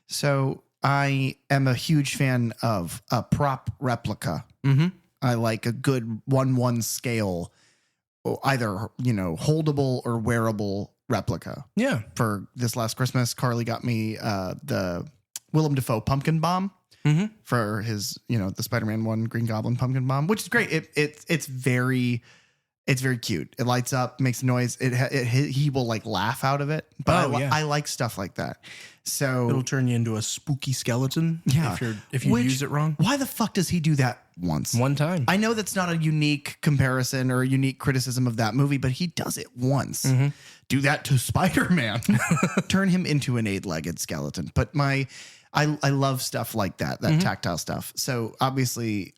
So I am a huge fan of a prop replica. Mm-hmm. I like a good 1:1 scale, either, holdable or wearable replica. Yeah. For this last Christmas, Carly got me the Willem Dafoe pumpkin bomb for his, the Spider-Man 1 Green Goblin pumpkin bomb, which is great. It's very cute. It lights up, makes a noise. He will like laugh out of it. But I like stuff like that. So it'll turn you into a spooky skeleton. Yeah. If you use it wrong. Why the fuck does he do that once? One time. I know that's not a unique comparison or a unique criticism of that movie, but he does it once. Do that to Spider-Man. Turn him into an 8-legged skeleton. But I love stuff like that tactile stuff. So obviously,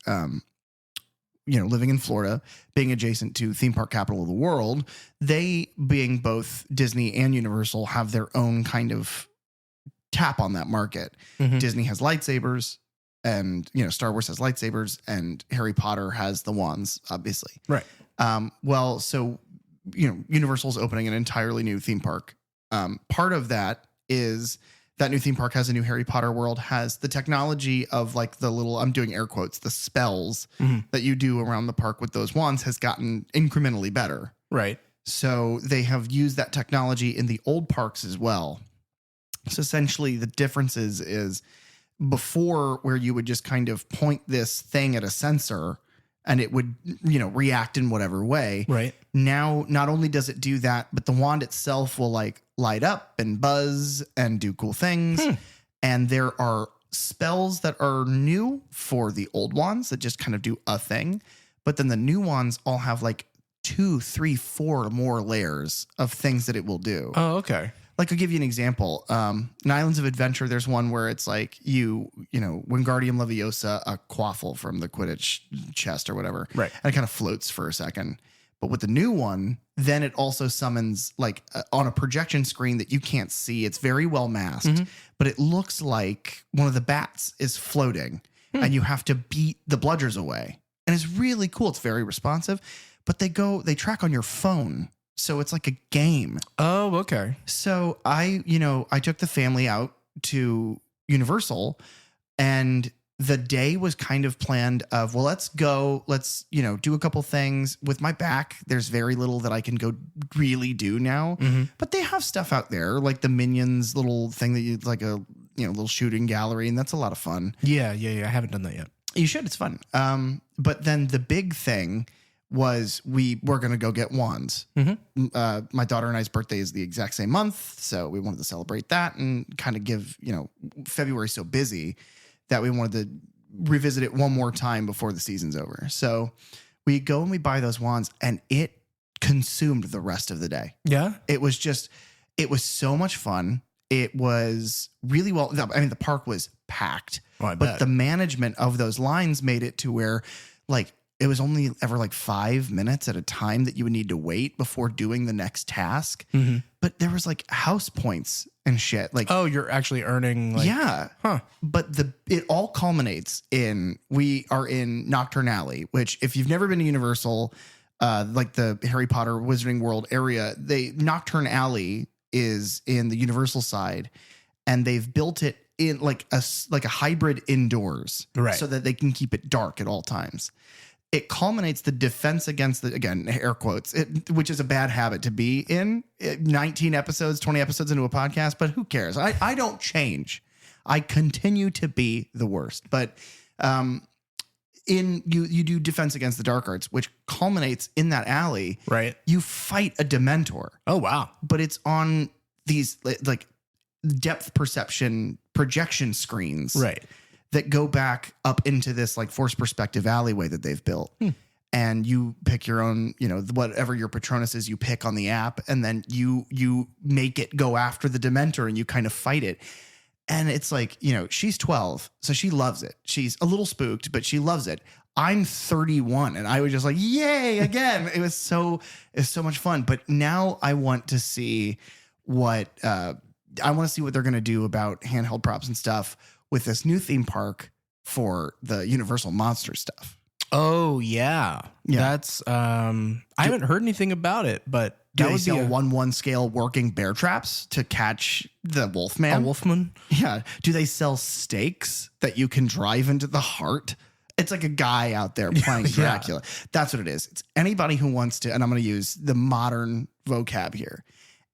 living in Florida, being adjacent to theme park capital of the world, they, being both Disney and Universal, have their own kind of tap on that market. Disney has lightsabers, and Star Wars has lightsabers, and Harry Potter has the wands, obviously. Right. So Universal's opening an entirely new theme park. Part of that is that new theme park has a new Harry Potter world, has the technology of like the little, I'm doing air quotes, the spells that you do around the park with those wands has gotten incrementally better. Right. So they have used that technology in the old parks as well. So essentially the differences is before, where you would just kind of point this thing at a sensor and it would, react in whatever way. Right. Now, not only does it do that, but the wand itself will like light up and buzz and do cool things. And there are spells that are new for the old wands that just kind of do a thing. But then the new wands all have like 2, 3, 4 more layers of things that it will do. Oh, okay. Like, I'll give you an example. In Islands of Adventure, there's one where it's like Wingardium Leviosa, a quaffle from the Quidditch chest or whatever. Right. And it kind of floats for a second. But with the new one, then it also summons like on a projection screen that you can't see. It's very well masked, but it looks like one of the bats is floating and you have to beat the bludgers away. And it's really cool. It's very responsive, but they track on your phone. So it's like a game. Oh, okay. So I took the family out to Universal, and the day was kind of planned of, well, let's do a couple things. With my back, there's very little that I can go really do now, but they have stuff out there like the Minions little thing that you like a, little shooting gallery. And that's a lot of fun. Yeah. I haven't done that yet. You should. It's fun. But then the big thing was we were going to go get wands. My daughter and I's birthday is the exact same month. So we wanted to celebrate that and kind of give, February's so busy that we wanted to revisit it one more time before the season's over. So we go and we buy those wands, and it consumed the rest of the day. Yeah. It was so much fun. It was really well. I mean, the park was packed, but the management of those lines made it to where like, it was only ever like 5 minutes at a time that you would need to wait before doing the next task. But there was like house points and shit. Like, oh, you're actually earning. Like, yeah. Huh. But it all culminates in, we are in Nocturne Alley, which if you've never been to Universal, like the Harry Potter Wizarding World area, Nocturne Alley is in the Universal side, and they've built it in like a hybrid indoors, right, so that they can keep it dark at all times. It culminates the defense against again, air quotes, which is a bad habit to be in 19 episodes, 20 episodes into a podcast, but who cares? I don't change. I continue to be the worst. But you do defense against the dark arts, which culminates in that alley. Right. You fight a Dementor. Oh, wow. But it's on these like depth perception projection screens. Right. That go back up into this like forced perspective alleyway that they've built. And you pick your own, whatever your Patronus is, you pick on the app, and then you make it go after the Dementor and you kind of fight it. And it's like, she's 12, so she loves it. She's a little spooked, but she loves it. I'm 31 and I was just like, yay, again. It was so much fun. But now I want to see what they're going to do about handheld props and stuff with this new theme park for the Universal Monster stuff. Oh, yeah. That's, I haven't heard anything about it, but Do That they would be sell a- 1/1 scale working bear traps to catch the Wolfman? A Wolfman? Yeah. Do they sell stakes that you can drive into the heart? It's like a guy out there playing Yeah. Dracula. That's what it is. It's anybody who wants to, and I'm going to use the modern vocab here.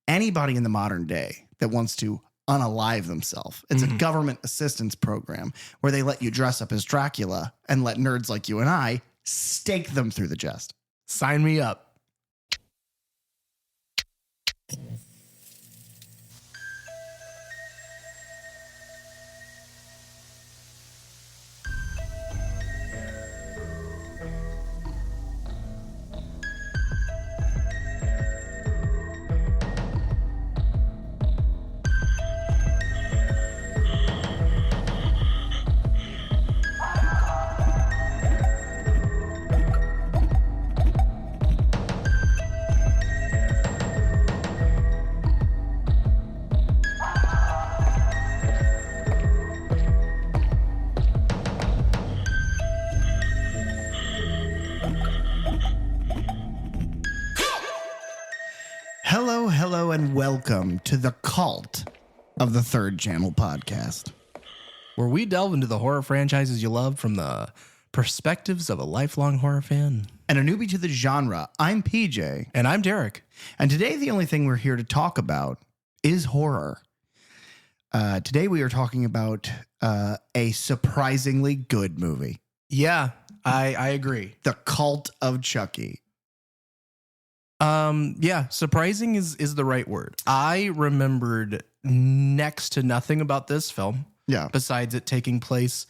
Anybody in the modern day that wants to unalive themselves. It's a government assistance program where they let you dress up as Dracula and let nerds like you and I stake them through the chest. Sign me up. Hello, and welcome to the cult of the Third Channel podcast. Where we delve into the horror franchises you love from the perspectives of a lifelong horror fan. And a newbie to the genre, I'm PJ. And I'm Derek. And today, the only thing we're here to talk about is horror. Today, we are talking about a surprisingly good movie, Yeah, I agree. The Cult of Chucky. Yeah, surprising is the right word. I remembered next to nothing about this film Yeah. besides it taking place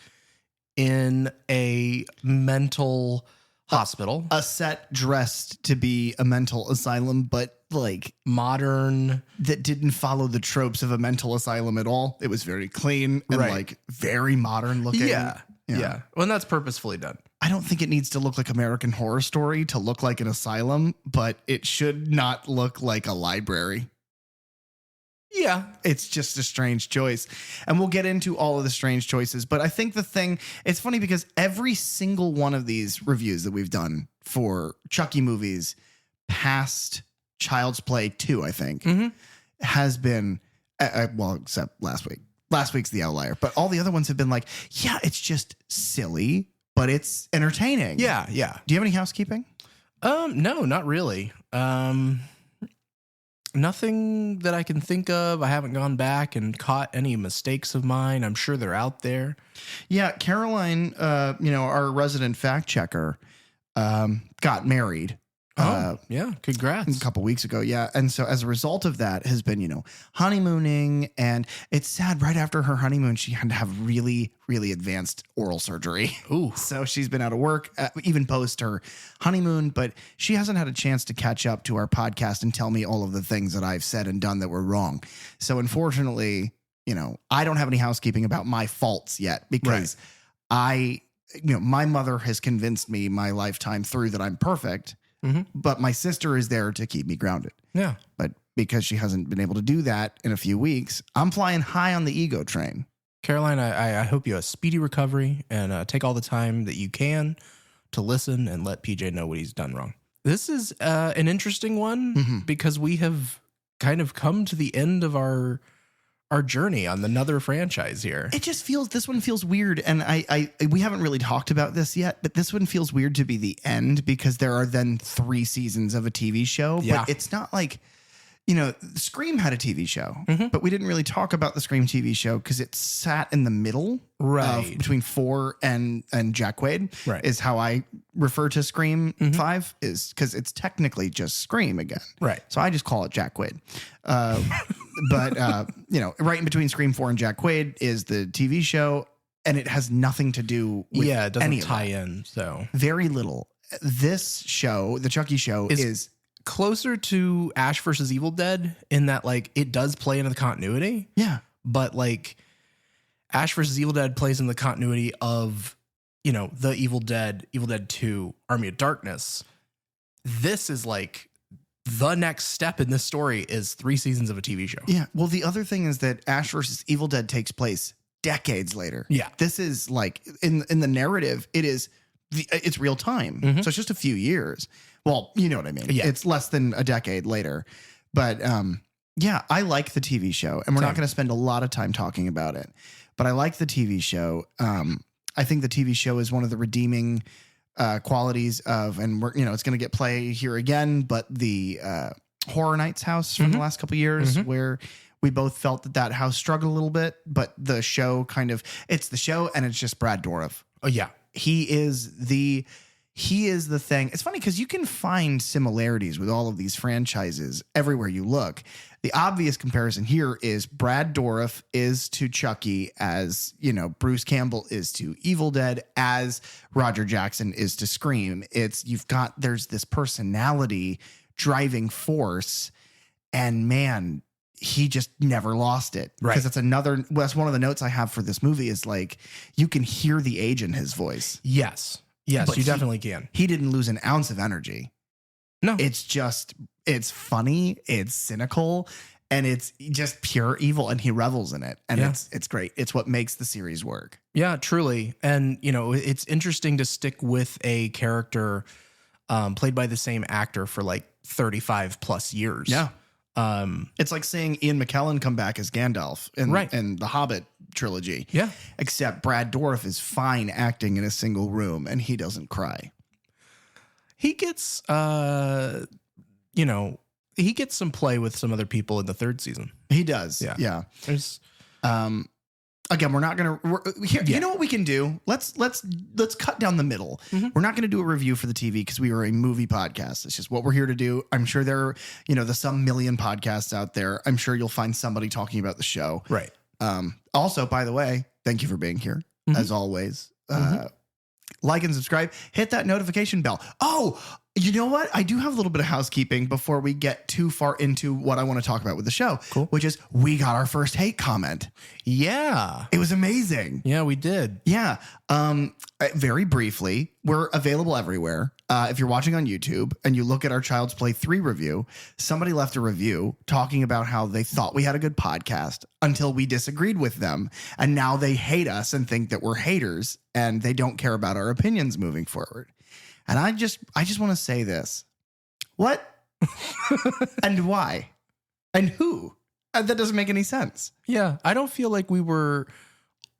in a mental hospital, A set dressed to be a mental asylum, but like modern. that didn't follow the tropes of a mental asylum at all. It was very clean and Right. like very modern looking. Yeah. Well, and that's purposefully done. I don't think it needs to look like American Horror Story to look like an asylum, but it should not look like a library. Yeah. It's just a strange choice. And we'll get into all of the strange choices. But I think it's funny because every single one of these reviews that we've done for Chucky movies past Child's Play 2, I think, has been, well, except last week. Last week's The Outlier. But all the other ones have been like, yeah, it's just silly, but it's entertaining. Yeah. Do you have any housekeeping? No, not really. Nothing that I can think of. I haven't gone back and caught any mistakes of mine. I'm sure they're out there. Yeah, Caroline, our resident fact checker, got married. Yeah. Congrats. A couple weeks ago. Yeah. And so as a result of that has been, honeymooning, and it's sad. Right after her honeymoon, she had to have really, really advanced oral surgery. Ooh. So she's been out of work, even post her honeymoon, but she hasn't had a chance to catch up to our podcast and tell me all of the things that I've said and done that were wrong. So unfortunately, I don't have any housekeeping about my faults yet because my mother has convinced me my lifetime through that I'm perfect. But my sister is there to keep me grounded. Yeah. But because she hasn't been able to do that in a few weeks, I'm flying high on the ego train. Caroline, I hope you have a speedy recovery and take all the time that you can to listen and let PJ know what he's done wrong. This is an interesting one because we have kind of come to the end of our journey on another franchise here. It just this one feels weird. And we haven't really talked about this yet, but this one feels weird to be the end because there are then 3 seasons of a TV show. Yeah. But it's not like, Scream had a TV show, but we didn't really talk about the Scream TV show because it sat in the middle Right. between 4 and Jack Quaid, Right. is how I refer to Scream 5, is because it's technically just Scream again. Right. So I just call it Jack Quaid. But right in between Scream 4 and Jack Quaid is the TV show, and it has nothing to do with It doesn't any of tie that. in. So Very little. This show, the Chucky show, is closer to Ash versus Evil Dead in that like it does play into the continuity, yeah. but like Ash versus Evil Dead plays in the continuity of, the Evil Dead 2, Army of Darkness. This is like the next step in this story is 3 seasons of a TV show. Yeah. Well, the other thing is that Ash versus Evil Dead takes place decades later. Yeah. This is like in the narrative, it is it's real time. So it's just a few years. Well, you know what I mean? Yeah. It's less than a decade later. But yeah, I like the TV show, and we're not going to spend a lot of time talking about it. But I like the TV show. I think the TV show is one of the redeeming qualities of, and we're, it's going to get play here again, but the Horror Nights house from the last couple of years, where we both felt that house struggled a little bit, but the show it's the show, and it's just Brad Dourif. Oh yeah. He is the thing. It's funny because you can find similarities with all of these franchises everywhere you look. The obvious comparison here is Brad Dourif is to Chucky as, Bruce Campbell is to Evil Dead, as Roger Jackson is to Scream. There's this personality driving force, and man, he just never lost it. Right. Because that's one of the notes I have for this movie is like, you can hear the age in his voice. Yes, But you definitely can. He didn't lose an ounce of energy. No. It's funny, it's cynical, and it's just pure evil, and he revels in it. And it's great. It's what makes the series work. Yeah, truly. And, it's interesting to stick with a character played by the same actor for like 35 plus years. Yeah. It's like seeing Ian McKellen come back as Gandalf in the Hobbit trilogy. Yeah. Except Brad Dourif is fine acting in a single room, and he doesn't cry. He gets, he gets some play with some other people in the third season. He does. Yeah. There's, again, we're not going to, you know what we can do? Let's cut down the middle. We're not going to do a review for the TV because we are a movie podcast. It's just what we're here to do. I'm sure there are, there's some million podcasts out there. I'm sure you'll find somebody talking about the show. Right. Also, by the way, thank you for being here as always. Like and subscribe, hit that notification bell. Oh, you know what? I do have a little bit of housekeeping before we get too far into what I want to talk about with the show, which is we got our first hate comment. Yeah. It was amazing. Yeah, we did. Yeah. Very briefly, we're available everywhere. If you're watching on YouTube and you look at our Child's Play 3 review, somebody left a review talking about how they thought we had a good podcast until we disagreed with them. And now they hate us and think that we're haters and they don't care about our opinions moving forward. And I just want to say this. What? And why? And who? That doesn't make any sense. Yeah. I don't feel like we were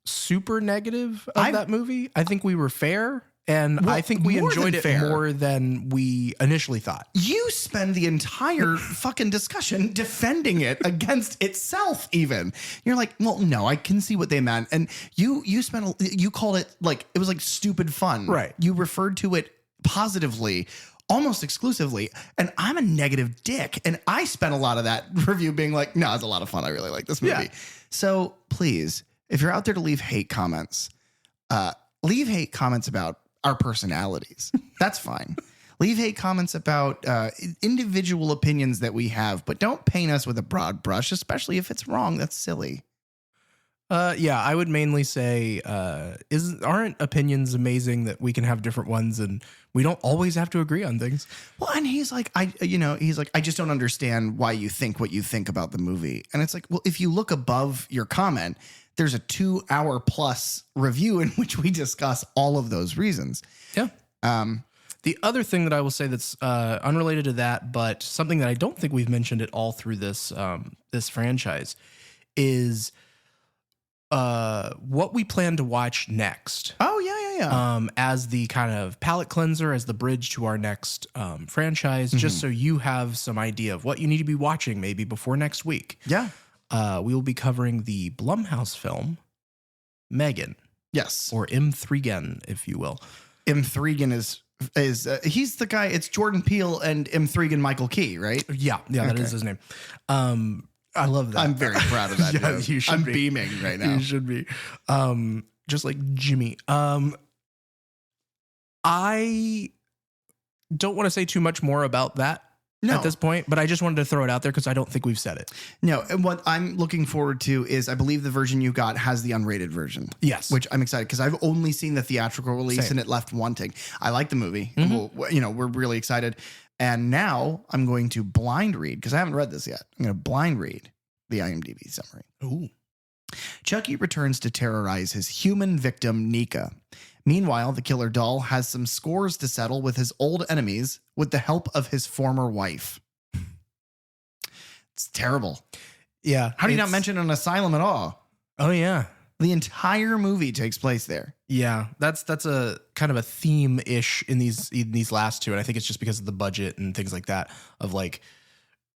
super negative of that movie. I think we were fair. And I think we enjoyed it more than we initially thought. You spend the entire fucking discussion defending it against itself even. You're like, well, no, I can see what they meant. And you called it like, it was like stupid fun. Right. You referred to it positively, almost exclusively. And I'm a negative dick. And I spent a lot of that review being like, no, it's a lot of fun. I really like this movie. Yeah. So please, if you're out there to leave hate comments about our personalities. That's fine. Leave hate comments about individual opinions that we have, but don't paint us with a broad brush, especially if it's wrong. That's silly. Yeah, I would mainly say, aren't opinions amazing that we can have different ones and we don't always have to agree on things? Well, and he's like, I just don't understand why you think what you think about the movie. And it's like, well, if you look above your comment, there's a 2-hour plus review in which we discuss all of those reasons. Yeah. The other thing that I will say that's unrelated to that, but something that I don't think we've mentioned at all through this this franchise is what we plan to watch next. Oh, yeah. As the kind of palate cleanser, as the bridge to our next franchise, just so you have some idea of what you need to be watching maybe before next week. Yeah. We will be covering the Blumhouse film, Megan. Yes. Or M3gen, if you will. M3gen is he's the guy, it's Jordan Peele and M3gen Michael Key, right? Yeah, that is his name. I love that. I'm very proud of that. Yeah, you should I'm be. Beaming right now. You should be. Just like Jimmy. I don't want to say too much more about that. At this point, but I just wanted to throw it out there because I don't think we've said it. No, and what I'm looking forward to is I believe the version you got has the unrated version. Yes. Which I'm excited because I've only seen the theatrical release and it left wanting. I like the movie. And we're really excited. And now I'm going to blind read because I haven't read this yet. I'm going to blind read the IMDb summary. Ooh. Chucky returns to terrorize his human victim, Nika. Meanwhile, the killer doll has some scores to settle with his old enemies with the help of his former wife. It's terrible. Yeah. How do you not mention an asylum at all? Oh, yeah. The entire movie takes place there. Yeah, that's a kind of a theme-ish in these last two, and I think it's just because of the budget and things like that. Of like,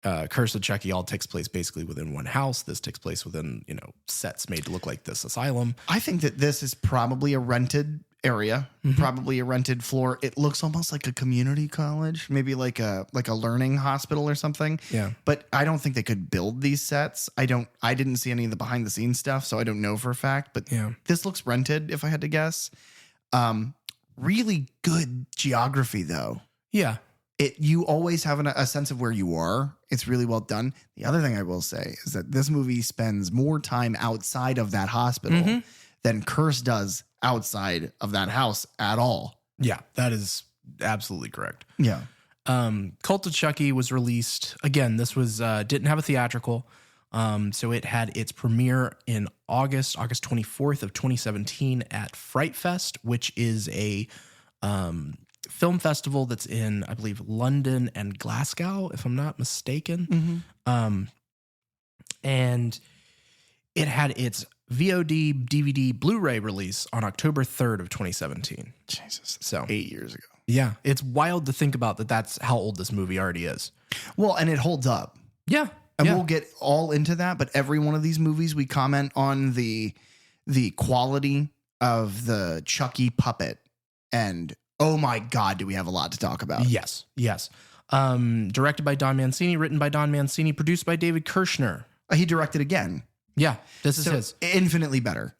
Curse of Chucky all takes place basically within one house. This takes place within sets made to look like this asylum. I think that this is probably a rented area, probably a rented floor. It looks almost like a community college, maybe like a learning hospital or something. Yeah. But I don't think they could build these sets. I didn't see any of the behind the scenes stuff, so I don't know for a fact, but this looks rented if I had to guess. Really good geography though. Yeah. You always have a sense of where you are. It's really well done. The other thing I will say is that this movie spends more time outside of that hospital than Curse does outside of that house at all. Yeah, that is absolutely correct. Yeah. Cult of Chucky was released. Again, this was didn't have a theatrical. So it had its premiere in August 24th of 2017 at Fright Fest, which is a film festival that's in, I believe, London and Glasgow, if I'm not mistaken. And it had its VOD, DVD, Blu-ray release on October 3rd of 2017. Jesus. So 8 years ago. Yeah. It's wild to think about that's how old this movie already is. Well, and it holds up. Yeah. And we'll get all into that, but every one of these movies we comment on the quality of the Chucky puppet, and oh my God, do we have a lot to talk about. Yes. Directed by Don Mancini, written by Don Mancini, produced by David Kirshner. He directed again. Yeah, this is his. Infinitely better.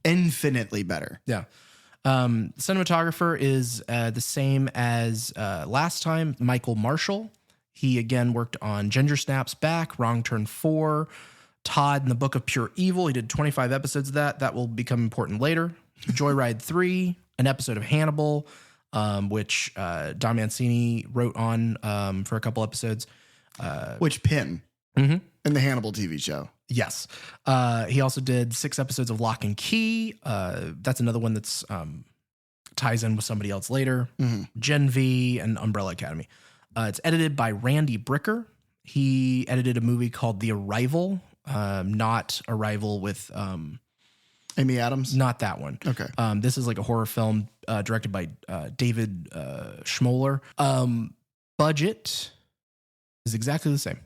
Infinitely better. Yeah. Cinematographer is the same as last time, Michael Marshall. He again worked on Ginger Snaps Back, Wrong Turn 4, Todd and the Book of Pure Evil. He did 25 episodes of that. That will become important later. Joyride 3, an episode of Hannibal, which Don Mancini wrote on for a couple episodes. Which Pin in the Hannibal TV show. Yes. He also did 6 episodes of Lock and Key. That's another one that's ties in with somebody else later. Gen V and Umbrella Academy. It's edited by Randy Bricker. He edited a movie called The Arrival, not Arrival with Amy Adams. Not that one. Okay. This is like a horror film directed by David Schmoller. Budget is exactly the same.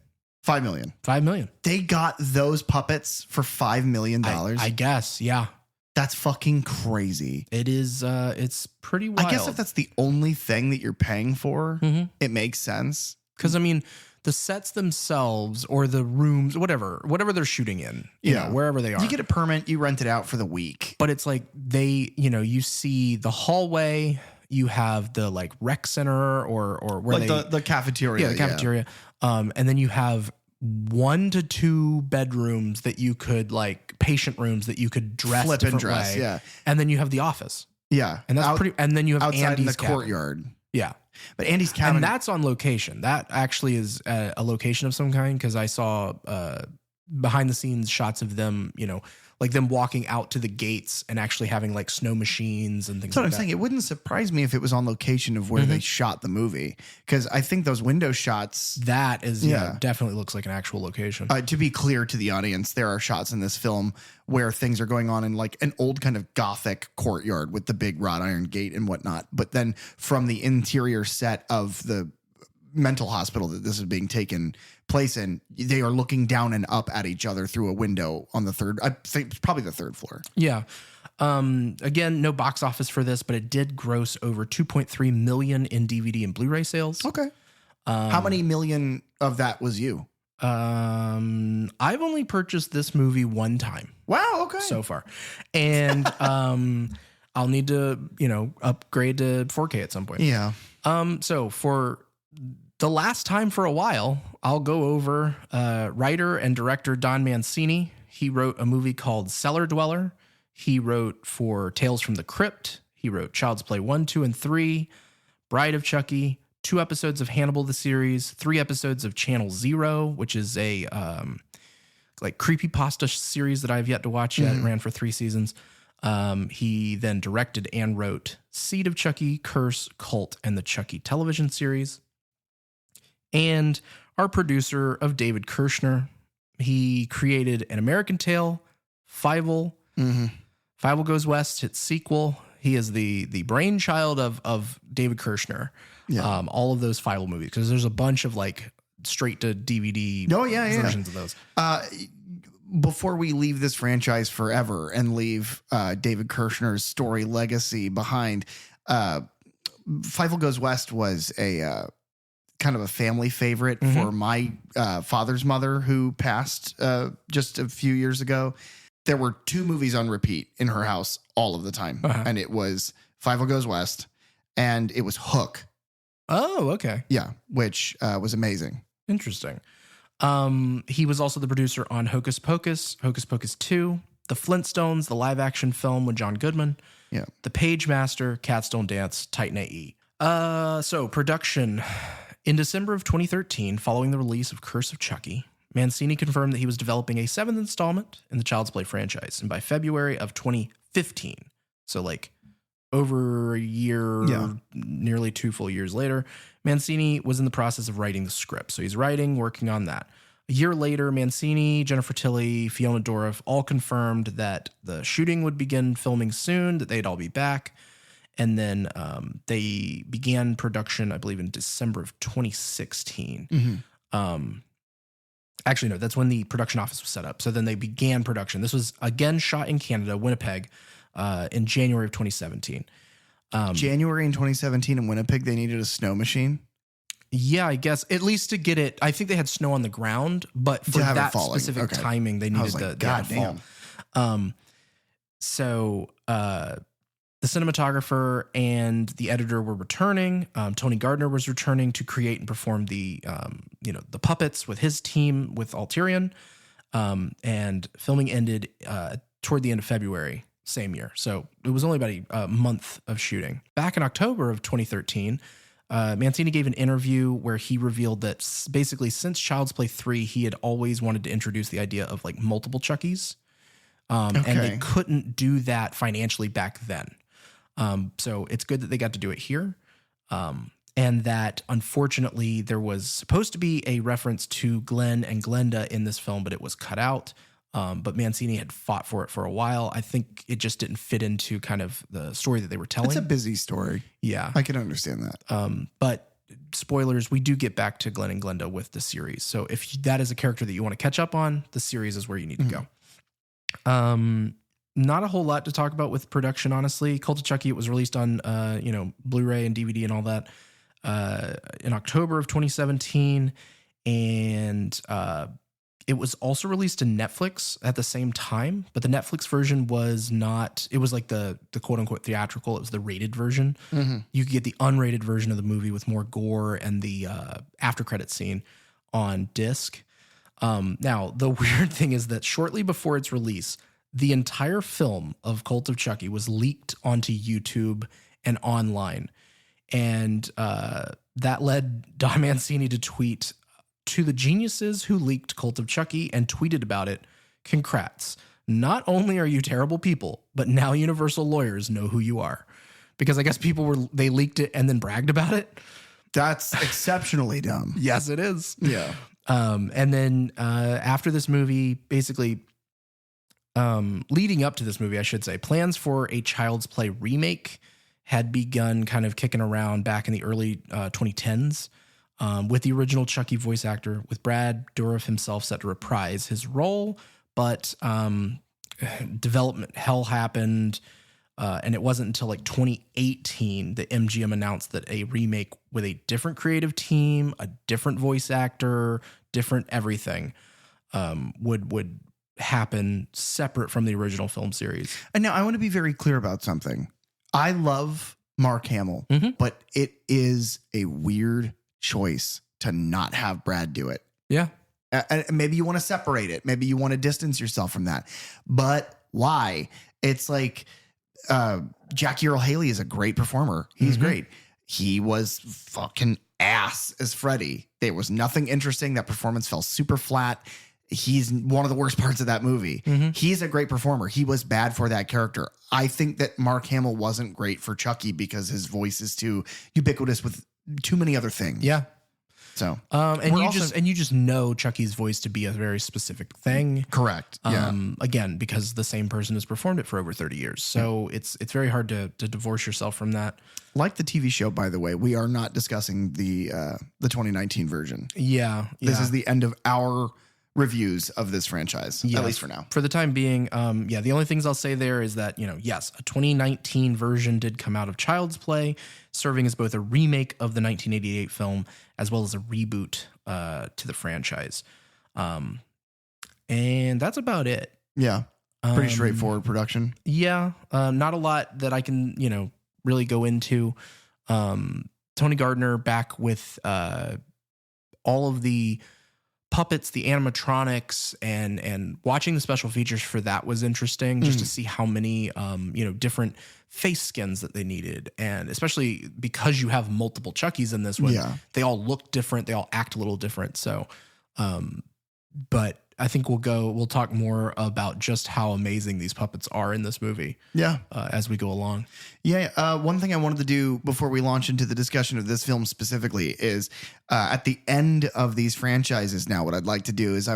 $5 million. $5 million. They got those puppets for $5 million. I guess. Yeah. That's fucking crazy. It is. It's pretty wild. I guess if that's the only thing that you're paying for, it makes sense. Because I mean, the sets themselves or the rooms, whatever they're shooting in, you know, wherever they are. You get a permit, you rent it out for the week. But it's like you see the hallway, you have the like rec center or where like the cafeteria. Yeah, the cafeteria. And then you have 1 to 2 bedrooms that you could like patient rooms that you could dress flip and dress. way. Yeah. And then you have the office. Yeah. And that's pretty, and then you have outside Andy's in the cabin. courtyard. Yeah. But Andy's cabin. And that's on location. That actually is a location of some kind, because I saw behind the scenes shots of them, like them walking out to the gates and actually having like snow machines and things That's what like I'm that. saying. It wouldn't surprise me if it was on location of where they shot the movie, because I think those window shots. That is, definitely looks like an actual location. To be clear to the audience, there are shots in this film where things are going on in like an old kind of Gothic courtyard with the big wrought iron gate and whatnot. But then from the interior set of the mental hospital that this is being taken place in, they are looking down and up at each other through a window on the third, I think it's probably the 3rd floor. Yeah. Again, no box office for this, but it did gross over 2.3 million in DVD and Blu-ray sales. Okay. How many million of that was you? I've only purchased this movie one time. Wow. Okay. So far. And, I'll need to, upgrade to 4K at some point. Yeah. So for the last time for a while, I'll go over writer and director Don Mancini. He wrote a movie called Cellar Dweller. He wrote for Tales from the Crypt. He wrote Child's Play 1, 2, and 3, Bride of Chucky, 2 episodes of Hannibal the series, 3 episodes of Channel Zero, which is a like creepypasta series that I've yet to watch yet. It ran for 3 seasons. He then directed and wrote Seed of Chucky, Curse, Cult, and the Chucky television series. And our producer of David Kirshner, he created An American Tale, Fievel, Fievel Goes West, its sequel. He is the brainchild of David Kirshner. Yeah. All of those Fievel movies, because there's a bunch of like straight to DVD versions of those. Before we leave this franchise forever and leave David Kirshner's story legacy behind, Fievel Goes West was a kind of a family favorite for my father's mother, who passed just a few years ago. There were 2 movies on repeat in her house all of the time. And it was Fievel Goes West and it was Hook. Oh, okay. Yeah, which was amazing. Interesting. He was also the producer on Hocus Pocus, Hocus Pocus 2, The Flintstones, the live action film with John Goodman, The Page Master, Cats Don't Dance, Titan AE. So production. In December of 2013, following the release of Curse of Chucky, Mancini confirmed that he was developing a 7th installment in the Child's Play franchise. And by February of 2015, so like over a year, nearly 2 full years later, Mancini was in the process of writing the script. So he's working on that. A year later, Mancini, Jennifer Tilly, Fiona Dourif all confirmed that the shooting would begin filming soon, that they'd all be back. And then they began production, I believe, in December of 2016. Actually, no, that's when the production office was set up. So then they began production. This was, again, shot in Canada, Winnipeg, in January of 2017. January in 2017 in Winnipeg, they needed a snow machine? Yeah, I guess. At least to get it. I think they had snow on the ground, but for that specific timing, they needed the fall. So the cinematographer and the editor were returning. Tony Gardner was returning to create and perform the puppets with his team with Alterian. And filming ended toward the end of February, same year. So it was only about a month of shooting. Back in October of 2013, Mancini gave an interview where he revealed that basically since Child's Play 3, he had always wanted to introduce the idea of like multiple Chuckies. And they couldn't do that financially back then. So it's good that they got to do it here. And that unfortunately there was supposed to be a reference to Glenn and Glenda in this film, but it was cut out. But Mancini had fought for it for a while. I think it just didn't fit into kind of the story that they were telling. It's a busy story. Yeah. I can understand that. But spoilers, we do get back to Glenn and Glenda with the series. So if that is a character that you want to catch up on, the series is where you need to go. Not a whole lot to talk about with production, honestly. Cult of Chucky, it was released on, Blu-ray and DVD and all that in October of 2017. And it was also released in Netflix at the same time, but the Netflix version was not, it was like the quote unquote theatrical. It was the rated version. You could get the unrated version of the movie with more gore and the after credit scene on disc. Now, the weird thing is that shortly before its release, the entire film of Cult of Chucky was leaked onto YouTube and online. And that led Don Mancini to tweet, "To the geniuses who leaked Cult of Chucky and tweeted about it, congrats. Not only are you terrible people, but now Universal lawyers know who you are." Because I guess they leaked it and then bragged about it. That's exceptionally dumb. Yes, it is. Yeah. And then after this movie, basically leading up to this movie, I should say, plans for a Child's Play remake had begun kind of kicking around back in the early 2010s with the original Chucky voice actor, with Brad Dourif himself set to reprise his role. But development hell happened. And it wasn't until like 2018 that MGM announced that a remake with a different creative team, a different voice actor, different everything would happen separate from the original film series. And now I want to be very clear about something. I love Mark Hamill, but it is a weird choice to not have Brad do it. Yeah. Maybe you want to separate it. Maybe you want to distance yourself from that. But why? It's like Jackie Earle Haley is a great performer. He's great. He was fucking ass as Freddy. There was nothing interesting. That performance fell super flat. he's one of the worst parts of that movie. Mm-hmm. He's a great performer. He was bad for that character. I think that Mark Hamill wasn't great for Chucky because his voice is too ubiquitous with too many other things. Yeah. So, and you just know Chucky's voice to be a very specific thing. Correct. Yeah. Again, because the same person has performed it for over 30 years. So it's very hard to divorce yourself from that. Like the TV show, by the way, we are not discussing the 2019 version. Yeah. This is the end of our reviews of this franchise, at least for now. For the time being, the only things I'll say there is that, yes, a 2019 version did come out of Child's Play, serving as both a remake of the 1988 film as well as a reboot to the franchise. And that's about it. Yeah. Pretty straightforward production. Yeah. Not a lot that I can, really go into. Tony Gardner back with all of the puppets, the animatronics, and watching the special features for that was interesting just to see how many, different face skins that they needed. And especially because you have multiple Chuckies in this one, they all look different. They all act a little different. So, but I think we'll talk more about just how amazing these puppets are in this movie. Yeah. As we go along. Yeah. One thing I wanted to do before we launch into the discussion of this film specifically is at the end of these franchises now, what I'd like to do is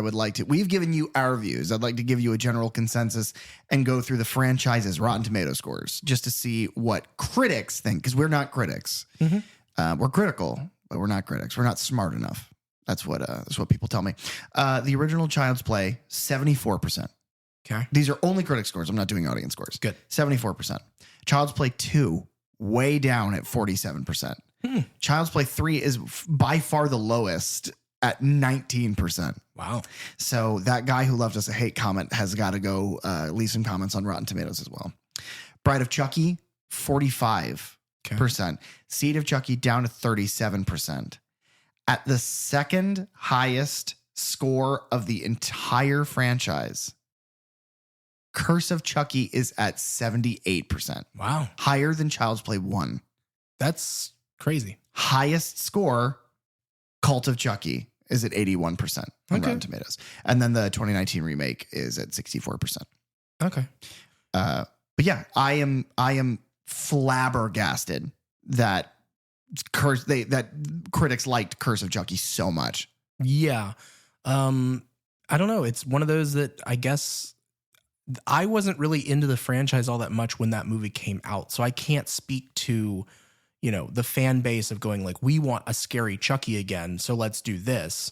we've given you our views. I'd like to give you a general consensus and go through the franchise's Rotten Tomato scores just to see what critics think, because we're not critics. Mm-hmm. We're critical, but we're not critics. We're not smart enough. That's what people tell me. The original Child's Play, 74%. Okay. These are only critic scores. I'm not doing audience scores. Good. 74%. Child's Play 2, way down at 47%. Child's Play 3 is by far the lowest at 19%. Wow. So that guy who left us a hate comment has got to go leave some comments on Rotten Tomatoes as well. Bride of Chucky, 45%. Okay. Seed of Chucky down to 37%. At the second highest score of the entire franchise, Curse of Chucky is at 78%. Wow. Higher than Child's Play 1. That's crazy. Highest score, Cult of Chucky, is at 81% on Rotten Tomatoes. And then the 2019 remake is at 64%. Okay. But yeah, I am flabbergasted that that critics liked Curse of Chucky so much. Yeah. I don't know. It's one of those that I guess I wasn't really into the franchise all that much when that movie came out. So I can't speak to, the fan base of going like, we want a scary Chucky again, so let's do this.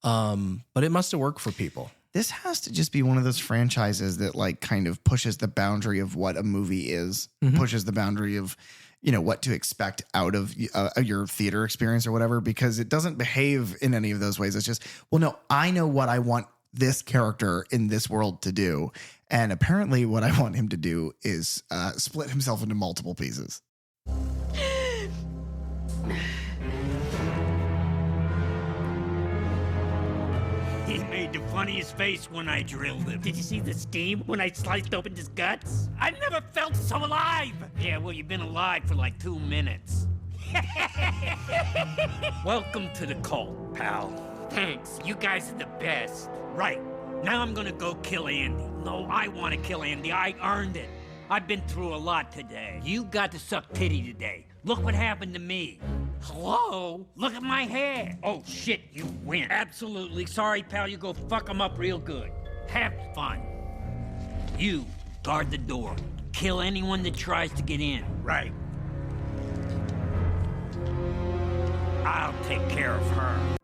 But it must have worked for people. This has to just be one of those franchises that like kind of pushes the boundary of what a movie is, pushes the boundary of what to expect out of your theater experience or whatever, because it doesn't behave in any of those ways. It's just, well, no, I know what I want this character in this world to do. And apparently what I want him to do is split himself into multiple pieces. He made the funniest face when I drilled him. Did you see the steam when I sliced open his guts? I never felt so alive! Yeah, well, you've been alive for like 2 minutes. Welcome to the cult, pal. Thanks, you guys are the best. Right, now I'm gonna go kill Andy. No, I want to kill Andy. I earned it. I've been through a lot today. You got to suck titty today. Look what happened to me. Hello? Look at my hair. Oh, shit, you win. Absolutely. Sorry, pal, you go fuck them up real good. Have fun. You, guard the door. Kill anyone that tries to get in. Right. I'll take care of her.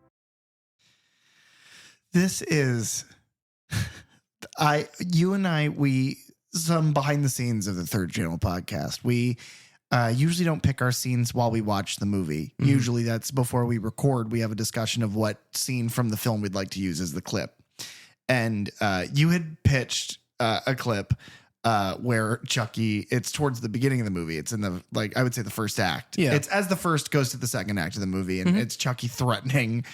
This is... some behind the scenes of the Third Channel podcast. We usually don't pick our scenes while we watch the movie. Mm-hmm. Usually that's before we record. We have a discussion of what scene from the film we'd like to use as the clip. And you had pitched a clip where Chucky, it's towards the beginning of the movie. It's in the, I would say the first act. Yeah. It's as the first goes to the second act of the movie. And it's Chucky threatening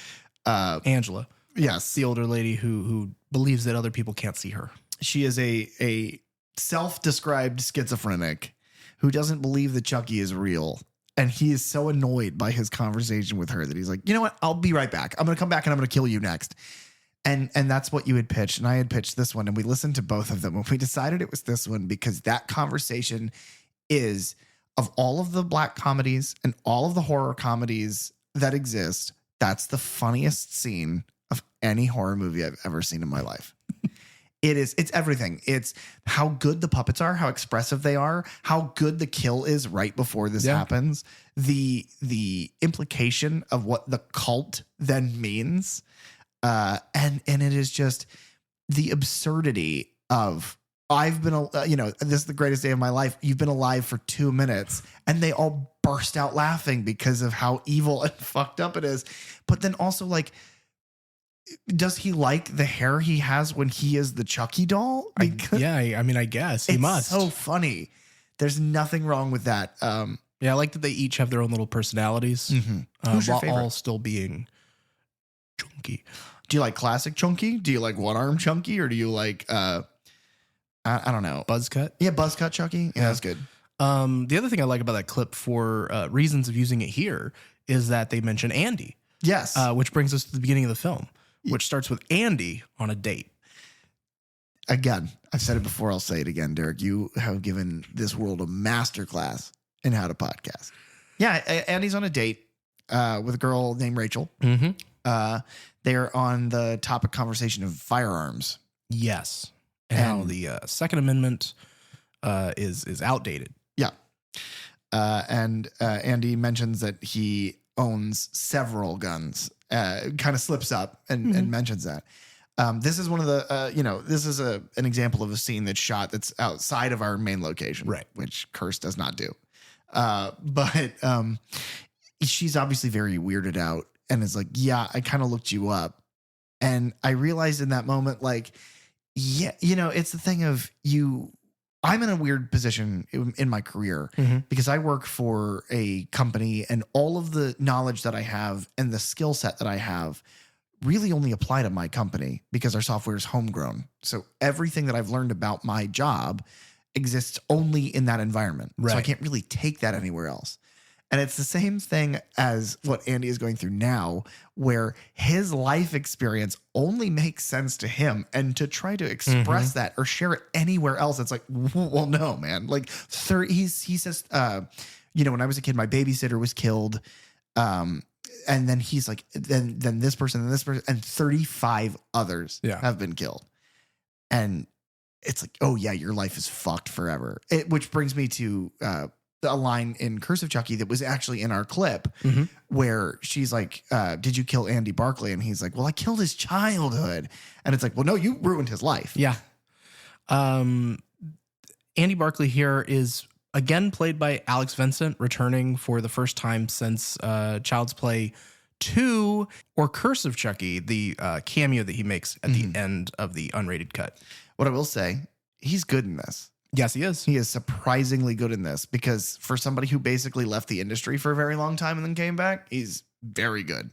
Angela. Yes. The older lady who believes that other people can't see her. She is a self-described schizophrenic who doesn't believe that Chucky is real. And he is so annoyed by his conversation with her that he's like, you know what? I'll be right back. I'm going to come back and I'm going to kill you next. And that's what you had pitched. And I had pitched this one, and we listened to both of them. And we decided it was this one because that conversation is, of all of the black comedies and all of the horror comedies that exist, that's the funniest scene of any horror movie I've ever seen in my life. It's everything. It's how good the puppets are, how expressive they are, how good the kill is right before this happens. The implication of what the cult then means. And it is just the absurdity of, I've been, this is the greatest day of my life. You've been alive for 2 minutes, and they all burst out laughing because of how evil and fucked up it is. But then also, like, does he like the hair he has when he is the Chucky doll? I guess he must. So funny. There's nothing wrong with that. I like that they each have their own little personalities, Who's your while favorite? all still being chunky. Do you like classic Chunky? Do you like one arm Chunky, or do you like I don't know, Buzz cut? Yeah, buzz cut Chucky. Yeah, that's good. The other thing I like about that clip, for reasons of using it here, is that they mention Andy. Yes, which brings us to the beginning of the film, which starts with Andy on a date. Again, I've said it before, I'll say it again, Derek. You have given this world a masterclass in how to podcast. Yeah, Andy's on a date with a girl named Rachel. They're on the topic conversation of firearms. Yes. And how the Second Amendment is outdated. Yeah. And Andy mentions that he owns several guns, kind of slips up and mentions that. This is one of the, this is an example of a scene that's shot that's outside of our main location, right? Which Curse does not do. But she's obviously very weirded out and is like, yeah, I kind of looked you up. And I realized in that moment, like, yeah, it's the thing of I'm in a weird position in my career because I work for a company, and all of the knowledge that I have and the skill set that I have really only apply to my company because our software is homegrown. So everything that I've learned about my job exists only in that environment. Right. So I can't really take that anywhere else. And it's the same thing as what Andy is going through now, where his life experience only makes sense to him, and to try to express that or share it anywhere else, it's like, well, no, man. Like, he says, when I was a kid, my babysitter was killed. And then he's like, then this person and this person and 35 others have been killed. And it's like, oh yeah, your life is fucked forever. Which brings me to, a line in Curse of Chucky that was actually in our clip where she's like, did you kill Andy Barclay? And he's like, well, I killed his childhood. And it's like, well, no, you ruined his life. Yeah. Andy Barclay here is again played by Alex Vincent, returning for the first time since Child's Play 2 or Curse of Chucky, the cameo that he makes at the end of the unrated cut. What I will say, he's good in this. Yes, he is. He is surprisingly good in this, because for somebody who basically left the industry for a very long time and then came back, he's very good.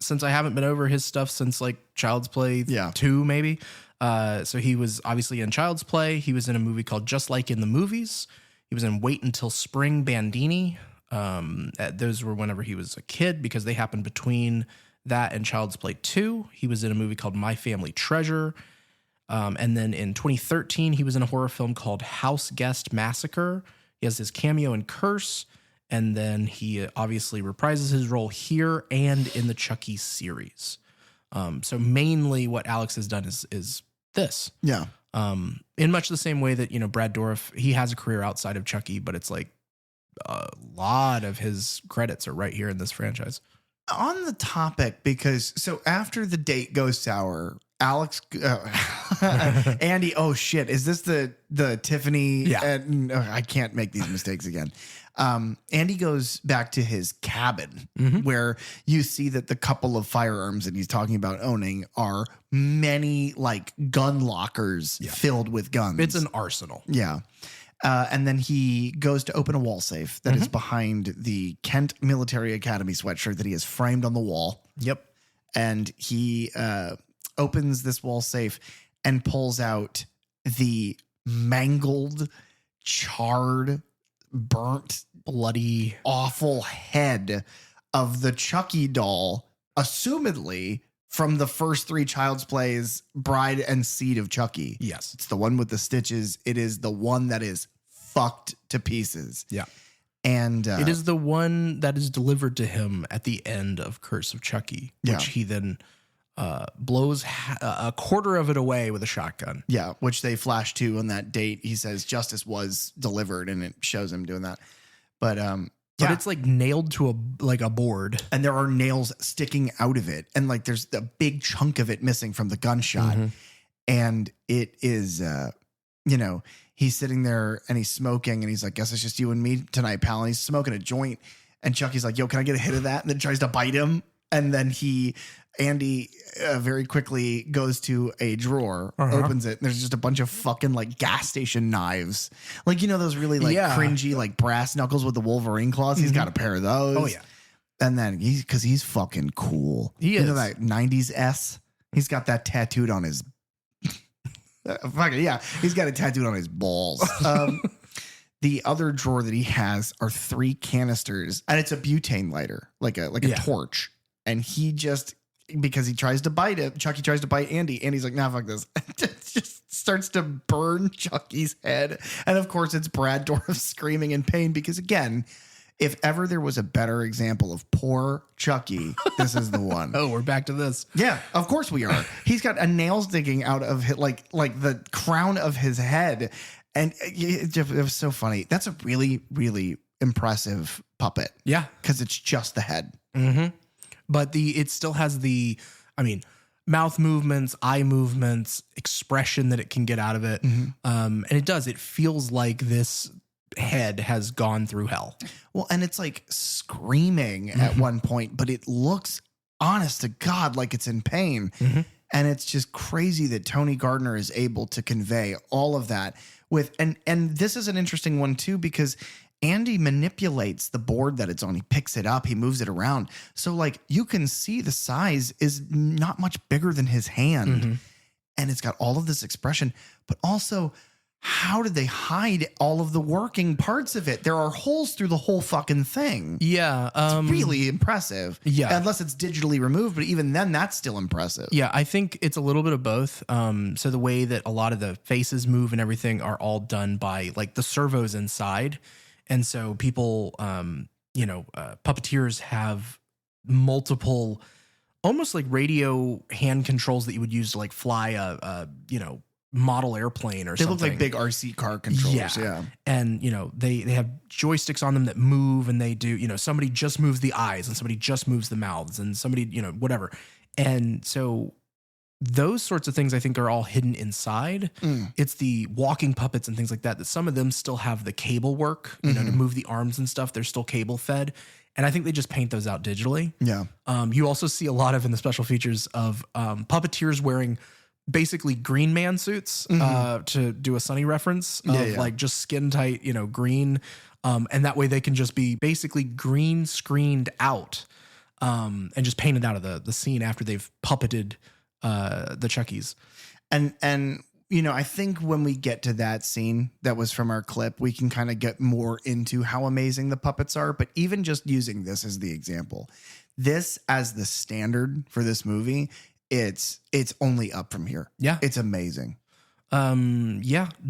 Since I haven't been over his stuff since like Child's Play 2, maybe. So he was obviously in Child's Play. He was in a movie called Just Like in the Movies. He was in Wait Until Spring Bandini. Those were whenever he was a kid, because they happened between that and Child's Play 2. He was in a movie called My Family Treasure. And then in 2013, he was in a horror film called House Guest Massacre. He has his cameo in Curse. And then he obviously reprises his role here and in the Chucky series. So mainly what Alex has done is this. Yeah. In much the same way that, Brad Dourif, he has a career outside of Chucky, but it's like a lot of his credits are right here in this franchise. On the topic, because so after the date goes sour, Alex, Andy, oh shit, is this the Tiffany? Yeah. I can't make these mistakes again. Andy goes back to his cabin where you see that the couple of firearms that he's talking about owning are many like gun lockers filled with guns. It's an arsenal. Yeah. And then he goes to open a wall safe that is behind the Kent Military Academy sweatshirt that he has framed on the wall. Yep. And he opens this wall safe and pulls out the mangled, charred, burnt, bloody, awful head of the Chucky doll, assumedly from the first 3 Child's Plays, Bride and Seed of Chucky. Yes. It's the one with the stitches. It is the one that is fucked to pieces. Yeah. And it is the one that is delivered to him at the end of Curse of Chucky, which he then blows a quarter of it away with a shotgun. Yeah, which they flash to on that date. He says justice was delivered, and it shows him doing that. But it's like nailed to a board, and there are nails sticking out of it, and like there's a big chunk of it missing from the gunshot, and it is, he's sitting there and he's smoking, and he's like, "Guess it's just you and me tonight, pal." And he's smoking a joint, and Chucky's like, "Yo, can I get a hit of that?" And then tries to bite him, and then Andy very quickly goes to a drawer, opens it, and there's just a bunch of fucking like gas station knives. Like, those really like cringy, like brass knuckles with the Wolverine claws. He's got a pair of those. Oh, yeah. And then because he's fucking cool. He is. That 90s S? He's got that tattooed on his... he's got it tattooed on his balls. The other drawer that he has are 3 canisters, and it's a butane lighter, like a torch. And he just... because he tries to bite it. Chucky tries to bite Andy. Andy's like, nah, fuck this. Just starts to burn Chucky's head. And of course, it's Brad Dourif screaming in pain because, again, if ever there was a better example of poor Chucky, this is the one. Oh, we're back to this. Yeah, of course we are. He's got a nail sticking out of his, like the crown of his head. And it was so funny. That's a really, really impressive puppet. Yeah. Because it's just the head. Mm-hmm. But it still has mouth movements, eye movements, expression that it can get out of it. And it does. It feels like this head has gone through hell. Well, and it's like screaming at one point, but it looks, honest to God, like it's in pain. And it's just crazy that Tony Gardner is able to convey all of that with, and this is an interesting one too, because Andy manipulates the board that it's on. He picks it up. He moves it around. So like you can see the size is not much bigger than his hand. And it's got all of this expression, but also how did they hide all of the working parts of it? There are holes through the whole fucking thing. Yeah. It's really impressive. Yeah. Unless it's digitally removed, but even then that's still impressive. Yeah. I think it's a little bit of both. So the way that a lot of the faces move and everything are all done by like the servos inside. And so people, puppeteers have multiple, almost like radio hand controls that you would use to like fly a model airplane or something. They look like big RC car controllers. Yeah. And, they have joysticks on them that move, and they do, somebody just moves the eyes and somebody just moves the mouths and somebody, whatever. And so those sorts of things I think are all hidden inside. It's the walking puppets and things like that some of them still have the cable work, to move the arms and stuff. They're still cable fed. And I think they just paint those out digitally. Yeah. You also see a lot of in the special features of puppeteers wearing basically Green Man suits to do a Sunny reference of like just skin tight, green. And that way they can just be basically green screened out and just painted out of the scene after they've puppeted the Chuckies. And I think when we get to that scene that was from our clip, we can kind of get more into how amazing the puppets are. But even just using this as the example, this as the standard for this movie, it's only up from here. Yeah. It's amazing. Don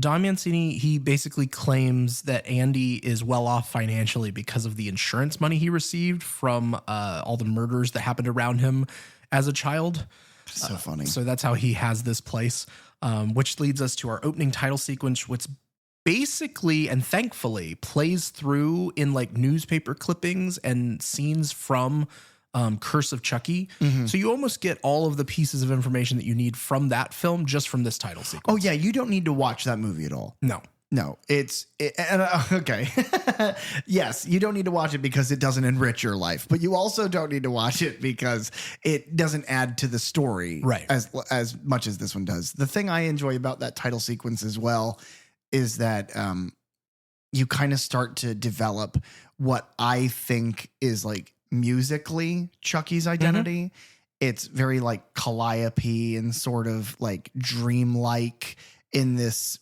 Mancini, he basically claims that Andy is well off financially because of the insurance money he received from all the murders that happened around him as a child. So funny. So that's how he has this place, which leads us to our opening title sequence, which basically and thankfully plays through in like newspaper clippings and scenes from Curse of Chucky. So you almost get all of the pieces of information that you need from that film just from this title sequence. Oh yeah, you don't need to watch that movie at all. No, okay. Yes, you don't need to watch it because it doesn't enrich your life, but you also don't need to watch it because it doesn't add to the story right as much as this one does. The thing I enjoy about that title sequence as well is that you kind of start to develop what I think is like musically Chucky's identity. It's very like calliope and sort of like dreamlike in this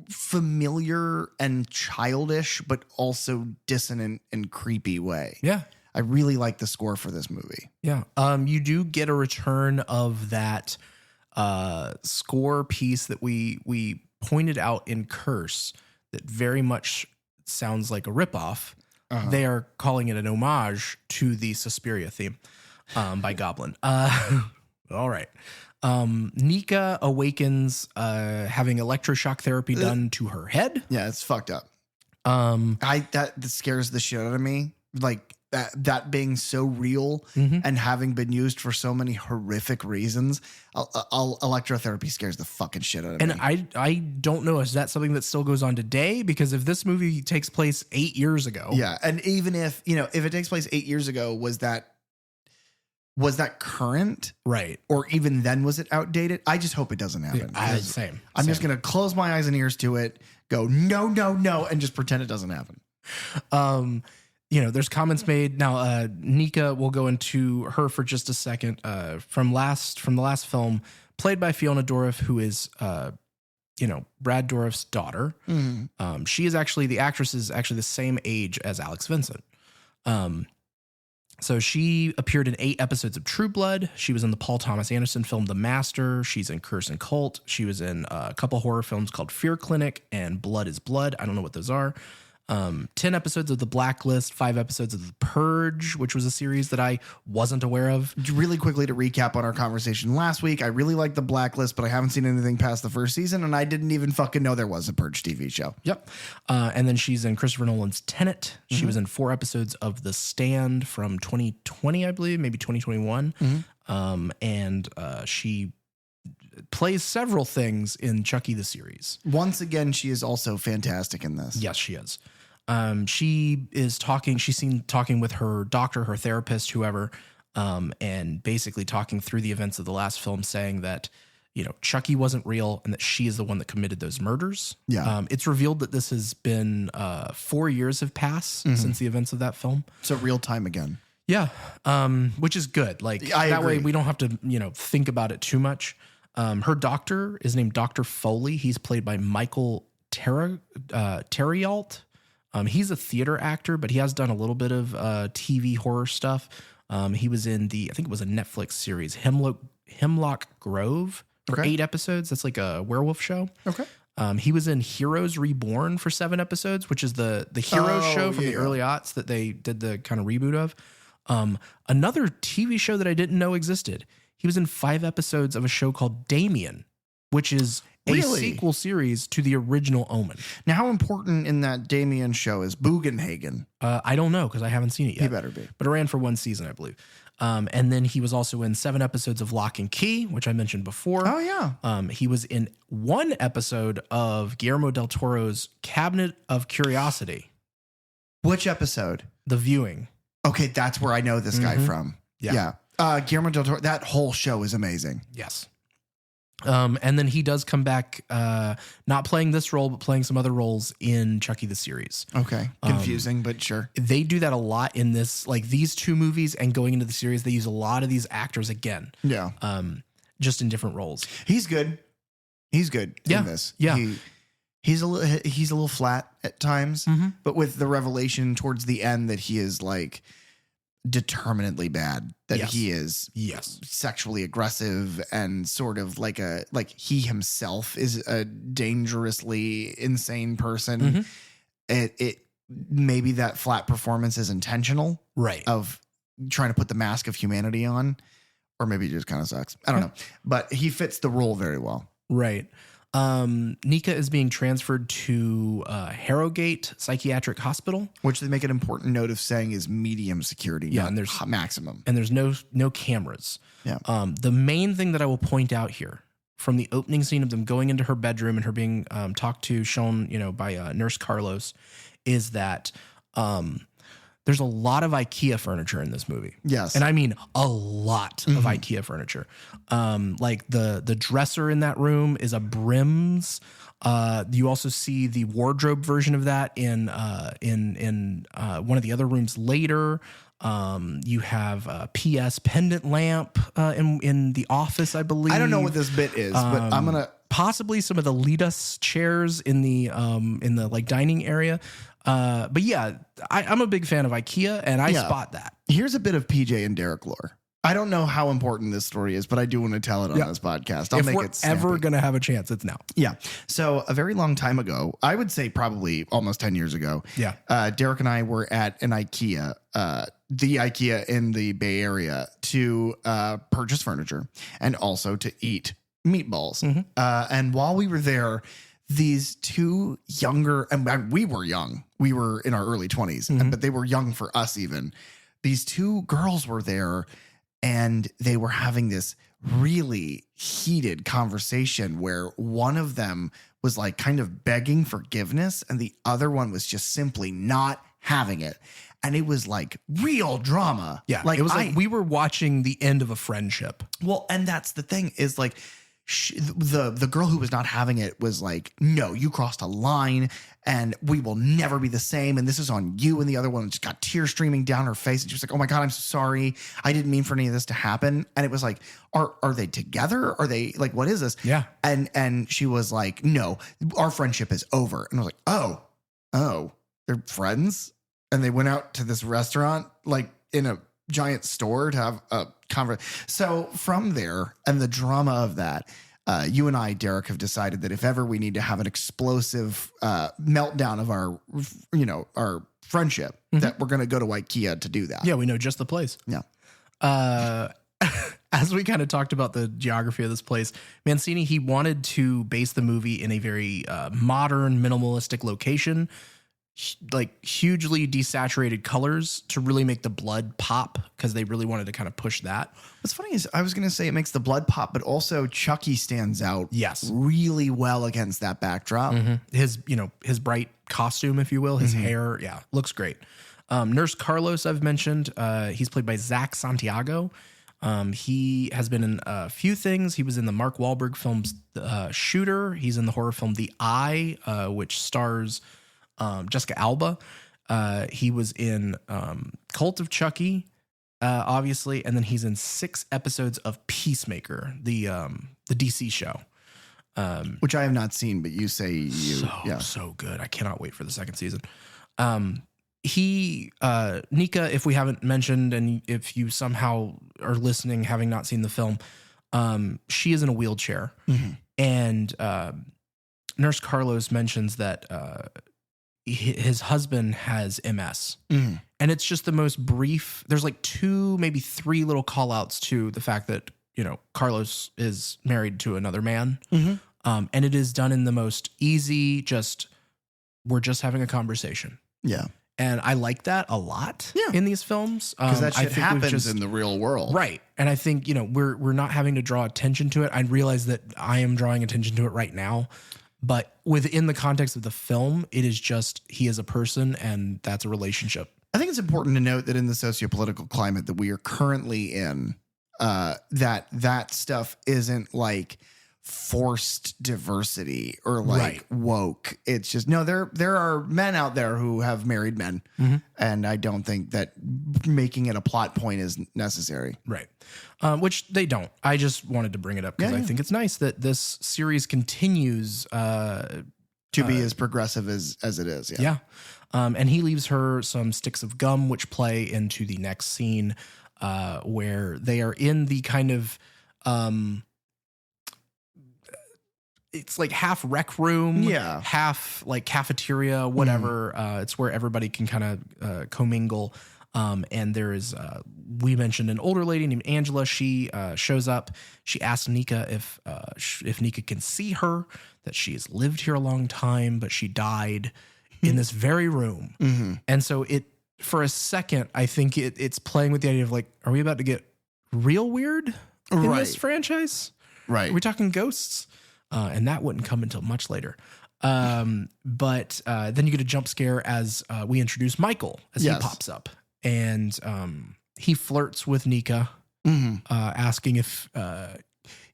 familiar and childish, but also dissonant and creepy way. Yeah. I really like the score for this movie. Yeah. You do get a return of that score piece that we pointed out in Curse that very much sounds like a ripoff. They are calling it an homage to the Suspiria theme by Goblin. All right. Nika awakens having electroshock therapy done to her head. Yeah, it's fucked up. That scares the shit out of me. Like that being so real and having been used for so many horrific reasons. Electrotherapy scares the fucking shit out of me. And I don't know, is that something that still goes on today? Because if this movie takes place 8 years ago. Yeah. And even if it takes place 8 years ago, was that current? Right. Or even then, was it outdated? I just hope it doesn't happen. Same. I'm just going to close my eyes and ears to it, go, no, and just pretend it doesn't happen. There's comments made. Now, Nika, we'll go into her for just a second. From the last film, played by Fiona Dourif, who is, Brad Dourif's daughter. She is the actress is actually the same age as Alex Vincent. So she appeared in 8 episodes of True Blood. She was in the Paul Thomas Anderson film The Master. She's in Curse and Cult. She was in a couple horror films called Fear Clinic and Blood is Blood. I don't know what those are. 10 episodes of The Blacklist, 5 episodes of The Purge, which was a series that I wasn't aware of. Really quickly to recap on our conversation last week, I really liked The Blacklist, but I haven't seen anything past the first season, and I didn't even fucking know there was a Purge TV show. Yep. And then she's in Christopher Nolan's Tenet. She was in 4 episodes of The Stand from 2020, I believe, maybe 2021. And she plays several things in Chucky the series. Once again, she is also fantastic in this. Yes, she is. She is talking. She's seen talking with her doctor, her therapist, whoever, and basically talking through the events of the last film, saying that Chucky wasn't real and that she is the one that committed those murders. Yeah. It's revealed that this has been 4 years have passed since the events of that film. So real time again. Yeah. Which is good. Like that way we don't have to think about it too much. Her doctor is named Dr. Foley. He's played by Michael Terrialt. He's a theater actor, but he has done a little bit of TV horror stuff. He was in I think it was a Netflix series, Hemlock Grove, for 8 episodes. That's like a werewolf show. Okay. He was in Heroes Reborn for 7 episodes, which is the Heroes show from the early aughts that they did the kind of reboot of. Another TV show that I didn't know existed. He was in 5 episodes of a show called Damien, which is a sequel series to the original Omen. Now, how important in that Damien show is Bugenhagen? I don't know because I haven't seen it yet. He better be. But it ran for 1 season, I believe. And then he was also in 7 episodes of Lock and Key, which I mentioned before. Oh, yeah. He was in 1 episode of Guillermo del Toro's Cabinet of Curiosity. Which episode? The Viewing. Okay, that's where I know this guy from. Yeah. Guillermo del Toro, that whole show is amazing. Yes. And then he does come back, not playing this role, but playing some other roles in Chucky the series. Okay. Confusing, but sure. They do that a lot in this, like these 2 movies and going into the series, they use a lot of these actors again. Yeah. Just in different roles. He's good. He's good in this. Yeah. He's a little flat at times, but with the revelation towards the end that he is like determinedly bad, that he is sexually aggressive and sort of like he himself is a dangerously insane person. It maybe that flat performance is intentional, right? Of trying to put the mask of humanity on, or maybe it just kind of sucks. I don't know, but he fits the role very well, right? Nika is being transferred to Harrogate Psychiatric Hospital, which they make an important note of saying is medium security. Yeah, not and there's maximum, and there's no cameras. Yeah. The main thing that I will point out here from the opening scene of them going into her bedroom and her being talked to, shown by Nurse Carlos, is that there's a lot of IKEA furniture in this movie. Yes. And I mean a lot of IKEA furniture. Like the dresser in that room is a Brim's. You also see the wardrobe version of that in one of the other rooms later. You have a PS pendant lamp in the office, I believe. I don't know what this bit is, but I'm gonna possibly some of the lead us chairs in the like dining area. But yeah, I'm a big fan of IKEA, and I spot that. Here's a bit of PJ and Derek lore. I don't know how important this story is, but I do want to tell it on this podcast. I'll if make we're it snappy. ever going to have a chance, it's now. Yeah. So a very long time ago, I would say probably almost 10 years ago. Yeah. Derek and I were at an IKEA, the IKEA in the Bay Area, to purchase furniture and also to eat meatballs. And while we were there, these two younger, and we were young, we were in our early 20s, but they were young for us even. These two girls were there, and they were having this really heated conversation where one of them was like kind of begging forgiveness and the other one was just simply not having it. And it was like real drama. Yeah. Like it was like we were watching the end of a friendship. Well, and that's the thing is like the girl who was not having it was like, no, you crossed a line and we will never be the same. And this is on you. And the other one just got tears streaming down her face. And she was like, oh my God, I'm so sorry. I didn't mean for any of this to happen. And it was like, are they together? Are they like, what is this? Yeah. And she was like, no, our friendship is over. And I was like, oh, they're friends. And they went out to this restaurant, like in a giant store to have a conversation. So from there and the drama of that, you and I, Derek, have decided that if ever we need to have an explosive meltdown of our friendship, that we're going to go to IKEA to do that. Yeah, we know just the place. Yeah. As we kind of talked about the geography of this place, Mancini, he wanted to base the movie in a very modern, minimalistic location, like hugely desaturated colors to really make the blood pop, because they really wanted to kind of push that. What's funny is I was going to say it makes the blood pop, but also Chucky stands out really well against that backdrop. His bright costume, if you will, his hair, looks great. Nurse Carlos, I've mentioned, he's played by Zach Santiago. He has been in a few things. He was in the Mark Wahlberg films Shooter. He's in the horror film The Eye, which stars Jessica Alba. He was in Cult of Chucky, obviously, and then he's in 6 episodes of Peacemaker, the DC show, which I have not seen, but you say so good. I cannot wait for the second season. Nika, if we haven't mentioned, and if you somehow are listening having not seen the film, she is in a wheelchair, and Nurse Carlos mentions that his husband has MS, and it's just the most brief. There's like 2, maybe 3 little call outs to the fact that, Carlos is married to another man. And it is done in the most easy, we're just having a conversation. Yeah. And I like that a lot in these films. Because that shit happens in the real world. Right. And I think, we're not having to draw attention to it. I realize that I am drawing attention to it right now. But within the context of the film, it is just he is a person and that's a relationship. I think it's important to note that in the sociopolitical climate that we are currently in, that stuff isn't like forced diversity or like woke. It's just, no, there are men out there who have married men. And I don't think that making it a plot point is necessary. Right. Which they don't. I just wanted to bring it up because I think it's nice that this series continues to be as progressive as it is. Yeah. And he leaves her some sticks of gum, which play into the next scene where they are in the kind of it's like half rec room, half like cafeteria, whatever. It's where everybody can kind of commingle. And there is, we mentioned an older lady named Angela. She shows up. She asks Nika if Nika can see her, that she has lived here a long time, but she died in this very room. And so for a second, I think it's playing with the idea of like, are we about to get real weird in this franchise? Right. Are we talking ghosts? And that wouldn't come until much later. But then you get a jump scare as we introduce Michael as he pops up. And he flirts with Nika, asking if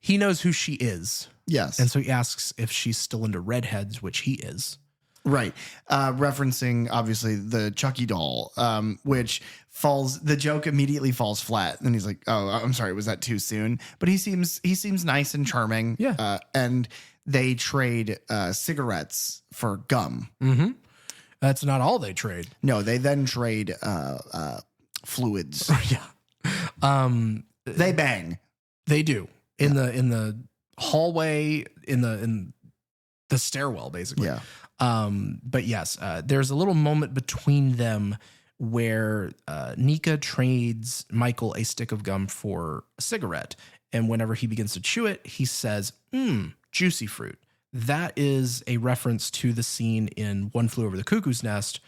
he knows who she is. Yes. And so he asks if she's still into redheads, which he is. Right. Referencing, obviously, the Chucky doll, which the joke immediately falls flat. And he's like, oh, I'm sorry, was that too soon? But he seems nice and charming. Yeah. And they trade cigarettes for gum. Mm-hmm. That's not all they trade. No, they then trade fluids. Yeah. They bang. They do in the hallway, in the stairwell, basically. Yeah. But yes, there's a little moment between them where Nika trades Michael a stick of gum for a cigarette. And whenever he begins to chew it, he says, juicy fruit. That is a reference to the scene in One Flew Over the Cuckoo's Nest,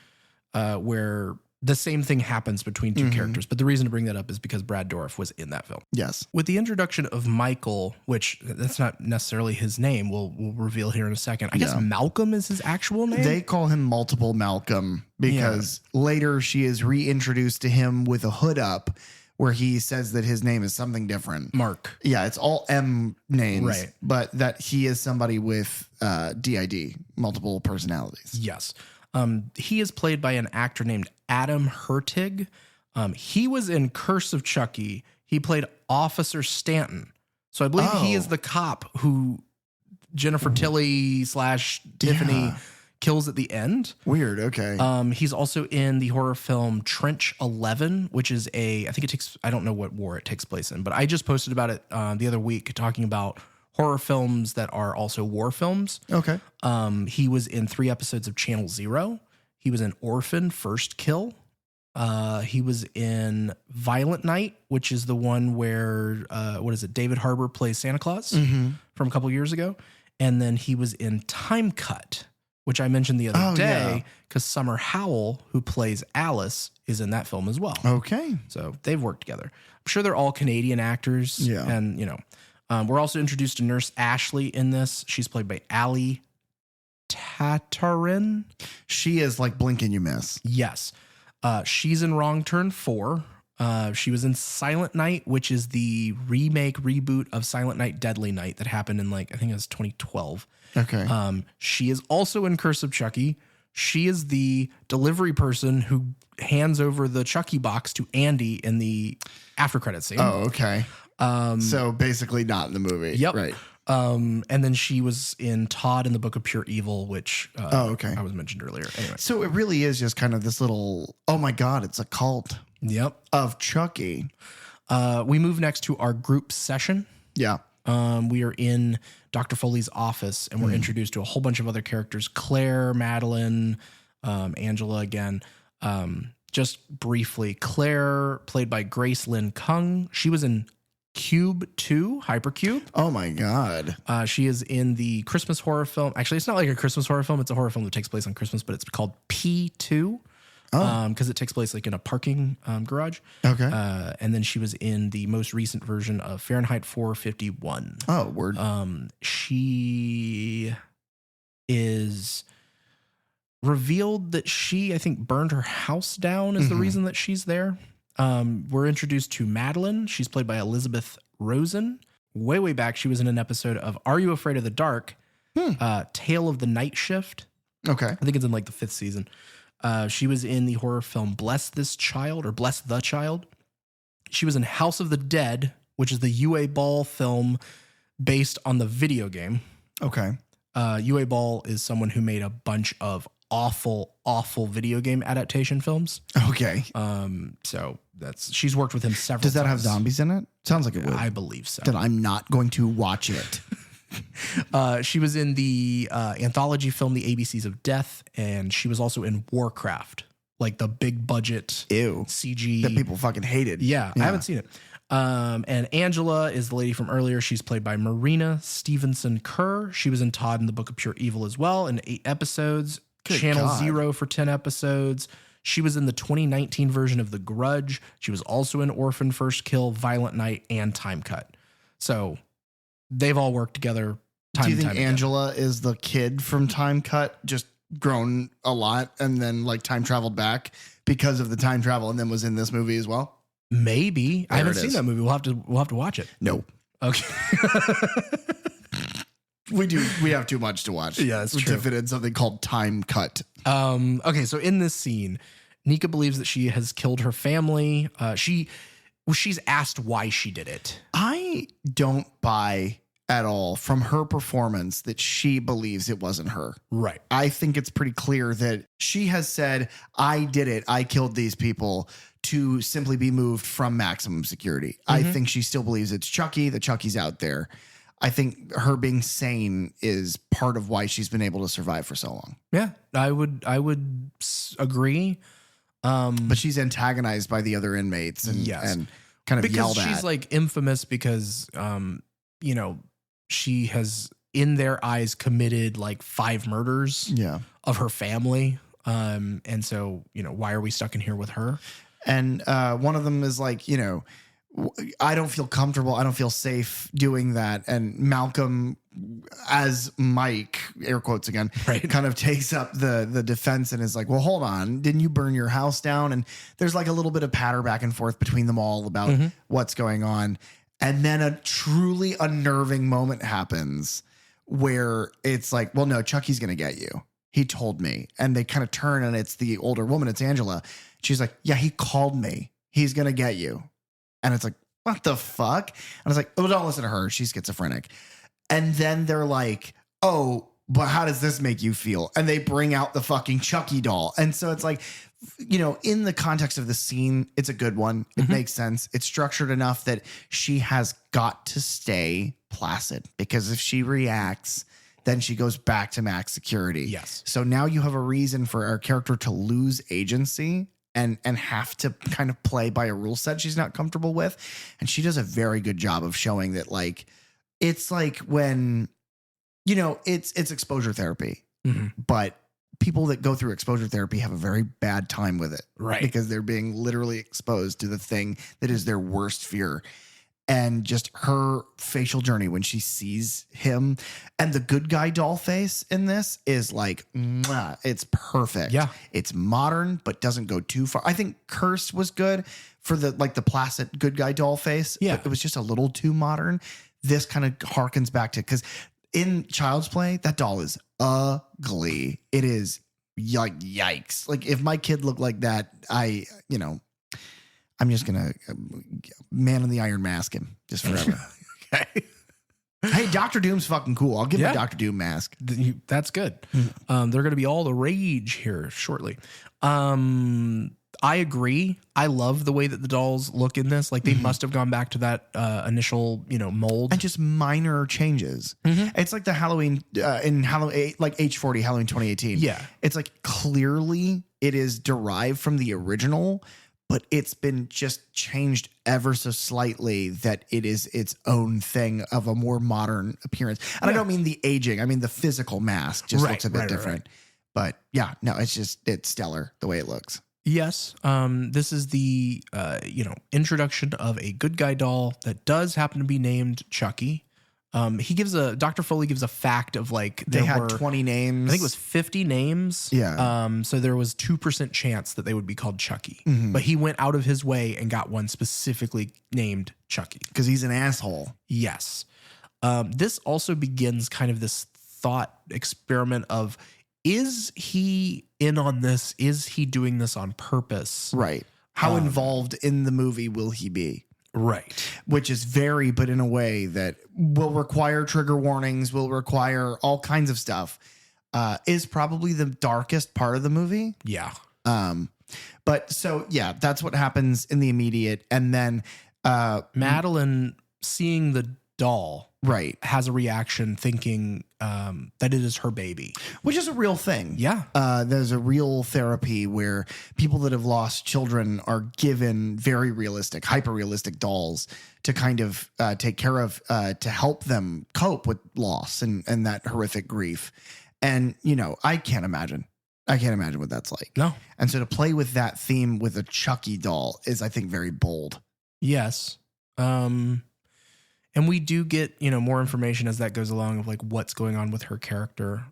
where the same thing happens between two characters. But the reason to bring that up is because Brad Dourif was in that film. Yes. With the introduction of Michael, which that's not necessarily his name, we'll reveal here in a second. I guess Malcolm is his actual name. They call him Multiple Malcolm because later she is reintroduced to him with a hood up where he says that his name is something different. Mark. Yeah, it's all M names. Right. But that he is somebody with DID, multiple personalities. Yes. He is played by an actor named Adam Hertig. He was in Curse of Chucky. He played Officer Stanton. So I believe he is the cop who Jennifer Tilly / Tiffany kills at the end. Weird. Okay. He's also in the horror film Trench 11, which is I don't know what war it takes place in, but I just posted about it the other week talking about horror films that are also war films. Okay. He was in 3 episodes of Channel Zero. He was in Orphan First Kill. He was in Violent Night, which is the one where, David Harbour plays Santa Claus from a couple years ago. And then he was in Time Cut, which I mentioned the other day because Summer Howell, who plays Alice, is in that film as well. Okay. So they've worked together. I'm sure they're all Canadian actors. Yeah. And, we're also introduced to Nurse Ashley in this. She's played by Ali Tatarin. She is like blink and you miss. Yes. She's in Wrong Turn 4. She was in Silent Night, which is the reboot of Silent Night, Deadly Night that happened in I think it was 2012. Okay. She is also in Curse of Chucky. She is the delivery person who hands over the Chucky box to Andy in the after credit scene. Oh, okay. So basically not in the movie. Yep. Right. And then she was in Todd in the Book of Pure Evil, which okay. I was mentioned earlier. Anyway. So it really is just kind of this little, oh my God, it's a cult of Chucky. We move next to our group session. Yeah. We are in Dr. Foley's office and we're introduced to a whole bunch of other characters. Claire, Madeline, Angela again. Just briefly, Claire, played by Grace Lynn Kung. She was in Cube 2, Hypercube. Oh my God. She is in the Christmas horror film. Actually, it's not like a Christmas horror film. It's a horror film that takes place on Christmas, but it's called P2. Because it takes place in a parking garage. Okay. And then she was in the most recent version of Fahrenheit 451. Oh, word. She is revealed that she, I think, burned her house down is the reason that she's there. We're introduced to Madeline. She's played by Elizabeth Rosen. Way back, she was in an episode of Are You Afraid of the Dark? Tale of the Night Shift. Okay. I think it's in the 5th season. She was in the horror film Bless the Child. She was in House of the Dead, which is the Uwe Ball film based on the video game. Okay. Uwe Ball is someone who made a bunch of awful video game adaptation films. Okay. So she's worked with him several times. Does that have zombies in it? Sounds like it would. I believe so. Then I'm not going to watch it. She was in the anthology film The ABCs of Death, and she was also in Warcraft, the big budget CG that people fucking hated. Yeah, I haven't seen it. And Angela is the lady from earlier. She's played by Marina Stevenson Kerr. She was in Todd in the Book of Pure Evil as well in 8 episodes. Good Channel God. Zero for 10 episodes. She was in the 2019 version of The Grudge. She was also in Orphan First Kill, Violent Night, and Time Cut. So they've all worked together. Do you think Angela is the kid from Time Cut, just grown a lot and then time traveled back because of the time travel and then was in this movie as well? Maybe. I haven't seen that movie. We'll have to watch it. No. Okay. We have too much to watch. Yeah, that's true. To fit in something called Time Cut. Okay, so in this scene, Nika believes that she has killed her family. She's asked why she did it. I don't buy at all from her performance that she believes it wasn't her. Right. I think it's pretty clear that she has said, I did it. I killed these people to simply be moved from maximum security. I think she still believes it's Chucky, that Chucky's out there. I think her being sane is part of why she's been able to survive for so long. Yeah, I would agree. But she's antagonized by the other inmates and kind of yelled at. Because she's like infamous because, she has in their eyes committed like 5 murders of her family. And so, why are we stuck in here with her? And one of them is like, I don't feel comfortable. I don't feel safe doing that. And Malcolm, as Mike, air quotes again, kind of takes up the defense and is like, well, hold on. Didn't you burn your house down? And there's like a little bit of patter back and forth between them all about what's going on. And then a truly unnerving moment happens where it's like, well, no, Chucky's going to get you. He told me. And they kind of turn and it's the older woman. It's Angela. She's like, yeah, he called me. He's going to get you. And it's like, what the fuck? And I was like, oh, don't listen to her. She's schizophrenic. And then they're like, oh, but how does this make you feel? And they bring out the fucking Chucky doll. And so it's like, in the context of the scene, it's a good one. It makes sense. It's structured enough that she has got to stay placid, because if she reacts, then she goes back to max security. Yes. So now you have a reason for our character to lose agency and have to kind of play by a rule set she's not comfortable with. And she does a very good job of showing that, like, it's like when, it's exposure therapy, but people that go through exposure therapy have a very bad time with it. Right. Because they're being literally exposed to the thing that is their worst fear. And just her facial journey when she sees him, and the good guy doll face in this is like, mwah, it's perfect. Yeah. It's modern, but doesn't go too far. I think Cursed was good for the placid good guy doll face. Yeah. But it was just a little too modern. This kind of harkens back to, because in Child's Play, that doll is ugly. It is like, yikes. Like, if my kid looked like that, I'm just going to Man in the Iron Mask him just forever. Okay. Hey, Dr. Doom's fucking cool. I'll give him a Dr. Doom mask. That's good. They're going to be all the rage here shortly. I agree. I love the way that the dolls look in this. Like, they must have gone back to that initial, mold. And just minor changes. It's like the Halloween in Halloween, like H40 Halloween 2018. Yeah. It's like clearly it is derived from the original, but it's been just changed ever so slightly that it is its own thing of a more modern appearance. And I don't mean the aging. I mean the physical mask just looks a bit different. But yeah, no, it's stellar the way it looks. Yes. This is the, introduction of a good guy doll that does happen to be named Chucky. Dr. Foley gives a fact of like, they had 20 names. I think it was 50 names. Yeah. So there was 2% chance that they would be called Chucky, but he went out of his way and got one specifically named Chucky. Because he's an asshole. Yes. This also begins kind of this thought experiment of, is he in on this? Is he doing this on purpose? Right. How involved in the movie will he be? Right. Which is but in a way that will require trigger warnings, will require all kinds of stuff, is probably the darkest part of the movie. Yeah. But so, yeah, that's what happens in the immediate. And then Madeline, seeing the doll, has a reaction thinking that it is her baby. Which is a real thing. Yeah. There's a real therapy where people that have lost children are given very realistic, hyper-realistic dolls to kind of take care of, to help them cope with loss and that horrific grief. And, I can't imagine what that's like. No. And so to play with that theme with a Chucky doll is, I think, very bold. Yes. And we do get, more information as that goes along of like what's going on with her character.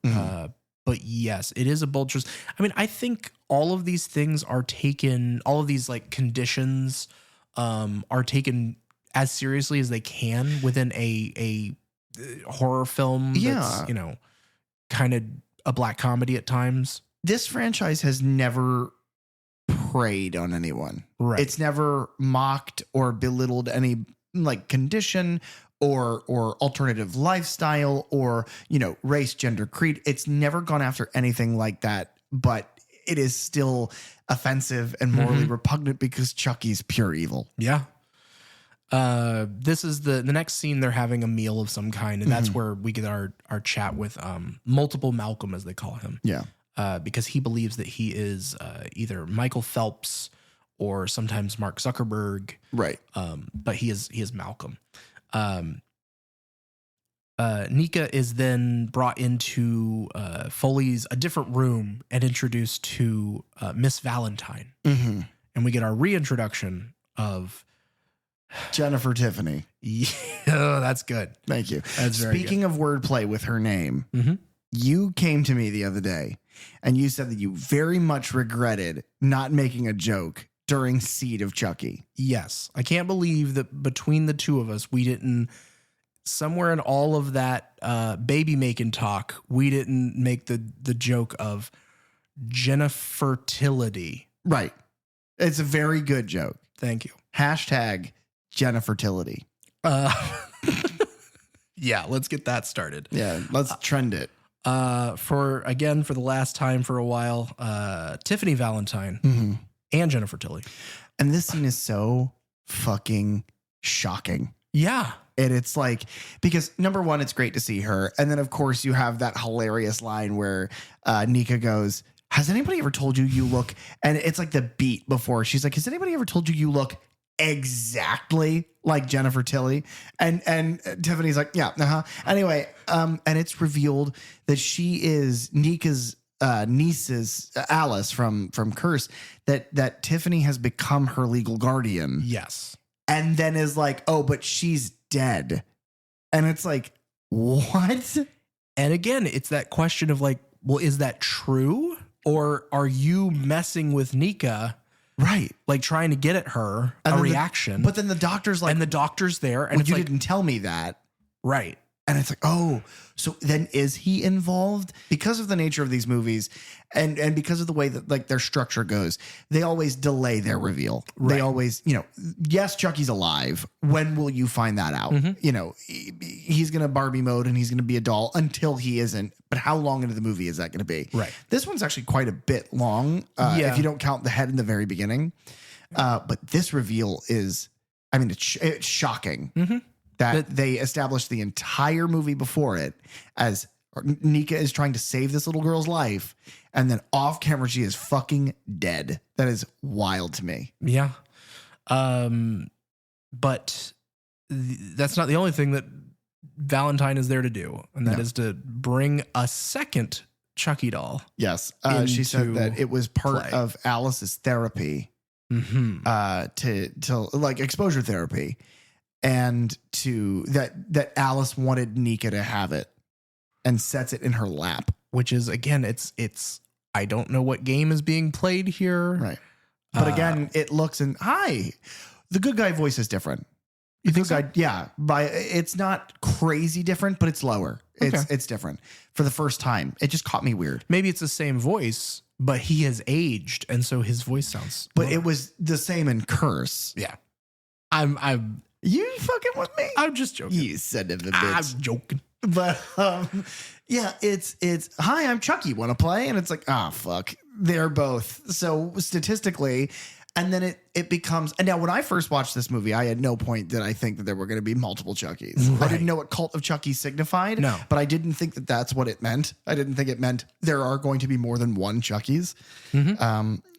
But yes, it is a bold choice. I mean, I think all of these things are taken, all of these like conditions are taken as seriously as they can within a horror film that's, kind of a black comedy at times. This franchise has never preyed on anyone. Right. It's never mocked or belittled any like condition or alternative lifestyle or, race, gender, creed. It's never gone after anything like that, but it is still offensive and morally repugnant because Chucky's pure evil. Yeah. This is the next scene. They're having a meal of some kind, and that's where we get our chat with multiple Malcolm, as they call him. Yeah. Because he believes that he is either Michael Phelps or sometimes Mark Zuckerberg. Right. But he is Malcolm. Nika is then brought into Foley's a different room and introduced to Miss Valentine. Mm-hmm. And we get our reintroduction of Jennifer Tiffany. Yeah, that's good. Thank you. That's very Speaking of wordplay with her name, you came to me the other day and you said that you very much regretted not making a joke during Seed of Chucky. Yes. I can't believe that between the two of us, we didn't, somewhere in all of that baby making talk, we didn't make the joke of Jennifertility. Right. It's a very good joke. Thank you. Hashtag Jennifertility. Yeah, let's get that started. Yeah, let's trend it. For the last time for a while, Tiffany Valentine and Jennifer Tilly. And this scene is so fucking shocking. Yeah. And it's like, because number one, it's great to see her. And then, of course, you have that hilarious line where Nika goes, has anybody ever told you look, and it's like the beat before. She's like, has anybody ever told you look exactly like Jennifer Tilly? And Tiffany's like, yeah, Anyway, and it's revealed that she is Nika's niece's Alice from Curse, that Tiffany has become her legal guardian. Yes. And then is like, oh, but she's dead. And it's like, what? And again, it's that question of like, well, is that true? Or are you messing with Nika? Right. Like trying to get at her a reaction. But then the doctor's like, and the doctor's there. And well, it's you like, didn't tell me that. Right. And it's like, oh, so then is he involved? Because of the nature of these movies and because of the way that like their structure goes, they always delay their reveal. Right. They always, yes, Chucky's alive. When will you find that out? He's going to Barbie mode and he's going to be a doll until he isn't. But how long into the movie is that going to be? Right. This one's actually quite a bit long if you don't count the head in the very beginning. But this reveal is, it's shocking. That they established the entire movie before it as Nika is trying to save this little girl's life. And then off camera, she is fucking dead. That is wild to me. Yeah. But that's not the only thing that Valentine is there to do. And that is to bring a second Chucky doll. Yes. She said that it was part of Alice's therapy to like exposure therapy. And to that Alice wanted Nika to have it and sets it in her lap. Which is, again, it's I don't know what game is being played here. Right. But again, it looks the good guy voice is different. You think so? Yeah. It's not crazy different, but it's lower. It's different for the first time. It just caught me weird. Maybe it's the same voice, but he has aged. And so his voice sounds. But it was the same in Curse. Yeah. You fucking with me? I'm just joking. You son of a bitch. I'm joking. But yeah, it's hi, I'm Chucky. Want to play? And it's like, fuck. They're both. So statistically, and then it becomes. And now, when I first watched this movie, I had no point that I think that there were going to be multiple Chuckies. Right. I didn't know what Cult of Chucky signified. No, but I didn't think that that's what it meant. I didn't think it meant there are going to be more than one Chuckies.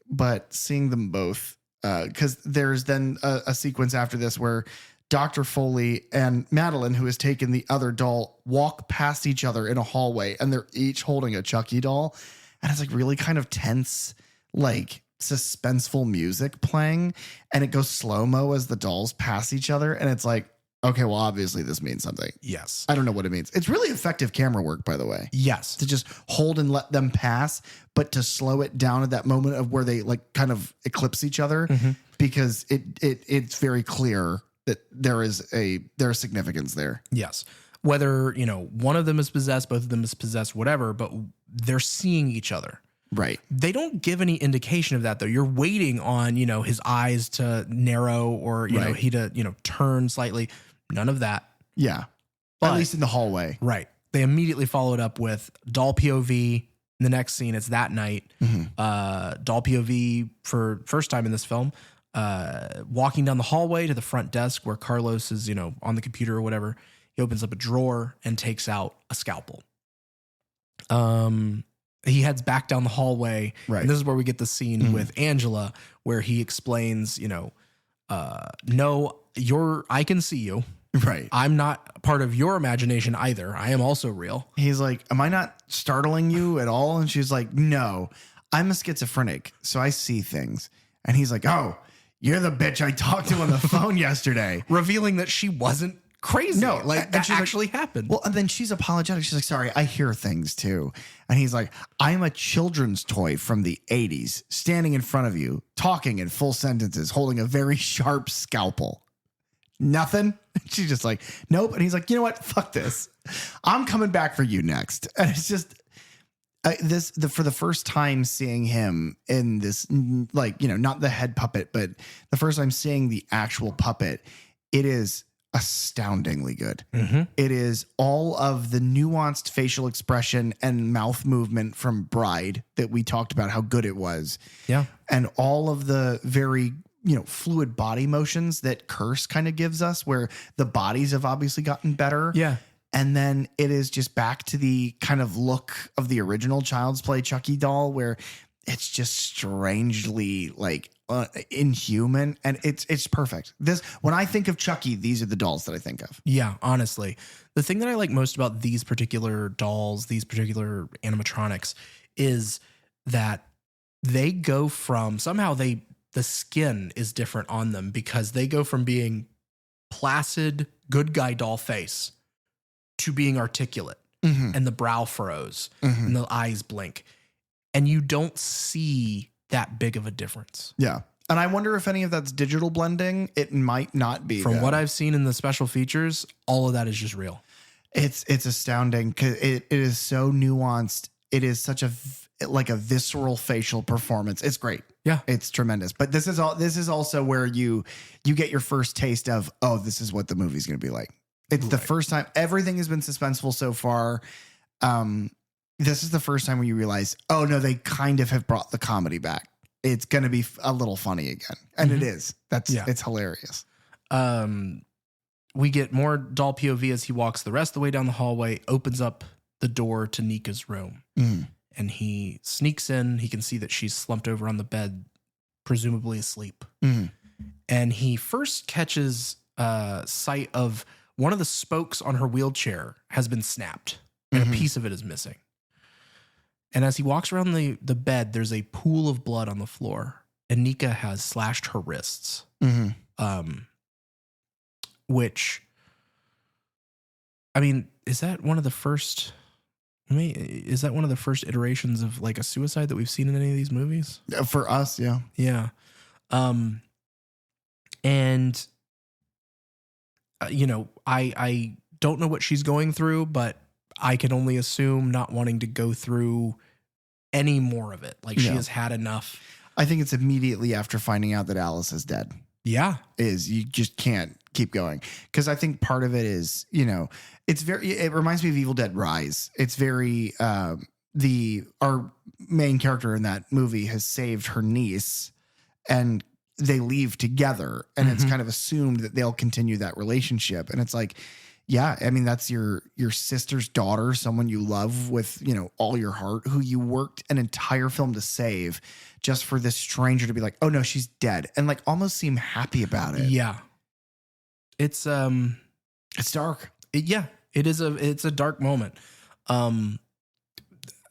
But seeing them both, because there's then a sequence after this where Dr. Foley and Madeline, who has taken the other doll, walk past each other in a hallway, and they're each holding a Chucky doll. And it's like really kind of tense, like suspenseful music playing. And it goes slow-mo as the dolls pass each other. And it's like, okay, well, obviously this means something. Yes. I don't know what it means. It's really effective camera work, by the way. Yes. To just hold and let them pass, but to slow it down at that moment of where they like kind of eclipse each other, because it's very clear that there is significance there. Yes. Whether, one of them is possessed, both of them is possessed, whatever, but they're seeing each other. Right. They don't give any indication of that, though. You're waiting on, his eyes to narrow or, he to, turn slightly. None of that. Yeah. But, at least in the hallway. Right. They immediately followed up with doll POV. In the next scene, it's that night. Doll POV for first time in this film. Walking down the hallway to the front desk where Carlos is, on the computer or whatever. He opens up a drawer and takes out a scalpel. He heads back down the hallway. Right. And this is where we get the scene with Angela where he explains, no, I can see you. Right. I'm not part of your imagination either. I am also real. He's like, am I not startling you at all? And she's like, no, I'm a schizophrenic, so I see things. And he's like, oh, you're the bitch I talked to on the phone yesterday. Revealing that she wasn't crazy. No, like that actually happened. Well, and then she's apologetic. She's like, sorry, I hear things too. And he's like, I'm a children's toy from the 80s, standing in front of you, talking in full sentences, holding a very sharp scalpel. Nothing. She's just like, nope. And he's like, you know what? Fuck this. I'm coming back for you next. And it's just for the first time seeing him in this, like, not the head puppet, but the first time seeing the actual puppet, it is astoundingly good. It is all of the nuanced facial expression and mouth movement from Bride that we talked about, how good it was. Yeah. And all of the very fluid body motions that Curse kind of gives us, where the bodies have obviously gotten better. Yeah. And then it is just back to the kind of look of the original Child's Play Chucky doll, where it's just strangely like inhuman, and it's perfect. When I think of Chucky, these are the dolls that I think of. Yeah, honestly. The thing that I like most about these particular dolls, these particular animatronics, is that they go from the skin is different on them, because they go from being placid, good guy doll face to being articulate, and the brow furrows and the eyes blink. And you don't see that big of a difference. Yeah. And I wonder if any of that's digital blending. It might not be. From what I've seen in the special features, all of that is just real. It's astounding because it is so nuanced. It is such a visceral facial performance. It's great. Yeah. It's tremendous. But this is also where you get your first taste of, oh, this is what the movie's going to be like. It's the first time. Everything has been suspenseful so far. This is the first time when you realize, oh no, they kind of have brought the comedy back. It's going to be a little funny again. And it is. It's hilarious. We get more doll POV as he walks the rest of the way down the hallway, opens up the door to Nika's room. And he sneaks in. He can see that she's slumped over on the bed, presumably asleep. And he first catches sight of one of the spokes on her wheelchair has been snapped, and a piece of it is missing. And as he walks around the bed, there's a pool of blood on the floor, and Nika has slashed her wrists. Which, I mean, is that one of the first iterations of like a suicide that we've seen in any of these movies? For us, yeah. Yeah. And I don't know what she's going through, but I can only assume not wanting to go through any more of it. Like she has had enough. I think it's immediately after finding out that Alice is dead. Yeah. You just can't keep going. Because I think part of it is, it reminds me of Evil Dead Rise. It's very, our main character in that movie has saved her niece and they leave together, and it's kind of assumed that they'll continue that relationship. And it's like, yeah, I mean, that's your sister's daughter, someone you love with, all your heart, who you worked an entire film to save, just for this stranger to be like, oh no, she's dead, and like almost seem happy about it. Yeah. It's dark. It's a dark moment.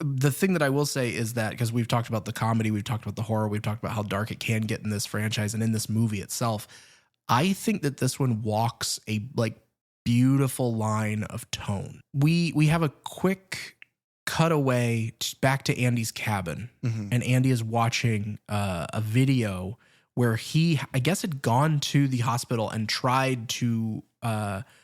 The thing that I will say is that, because we've talked about the comedy, we've talked about the horror, we've talked about how dark it can get in this franchise and in this movie itself, I think that this one walks a beautiful line of tone. We have a quick cutaway back to Andy's cabin, and Andy is watching a video where he, I guess, had gone to the hospital and tried to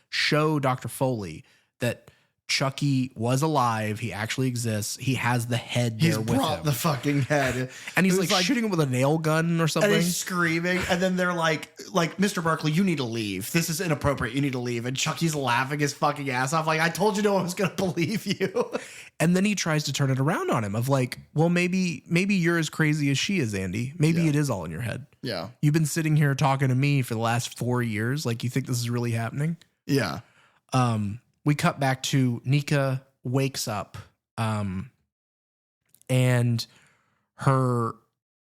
show Dr. Foley that Chucky was alive. He actually exists. He has the head He's there with brought him. the fucking head. And he's It was like shooting him with a nail gun or something. And he's screaming. And then they're like, Mr. Barkley, you need to leave. This is inappropriate. You need to leave. And Chucky's laughing his fucking ass off. Like, I told you no one was going to believe you. And then he tries to turn it around on him of like, well, maybe you're as crazy as she is, Andy. Maybe it is all in your head. Yeah. You've been sitting here talking to me for the last 4 years. Like, you think this is really happening? Yeah. We cut back to Nika wakes up, and her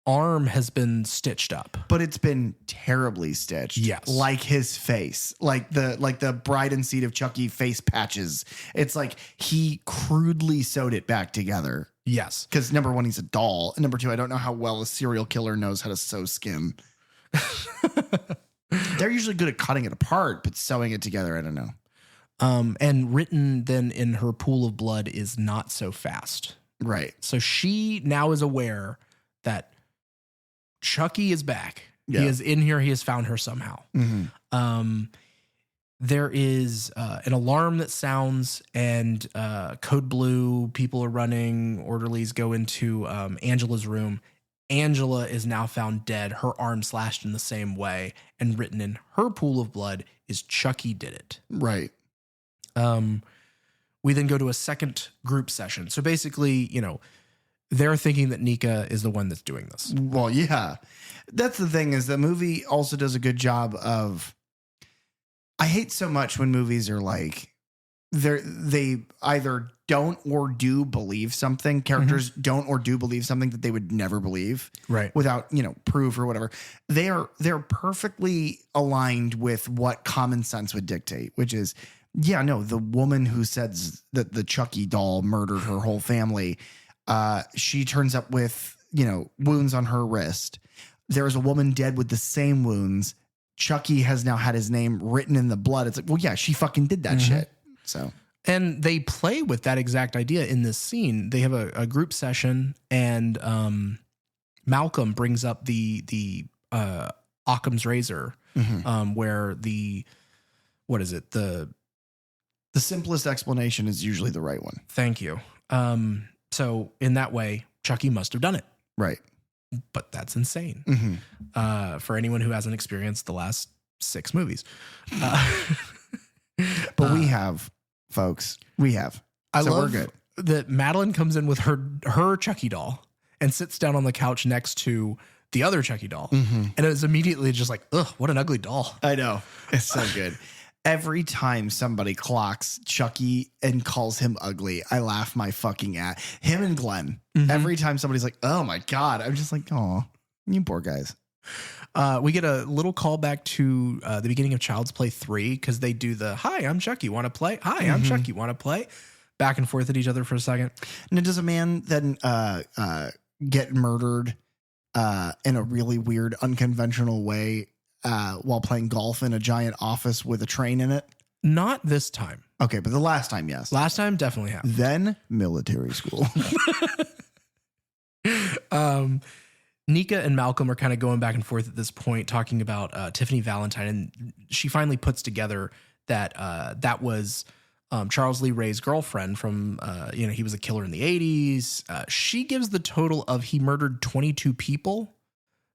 arm has been stitched up. But it's been terribly stitched. Yes. Like his face. Like the bride and seed of Chucky face patches. It's like he crudely sewed it back together. Yes. Because number one, he's a doll. And number two, I don't know how well a serial killer knows how to sew skin. They're usually good at cutting it apart, but sewing it together, I don't know. And written then in her pool of blood is not so fast. Right. So she now is aware that Chucky is back. Yeah. He is in here. He has found her somehow. Mm-hmm. There is an alarm that sounds, and code blue, people are running, orderlies go into Angela's room. Angela is now found dead, her arm slashed in the same way, and written in her pool of blood is Chucky did it. Right. We then go to a second group session. So basically, they're thinking that Nika is the one that's doing this. Well, yeah. That's the thing, is the movie also does a good job of, I hate so much when movies are like, they either don't or do believe something. Characters don't or do believe something that they would never believe. Right. Without, proof or whatever. They're perfectly aligned with what common sense would dictate, which is, yeah, no, the woman who says that the Chucky doll murdered her whole family, she turns up with, wounds on her wrist. There is a woman dead with the same wounds. Chucky has now had his name written in the blood. It's like, well, yeah, she fucking did that shit. So, and they play with that exact idea in this scene. They have a group session, and Malcolm brings up the Occam's razor, where the simplest explanation is usually the right one. Thank you. So in that way, Chucky must have done it. Right. But that's insane. For anyone who hasn't experienced the last 6 movies. But we have, folks. We have. I love we're good. that Madeline comes in with her Chucky doll and sits down on the couch next to the other Chucky doll. And it was immediately just like, ugh, what an ugly doll. I know. It's so good. Every time somebody clocks Chucky and calls him ugly, I laugh my fucking ass. Him and Glenn. Every time somebody's like, oh my God, I'm just like, oh, you poor guys. We get a little callback to the beginning of Child's Play 3, because they do the, hi, I'm Chucky, want to play? Hi, I'm Chucky, want to play? Back and forth at each other for a second. Now, does a man then get murdered in a really weird, unconventional way while playing golf in a giant office with a train in it? Not this time. Okay, but the last time, yes. Last time definitely happened. Then military school. Nika and Malcolm are kind of going back and forth at this point, talking about Tiffany Valentine, and she finally puts together that that was Charles Lee Ray's girlfriend from, he was a killer in the 80s. She gives the total of he murdered 22 people.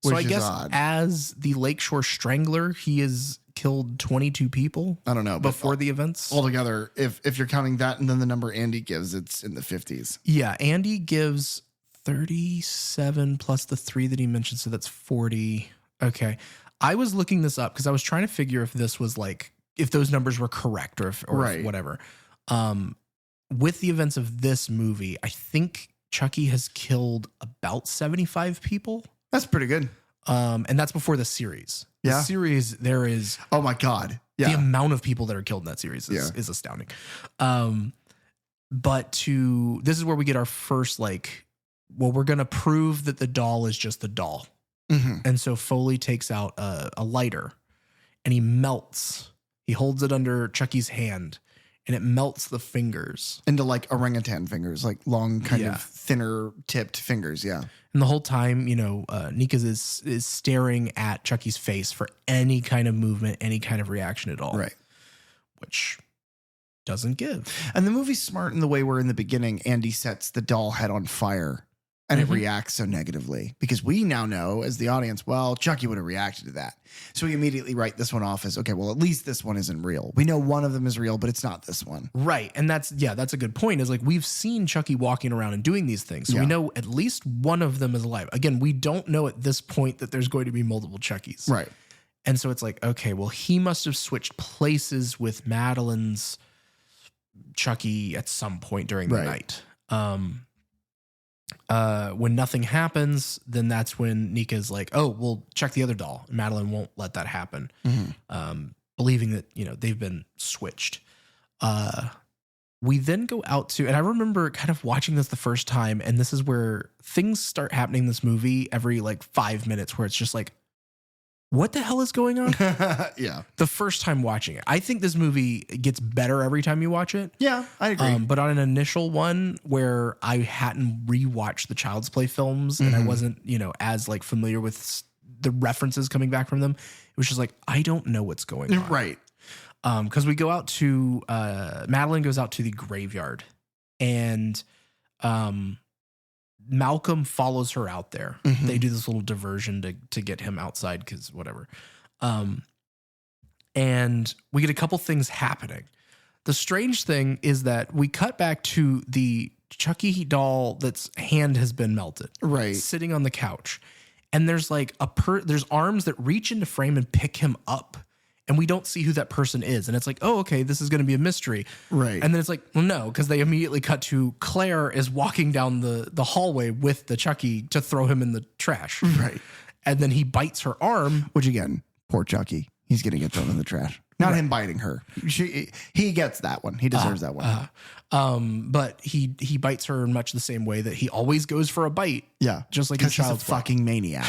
So I guess odd. As the Lakeshore Strangler, he has killed 22 people. I don't know. Before the events. Altogether, if you're counting that and then the number Andy gives, it's in the 50s. Yeah, Andy gives 37 plus the 3 that he mentioned, so that's 40. Okay. I was looking this up because I was trying to figure if this was like, if those numbers were correct or Right. whatever. With the events of this movie, I think Chucky has killed about 75 people. That's pretty good. And that's before the series. Yeah. The series, there is Oh my God. Yeah. the amount of people that are killed in that series is astounding. But this is where we get our first, we're going to prove that the doll is just the doll. And so Foley takes out a lighter and he melts. He holds it under Chucky's hand and it melts the fingers. Into like orangutan fingers, like long, kind of thinner tipped fingers. Yeah. And the whole time, Nika is staring at Chucky's face for any kind of movement, any kind of reaction at all. Right. Which doesn't give. And the movie's smart in the way where in the beginning, Andy sets the doll head on fire and it reacts so negatively because we now know as the audience, well, Chucky would have reacted to that. So we immediately write this one off as, okay, well, at least this one isn't real. We know one of them is real, but it's not this one. Right. And that's a good point is like we've seen Chucky walking around and doing these things. So we know at least one of them is alive. Again, we don't know at this point that there's going to be multiple Chuckies. Right. And so it's like, okay, well, he must have switched places with Madeline's Chucky at some point during the night. When nothing happens, then that's when Nika's like, oh, well, check the other doll. And Madeline won't let that happen. Believing that, they've been switched. We then go out to, and I remember kind of watching this the first time, and this is where things start happening in this movie every like 5 minutes where it's just like, what the hell is going on? Yeah. The first time watching it. I think this movie gets better every time you watch it. Yeah, I agree. But on an initial one where I hadn't rewatched the Child's Play films and I wasn't, as like familiar with the references coming back from them, it was just like, I don't know what's going on. Right. Because we go out to, Madeline goes out to the graveyard and Malcolm follows her out there. They do this little diversion to get him outside because whatever. And we get a couple things happening. The strange thing is that we cut back to the Chucky doll that's hand has been melted. Right. Sitting on the couch. And there's like there's arms that reach into frame and pick him up. And we don't see who that person is. And it's like, oh, okay, this is going to be a mystery. Right. And then it's like, well, no, because they immediately cut to Claire is walking down the hallway with the Chucky to throw him in the trash. Right. And then he bites her arm. Which again, poor Chucky. He's going to get thrown in the trash. Not him biting her. He gets that one. He deserves that one. But he bites her in much the same way that he always goes for a bite. Yeah. Just like a child's fucking maniac.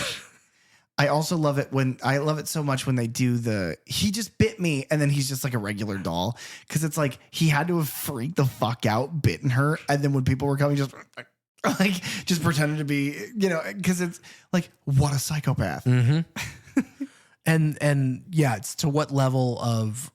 I also love it so much when they do he just bit me and then he's just like a regular doll. Cause it's like he had to have freaked the fuck out, bitten her. And then when people were coming, just pretended to be, cause it's like, what a psychopath. And yeah, it's to what level of,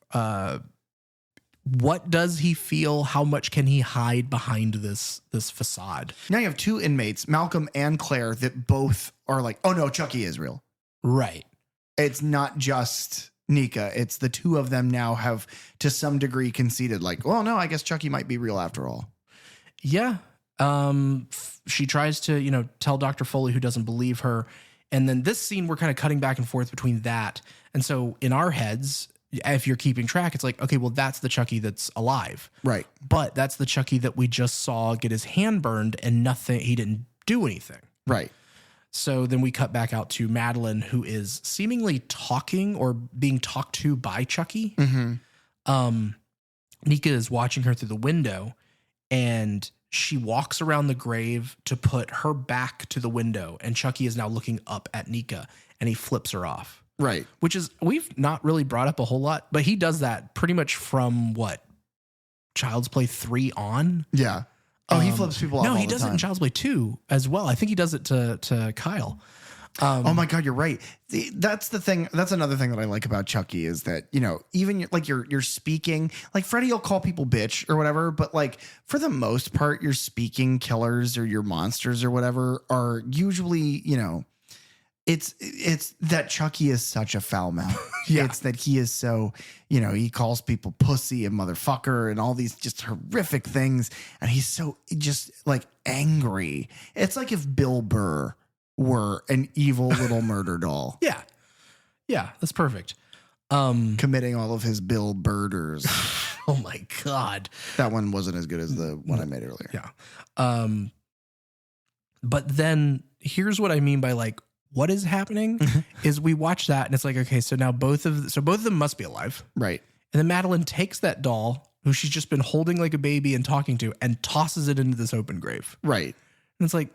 what does he feel? How much can he hide behind this facade? Now you have two inmates, Malcolm and Claire, that both are like, oh no, Chucky is real. Right. It's not just Nika. It's the two of them now have to some degree conceded like, well, no, I guess Chucky might be real after all. Yeah. She tries to, tell Dr. Foley, who doesn't believe her. And then this scene, we're kind of cutting back and forth between that. And so in our heads, if you're keeping track, it's like, okay, well, that's the Chucky that's alive. Right. But that's the Chucky that we just saw get his hand burned and he didn't do anything. Right. So then we cut back out to Madeline, who is seemingly talking or being talked to by Chucky. Nika is watching her through the window and she walks around the grave to put her back to the window. And Chucky is now looking up at Nika and he flips her off. Right. Which is, we've not really brought up a whole lot, but he does that pretty much from Child's Play 3 on? Yeah. Oh, he flips people off. No, all he the does time. it in Child's Play 2 as well. I think he does it to Kyle. Oh my God, you're right. That's the thing. That's another thing that I like about Chucky is that, even like you're speaking, like Freddy will call people bitch or whatever, but like for the most part, your speaking killers or your monsters or whatever are usually, it's that Chucky is such a foul mouth. Yeah. It's that he is so, he calls people pussy and motherfucker and all these just horrific things. And he's so just like angry. It's like if Bill Burr were an evil little murder doll. Yeah. Yeah, that's perfect. Committing all of his Bill Burders. Oh my God. That one wasn't as good as the one I made earlier. Yeah. But then here's what I mean by like, what is happening is we watch that and it's like, okay, so now both of them must be alive. Right. And then Madeline takes that doll who she's just been holding like a baby and talking to and tosses it into this open grave. Right. And it's like,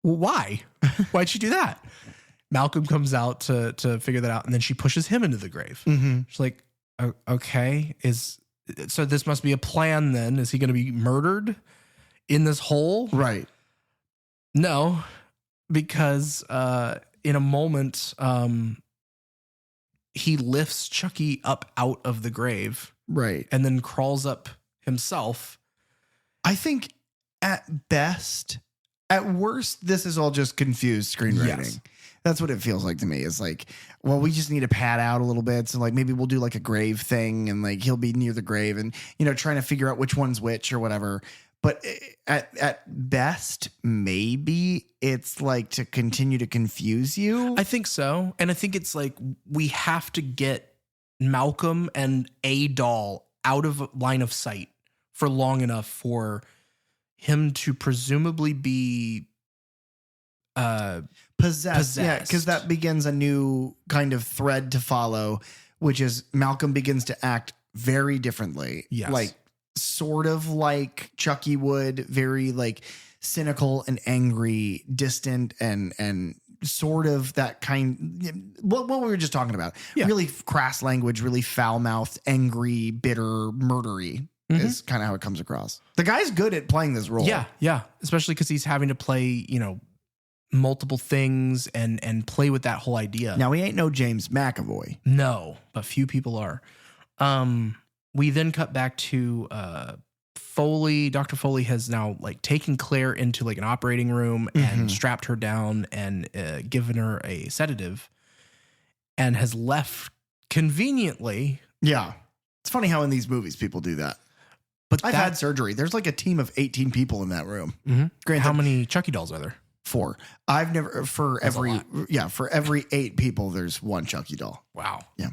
well, why? Why'd she do that? Malcolm comes out to figure that out. And then she pushes him into the grave. She's like, okay, so this must be a plan then. Is he going to be murdered in this hole? Right. No, because in a moment, he lifts Chucky up out of the grave Right. and then crawls up himself. I think at best, at worst, this is all just confused screenwriting. Yes. That's what it feels like to me. It's like, well, we just need to pad out a little bit. So like maybe we'll do like a grave thing and like he'll be near the grave and, trying to figure out which one's which or whatever. But at best, maybe it's like to continue to confuse you. I think so. And I think it's like we have to get Malcolm and a doll out of line of sight for long enough for him to presumably be Possessed. Yeah, because that begins a new kind of thread to follow, which is Malcolm begins to act very differently. Yes. Like sort of like Chucky would, very like cynical and angry, distant and sort of that kind, what we were just talking about. Yeah. Really crass language, really foul-mouthed, angry, bitter, murdery is kind of how it comes across. The guy's good at playing this role. Yeah. Especially because he's having to play, multiple things and play with that whole idea. Now, he ain't no James McAvoy. No, but few people are. We then cut back to Foley. Dr. Foley has now like taken Claire into like an operating room and strapped her down and given her a sedative and has left conveniently. Yeah. It's funny how in these movies people do that. But I've had surgery. There's like a team of 18 people in that room. Granted, how many Chucky dolls are there? 4. I've never, for every 8 people, there's one Chucky doll. Wow. Yeah.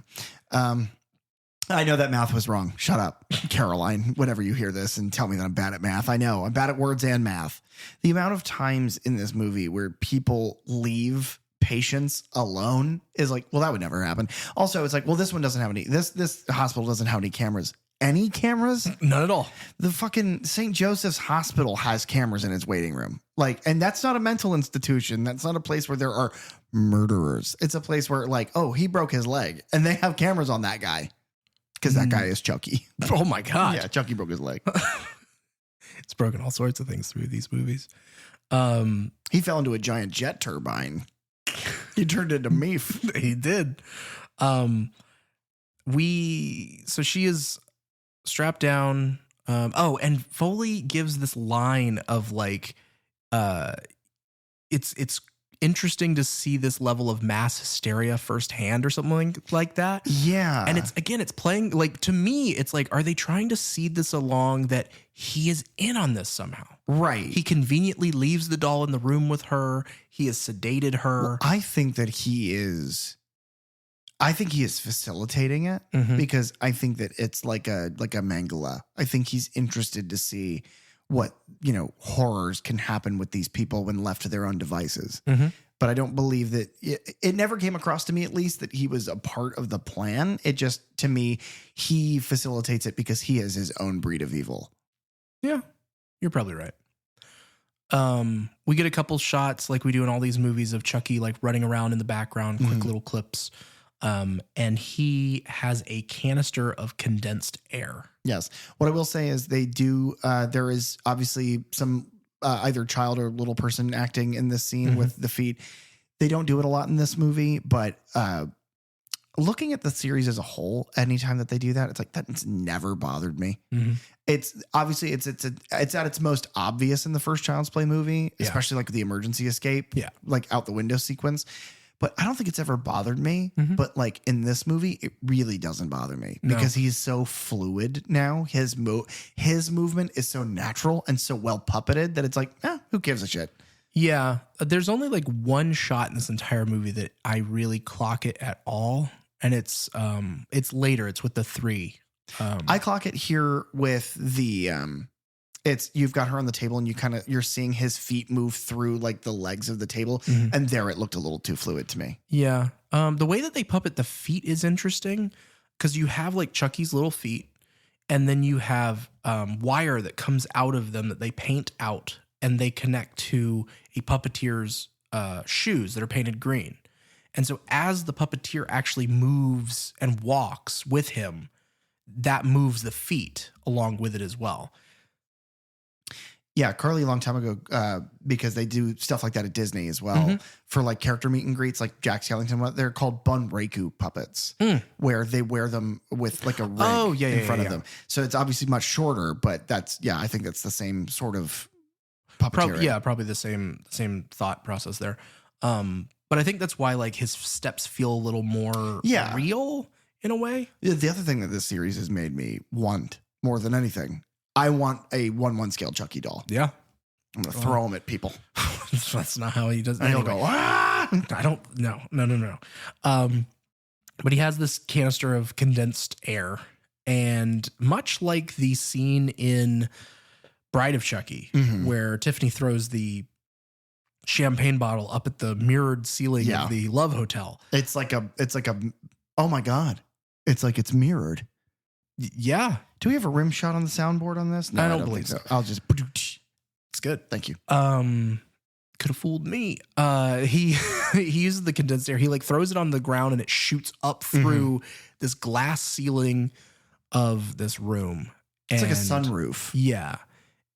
I know that math was wrong. Shut up, Caroline, whenever you hear this and tell me that I'm bad at math. I know I'm bad at words and math. The amount of times in this movie where people leave patients alone is like, well, that would never happen. Also, it's like, well, this one doesn't have any, this hospital doesn't have any cameras. Any cameras? None at all. The fucking St. Joseph's Hospital has cameras in its waiting room. Like, and that's not a mental institution. That's not a place where there are murderers. It's a place where like, oh, he broke his leg and they have cameras on that guy. Because that guy is Chucky. Oh my God. Yeah, Chucky broke his leg. It's broken all sorts of things through these movies. He fell into a giant jet turbine. He turned into Meef. He did. So she is strapped down. And Foley gives this line of like, it's interesting to see this level of mass hysteria firsthand or something like that. Yeah. And it's playing like, to me, it's like, are they trying to seed this along that he is in on this somehow? Right. He conveniently leaves the doll in the room with her. He has sedated her. Well, I think he is facilitating it because I think that it's like a mangala. I think he's interested to see what, horrors can happen with these people when left to their own devices. But I don't believe that it never came across to me, at least, that he was a part of the plan. It just, to me, he facilitates it because he is his own breed of evil. Yeah, you're probably right. We get a couple shots like we do in all these movies of Chucky, like running around in the background, quick little clips. And he has a canister of condensed air. Yes. What I will say is they do, there is obviously some either child or little person acting in this scene with the feet. They don't do it a lot in this movie, but looking at the series as a whole, anytime that they do that, it's like, that's never bothered me. It's obviously it's at its most obvious in the first Child's Play movie, especially like the emergency escape, like out the window sequence. But I don't think it's ever bothered me. But like in this movie, it really doesn't bother me because he's so fluid now. His movement is so natural and so well puppeted that it's like, who gives a shit? Yeah. There's only like one shot in this entire movie that I really clock it at all. And it's later. It's with the 3. I clock it here with the you've got her on the table and you're seeing his feet move through like the legs of the table. And there it looked a little too fluid to me. Yeah. The way that they puppet the feet is interesting because you have like Chucky's little feet and then you have wire that comes out of them that they paint out and they connect to a puppeteer's shoes that are painted green. And so as the puppeteer actually moves and walks with him, that moves the feet along with it as well. Yeah, Carly a long time ago, because they do stuff like that at Disney as well for like character meet and greets, like Jack Skellington. They're called Bunraku puppets, where they wear them with like a rig in front of them. So it's obviously much shorter, but I think that's the same sort of puppeteering. Probably the same thought process there. But I think that's why like his steps feel a little more real in a way. The other thing that this series has made me want more than anything, I want a 1/1 scale Chucky doll. Yeah. I'm going to throw them at people. That's not how he does it. And he'll go, ah! I don't, no. But he has this canister of condensed air. And much like the scene in Bride of Chucky, where Tiffany throws the champagne bottle up at the mirrored ceiling of the Love Hotel. It's like a, oh my God. It's like it's mirrored. Yeah. Do we have a rim shot on the soundboard on this? No, I don't believe so. I'll just. It's good. Thank you. Could have fooled me. He uses the condensed air. He like throws it on the ground and it shoots up through this glass ceiling of this room. It's like a sunroof. Yeah.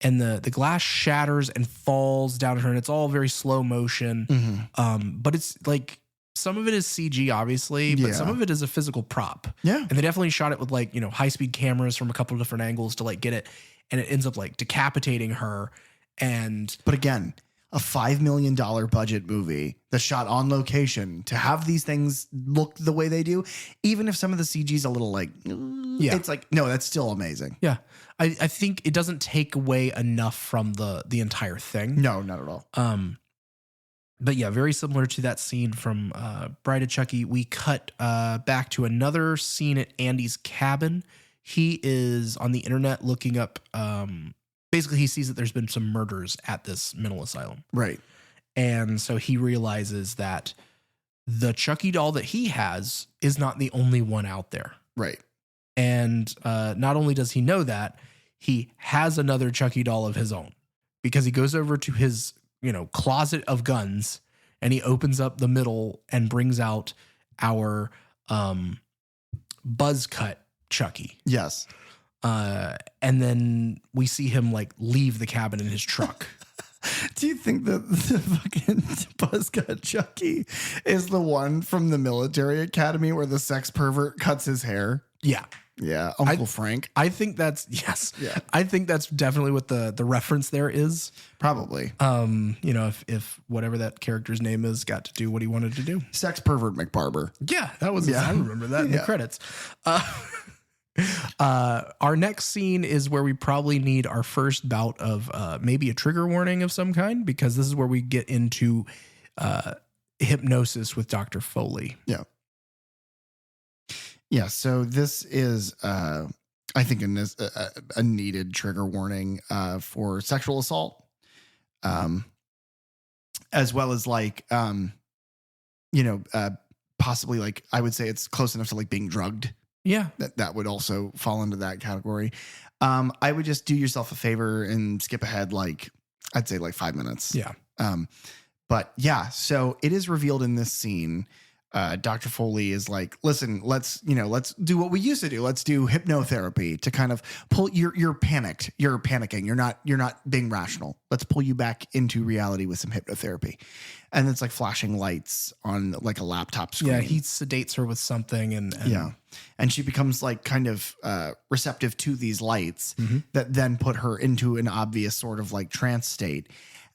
And the glass shatters and falls down at her, and it's all very slow motion. But it's like some of it is CG, obviously, but some of it is a physical prop. Yeah. And they definitely shot it with like, high-speed cameras from a couple of different angles to like get it. And it ends up like decapitating her. But again, a $5 million budget movie that's shot on location to have these things look the way they do, even if some of the CG is a little like, it's like, no, that's still amazing. Yeah. I think it doesn't take away enough from the entire thing. No, not at all. But yeah, very similar to that scene from Bride of Chucky. We cut back to another scene at Andy's cabin. He is on the internet looking up. Basically, he sees that there's been some murders at this mental asylum. Right. And so he realizes that the Chucky doll that he has is not the only one out there. Right. And not only does he know that, he has another Chucky doll of his own, because he goes over to his closet of guns and he opens up the middle and brings out our buzz cut Chucky. Yes. And then we see him like leave the cabin in his truck. Do you think that the fucking buzz cut Chucky is the one from the military academy where the sex pervert cuts his hair? Yeah. Yeah. Uncle Frank. I think that's, yes. Yeah. I think that's definitely what the reference there is. Probably. If whatever that character's name is got to do what he wanted to do. Sex pervert McBarber. Yeah, that was, I remember that in the credits. Our next scene is where we probably need our first bout of maybe a trigger warning of some kind, because this is where we get into hypnosis with Dr. Foley. Yeah. Yeah. So this is, I think, a needed trigger warning for sexual assault, as well as like, possibly like, I would say it's close enough to like being drugged. Yeah. That would also fall into that category. I would just do yourself a favor and skip ahead, like, I'd say like 5 minutes. Yeah. But yeah, so it is revealed in this scene. Dr. Foley is like, listen, let's do what we used to do. Let's do hypnotherapy to kind of pull you're panicked. You're panicking. You're not being rational. Let's pull you back into reality with some hypnotherapy. And it's like flashing lights on like a laptop screen. Yeah. He sedates her with something and yeah. And she becomes like kind of receptive to these lights that then put her into an obvious sort of like trance state.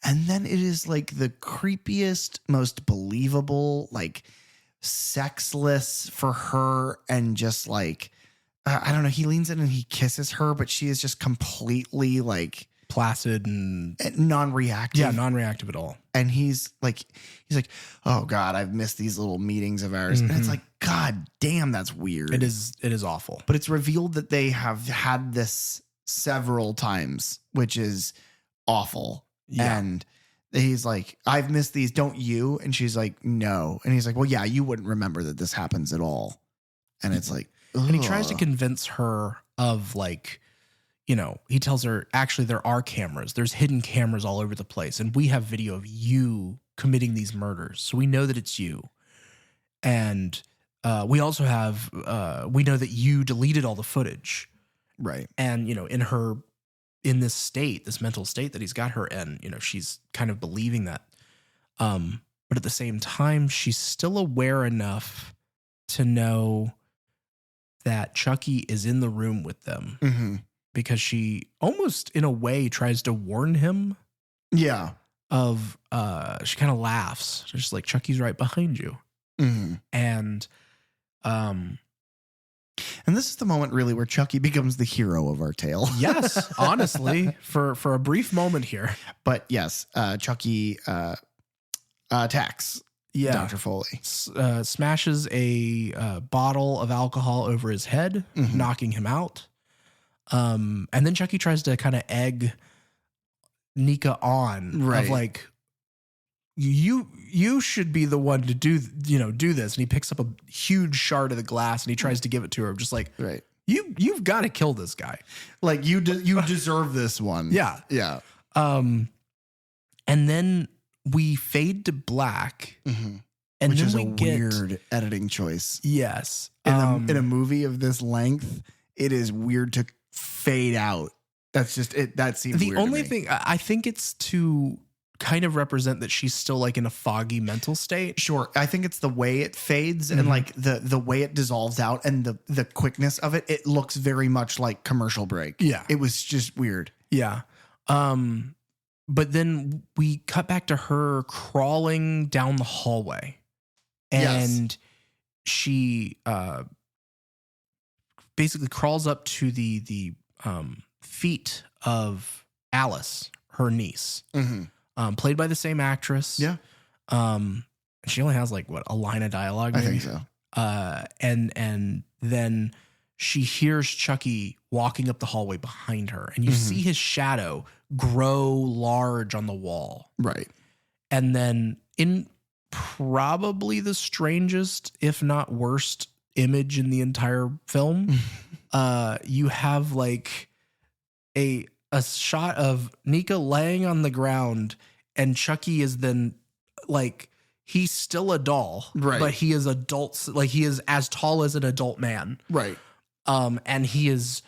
And then it is like the creepiest, most believable, like sexless for her, and just like I don't know, he leans in and he kisses her, but she is just completely like placid and non-reactive. Yeah, non-reactive at all. And he's like, oh God, I've missed these little meetings of ours. And it's like, God damn, that's weird. It is awful. But it's revealed that they have had this several times, which is awful. Yeah. And he's like, I've missed these, don't you? And she's like, no. And he's like, well, yeah, you wouldn't remember that this happens at all. And it's like, ugh. And he tries to convince her of like, he tells her, actually, there are cameras. There's hidden cameras all over the place. And we have video of you committing these murders. So we know that it's you. And we also have, we know that you deleted all the footage. Right. And, in her in this state, this mental state that he's got her in. You know, she's kind of believing that. But at the same time, she's still aware enough to know that Chucky is in the room with them because she almost in a way tries to warn him. Yeah. She kind of laughs. She's just like, Chucky's right behind you. And this is the moment really where Chucky becomes the hero of our tale. Yes, honestly, for a brief moment here. But yes, Chucky attacks Dr. Foley. Smashes a bottle of alcohol over his head, knocking him out. And then Chucky tries to kind of egg Nika on, right? Of like, you should be the one to do this. And he picks up a huge shard of the glass and he tries to give it to her, just like, right. You've got to kill this guy. Like you deserve this one. Yeah. Yeah. And then we fade to black, and which then is we a get weird editing choice. Yes. In a movie of this length, it is weird to fade out. That's just it. That seems the weird only to me. thing. I think it's to kind of represent that she's still like in a foggy mental state. Sure. I think it's the way it fades and like the way it dissolves out and the quickness of it. It looks very much like commercial break. Yeah. It was just weird. Yeah. But then we cut back to her crawling down the hallway, and she basically crawls up to the feet of Alice, her niece, played by the same actress. Yeah. She only has like a line of dialogue. I think so. And then she hears Chucky walking up the hallway behind her, and you see his shadow grow large on the wall. Right. And then in probably the strangest, if not worst, image in the entire film, you have like a shot of Nika laying on the ground, and Chucky is then like, he's still a doll, right? But he is adult, like he is as tall as an adult man, right? And he is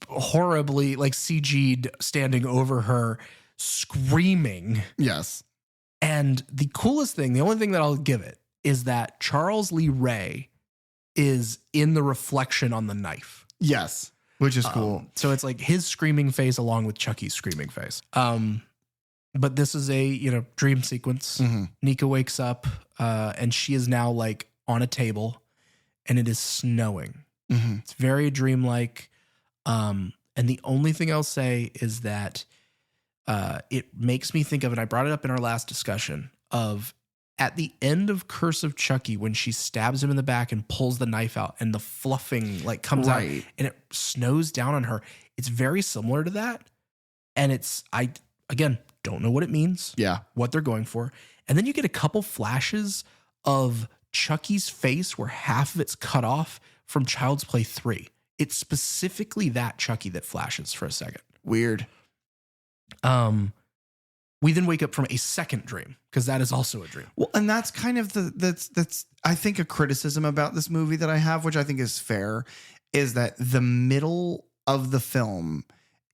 horribly like CG'd standing over her, screaming. Yes. And the coolest thing, the only thing that I'll give it, is that Charles Lee Ray is in the reflection on the knife. Yes. Which is cool. So it's like his screaming face along with Chucky's screaming face. But this is a, dream sequence. Nika wakes up and she is now like on a table and it is snowing. It's very dreamlike. And the only thing I'll say is that it makes me think of, and I brought it up in our last discussion, of at the end of Curse of Chucky, when she stabs him in the back and pulls the knife out and the fluffing like comes out and it snows down on her. It's very similar to that. And I again, don't know what it means. Yeah. What they're going for. And then you get a couple flashes of Chucky's face where half of it's cut off from Child's Play 3. It's specifically that Chucky that flashes for a second. Weird. We then wake up from a second dream, because that is also a dream. Well, and that's kind of that's I think a criticism about this movie that I have, which I think is fair, is that the middle of the film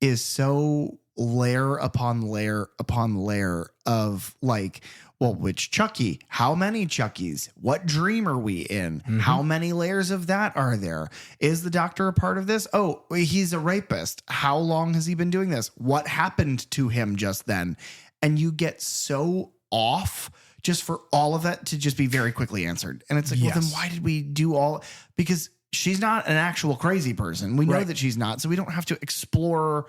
is so layer upon layer upon layer of like, well, which Chucky? How many Chuckies? What dream are we in? How many layers of that are there? Is the doctor a part of this? Oh, he's a rapist. How long has he been doing this? What happened to him just then? And you get so off just for all of that to just be very quickly answered. And it's like, well, then why did we do all? Because she's not an actual crazy person. We know that she's not. So we don't have to explore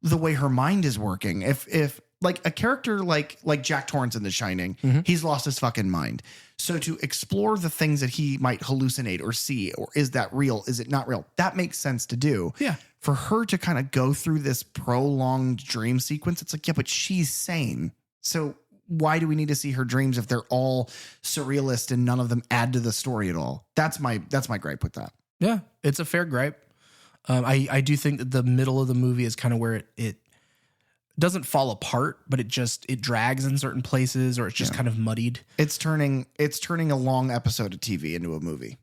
the way her mind is working. If like a character like Jack Torrance in The Shining, he's lost his fucking mind. So to explore the things that he might hallucinate or see, or is that real? Is it not real? That makes sense to do. Yeah. For her to kind of go through this prolonged dream sequence, it's like, yeah, but she's sane. So why do we need to see her dreams if they're all surrealist and none of them add to the story at all? That's my gripe with that. Yeah, it's a fair gripe. I do think that the middle of the movie is kind of where it doesn't fall apart, but it drags in certain places, or it's just kind of muddied. It's turning a long episode of TV into a movie.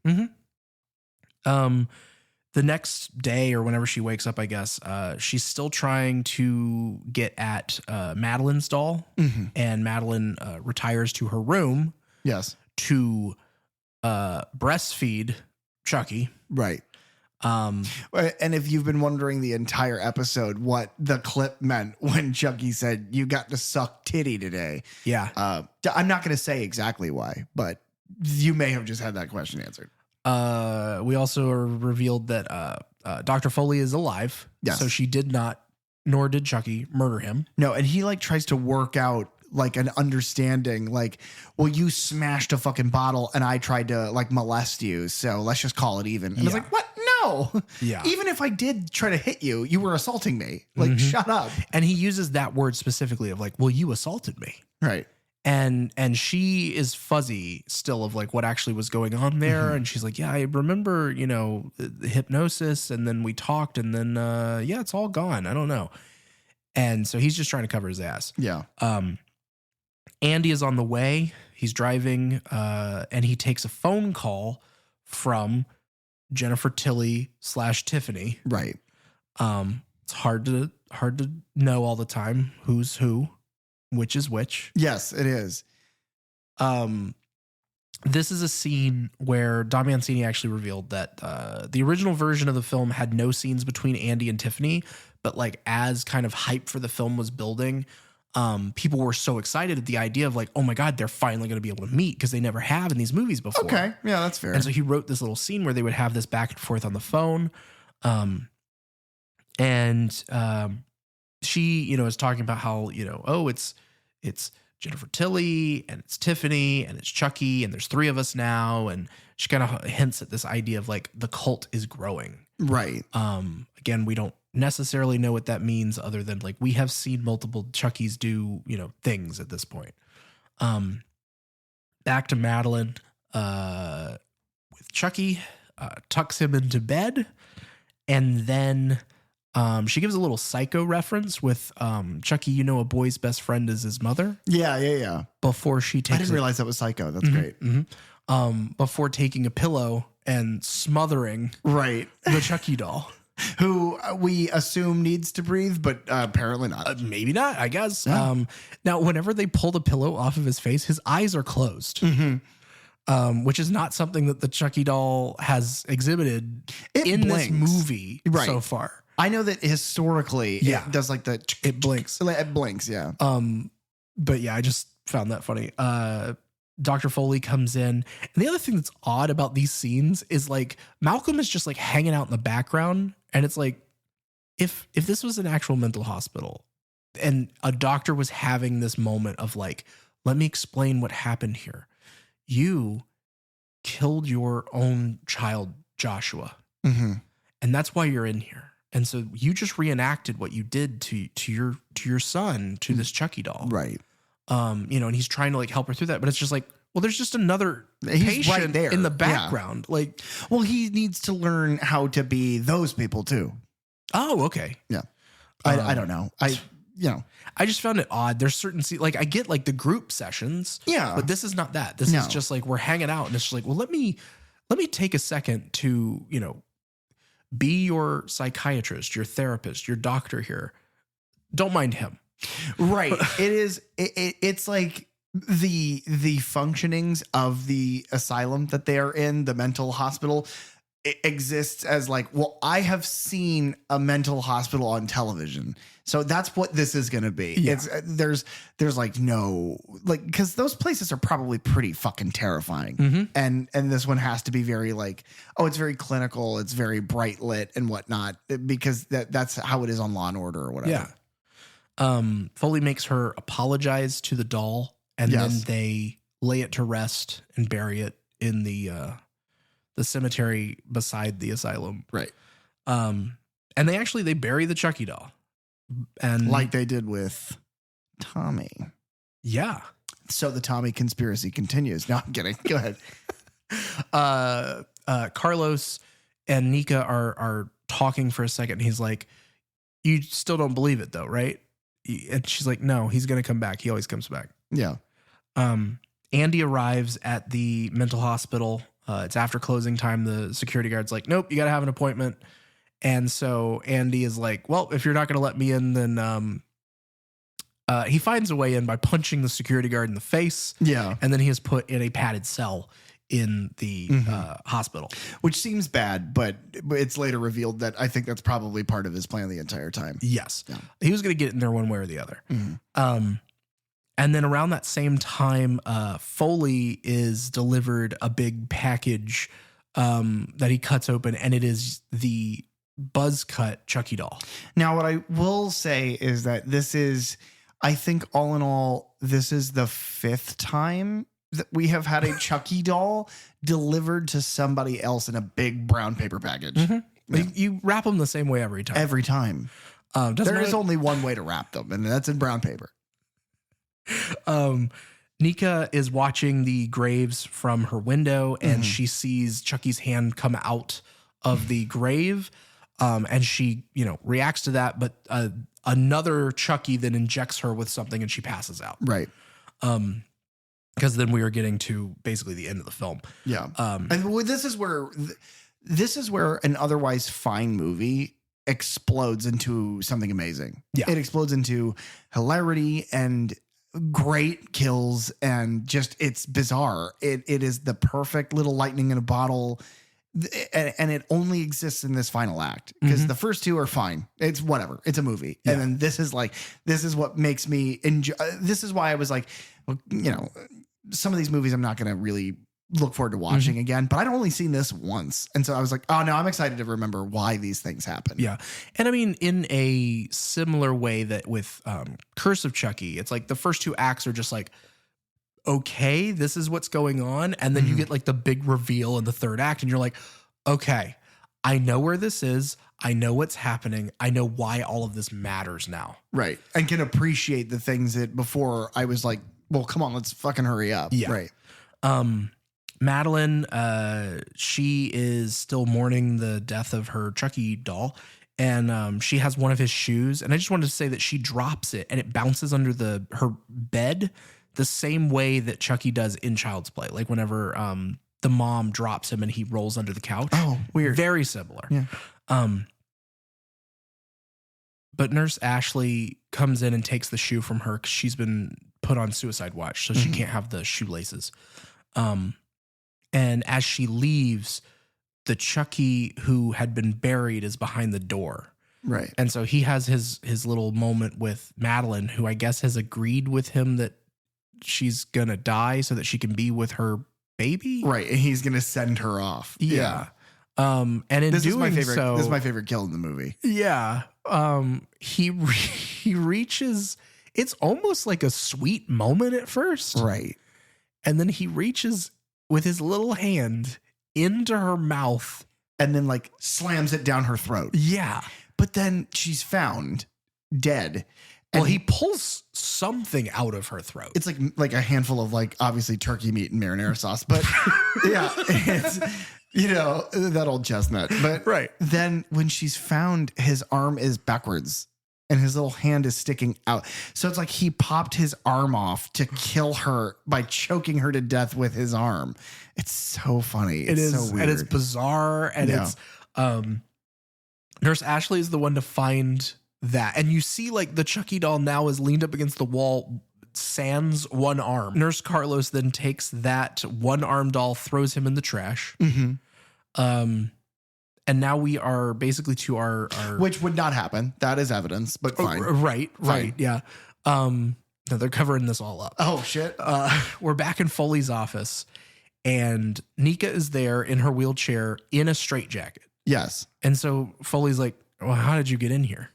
the next day or whenever she wakes up, I guess, she's still trying to get at Madeline's doll, and Madeline retires to her room. Yes. To breastfeed Chucky. Right. And if you've been wondering the entire episode what the clip meant when Chucky said you got to suck titty today. Yeah. I'm not going to say exactly why, but you may have just had that question answered. We also are revealed that Dr. Foley is alive. Yes. So she did not, nor did Chucky, murder him. No, and he like tries to work out like an understanding, like, well, you smashed a fucking bottle and I tried to like molest you, so let's just call it even. And I was like, what? No. Yeah. Even if I did try to hit you, you were assaulting me. Like, shut up. And he uses that word specifically of like, well, you assaulted me. Right. And she is fuzzy still of like what actually was going on there. And she's like, yeah, I remember, the hypnosis, and then we talked, and then, yeah, it's all gone. I don't know. And so he's just trying to cover his ass. Yeah. Andy is on the way. He's driving, and he takes a phone call from Jennifer Tilly / Tiffany. Right. It's hard to know all the time who's who, which is which. Yes, it is. This is a scene where Don Mancini actually revealed that the original version of the film had no scenes between Andy and Tiffany, but like as kind of hype for the film was building, people were so excited at the idea of like, oh my God, they're finally going to be able to meet because they never have in these movies before. Okay. Yeah, that's fair. And so he wrote this little scene where they would have this back and forth on the phone. She, is talking about how, oh, it's Jennifer Tilly and it's Tiffany and it's Chucky and there's 3 of us now. And she kind of hints at this idea of like the cult is growing. Right. Again, we don't necessarily know what that means other than like we have seen multiple Chuckies do, things at this point. Back to Madeline with Chucky, tucks him into bed, and then she gives a little Psycho reference with Chucky, a boy's best friend is his mother. Yeah. Before she takes I didn't realize that was Psycho. That's great. Before taking a pillow and smothering the Chucky doll. Who we assume needs to breathe, but apparently not. Maybe not, I guess. Yeah. Now, whenever they pull the pillow off of his face, his eyes are closed, which is not something that the Chucky doll has exhibited in this movie so far. I know that historically it does like it blinks. It blinks, yeah. But yeah, I just found that funny. Dr. Foley comes in. And the other thing that's odd about these scenes is like Malcolm is just like hanging out in the background. And it's like, if this was an actual mental hospital and a doctor was having this moment of like, let me explain what happened here. You killed your own child, Joshua. And that's why you're in here. And so you just reenacted what you did to your son, to this Chucky doll. Right. And he's trying to like help her through that, but it's just like, well, there's just another patient right there in the background. Yeah. Like, well, he needs to learn how to be those people too. Oh, okay. Yeah. I don't know. I just found it odd. There's certain, like I get like the group sessions. Yeah. But this is not that. This is just like, we're hanging out and it's just like, well, let me take a second to, be your psychiatrist, your therapist, your doctor here. Don't mind him. Right. It's like the functionings of the asylum that they are in, the mental hospital, it exists as like, well, I have seen a mental hospital on television. So that's what this is going to be. Yeah. There's like no, like, because those places are probably pretty fucking terrifying. And this one has to be very like, oh, it's very clinical. It's very bright lit and whatnot, because that's how it is on Law and Order or whatever. Yeah. Foley makes her apologize to the doll, and then they lay it to rest and bury it in the cemetery beside the asylum. Right. And they bury the Chucky doll. And like they did with Tommy. Yeah. So the Tommy conspiracy continues. No, I'm kidding. Go ahead. Carlos and Nika are talking for a second. He's like, you still don't believe it though, right? And she's like, no, he's going to come back. He always comes back. Yeah. Andy arrives at the mental hospital. It's after closing time. The security guard's like, nope, you got to have an appointment. And so Andy is like, well, if you're not going to let me in, then he finds a way in by punching the security guard in the face. Yeah. And then he is put in a padded cell in the hospital. Which seems bad, but it's later revealed that I think that's probably part of his plan the entire time. Yes. Yeah. He was going to get in there one way or the other. And then around that same time, Foley is delivered a big package that he cuts open, and it is the buzz cut Chucky doll. Now, what I will say is that this is, I think all in all, this is the 5th time that we have had a Chucky doll delivered to somebody else in a big brown paper package. Yeah. You wrap them the same way every time. Every time. There is only one way to wrap them, and that's in brown paper. Nika is watching the graves from her window, and she sees Chucky's hand come out of the grave. And she, reacts to that, but another Chucky then injects her with something and she passes out. Right. Because then we are getting to basically the end of the film. Yeah. And this is where an otherwise fine movie explodes into something amazing. Yeah. It explodes into hilarity and great kills, and just, it's bizarre. It is the perfect little lightning in a bottle. And it only exists in this final act, because the first two are fine. It's whatever. It's a movie. Yeah. And then this is what makes me enjoy. This is why I was like, well, some of these movies I'm not going to really look forward to watching again, but I'd only seen this once. And so I was like, oh no, I'm excited to remember why these things happen. Yeah. And I mean, in a similar way that with Curse of Chucky, it's like the first 2 acts are just like, okay, this is what's going on. And then you get like the big reveal in the 3rd act, and you're like, okay, I know where this is. I know what's happening. I know why all of this matters now. Right. And can appreciate the things that before I was like, well, come on, let's fucking hurry up. Yeah. Right. Madeline, she is still mourning the death of her Chucky doll. And she has one of his shoes. And I just wanted to say that she drops it and it bounces under her bed the same way that Chucky does in Child's Play. Like whenever the mom drops him and he rolls under the couch. Oh, weird. Very similar. Yeah. But Nurse Ashley comes in and takes the shoe from her because she's been put on suicide watch, so she can't have the shoelaces. And as she leaves, the Chucky who had been buried is behind the door. Right. And so he has his little moment with Madeline, who I guess has agreed with him that she's going to die so that she can be with her baby. Right. And he's going to send her off. Yeah. And in this doing this so, is my favorite kill in the movie. Yeah. He reaches, it's almost like a sweet moment at first. Right. And then he reaches with his little hand into her mouth and then like slams it down her throat. Yeah. But then she's found dead. Well, he pulls something out of her throat. It's like a handful of like obviously turkey meat and marinara sauce, but yeah, it's, that old chestnut. But right. Then when she's found, his arm is backwards and his little hand is sticking out. So it's like he popped his arm off to kill her by choking her to death with his arm. It's so funny. It's so weird. And it's bizarre. And it's Nurse Ashley is the one to find that. And you see like the Chucky doll now is leaned up against the wall, sans one arm. Nurse Carlos then takes that one arm doll, throws him in the trash. And now we are basically to our which would not happen. That is evidence, but fine. Right. Yeah. No, they're covering this all up. Oh shit. We're back in Foley's office and Nika is there in her wheelchair in a straitjacket. Yes. And so Foley's like, well, how did you get in here?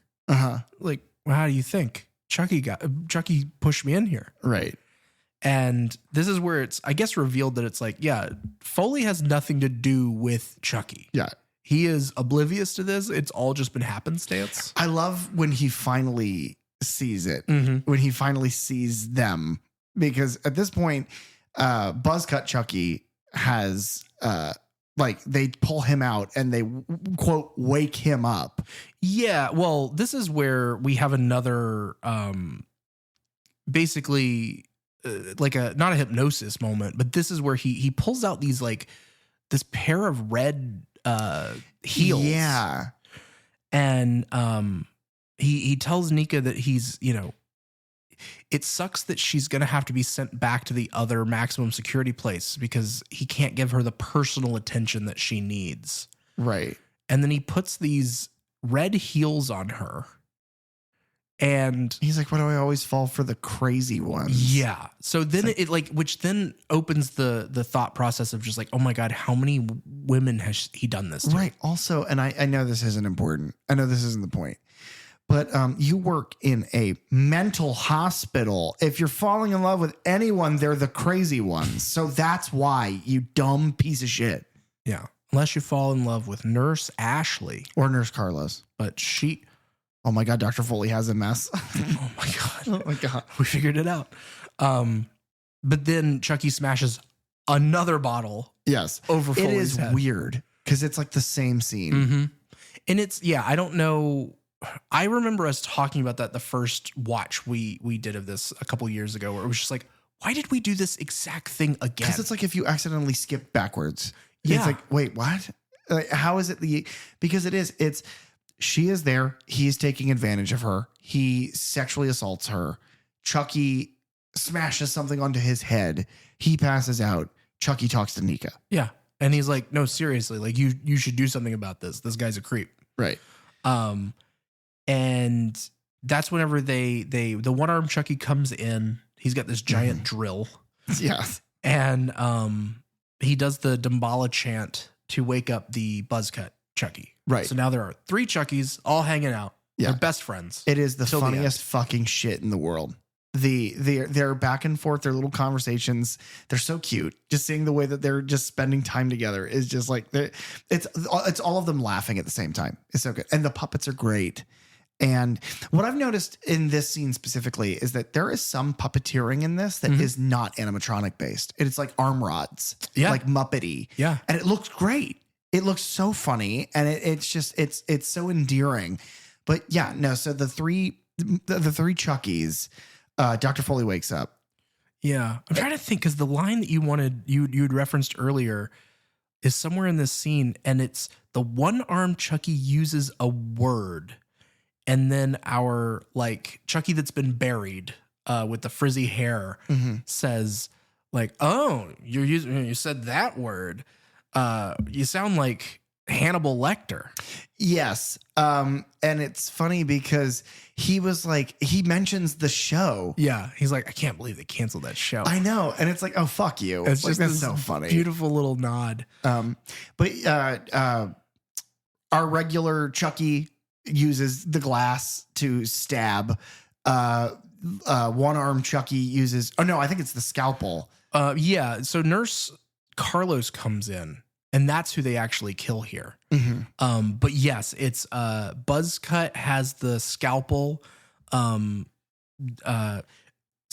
Like, well, how do you think? Chucky pushed me in here. Right. And this is where it's, I guess, revealed that it's like, yeah, Foley has nothing to do with Chucky. Yeah. He is oblivious to this. It's all just been happenstance. I love when he finally sees it, when he finally sees them, because at this point, Buzzcut Chucky has, they pull him out and they quote wake him up. Yeah. Well, this is where we have another, basically, not a hypnosis moment, but this is where he pulls out these this pair of red heels. Yeah. And he tells Nika that he's, it sucks that she's going to have to be sent back to the other maximum security place because he can't give her the personal attention that she needs. Right. And then he puts these red heels on her. And he's like, why do I always fall for the crazy ones? Yeah. So then which then opens the thought process of just like, oh my God, how many women has he done this to? Right. Also, and I know this isn't important. I know this isn't the point, but you work in a mental hospital. If you're falling in love with anyone, they're the crazy ones. So that's why, you dumb piece of shit. Yeah. Unless you fall in love with Nurse Ashley. Or Nurse Carlos. But she... Oh my God, Dr. Foley has a mess. Oh my God. Oh my God. We figured it out. But then Chucky smashes another bottle. Yes. Over Foley's head. It is weird because it's like the same scene. Mm-hmm. And it's, I don't know. I remember us talking about that the first watch we did of this a couple years ago, where it was just like, why did we do this exact thing again? Because it's like if you accidentally skip backwards. Yeah. It's like, wait, what? Like, how is it because it's, she is there. He's taking advantage of her. He sexually assaults her. Chucky smashes something onto his head. He passes out. Chucky talks to Nika. Yeah. And he's like, no, seriously, like you should do something about this. This guy's a creep. Right. And that's whenever the one-armed Chucky comes in. He's got this giant drill. Yeah. And he does the Damballa chant to wake up the buzzcut Chucky. Right. So now there are 3 Chuckies all hanging out. Yeah. They're best friends. It is the funniest fucking shit in the world. They're back and forth, their little conversations. They're so cute. Just seeing the way that they're just spending time together is just like, it's all of them laughing at the same time. It's so good. And the puppets are great. And what I've noticed in this scene specifically is that there is some puppeteering in this that is not animatronic based. It's like arm rods, like Muppety. Yeah. And it looks great. It looks so funny. And it's just, it's so endearing. But yeah, no. So the three Chuckies, Dr. Foley wakes up. Yeah. I'm trying to think because the line that you'd referenced earlier is somewhere in this scene, and it's the one-armed Chucky uses a word, and then our Chucky that's been buried with the frizzy hair says like, "Oh, you said that word. You sound like Hannibal Lecter." Yes. And it's funny because he was like, he mentions the show. Yeah. He's like, I can't believe they canceled that show. I know. And it's like, oh, fuck you. It's just that's so funny. Beautiful little nod. But our regular Chucky uses the glass to stab. One-armed Chucky uses, oh no, I think it's the scalpel. Yeah. So Nurse Carlos comes in. And that's who they actually kill here. But yes, it's Buzzcut has the scalpel. So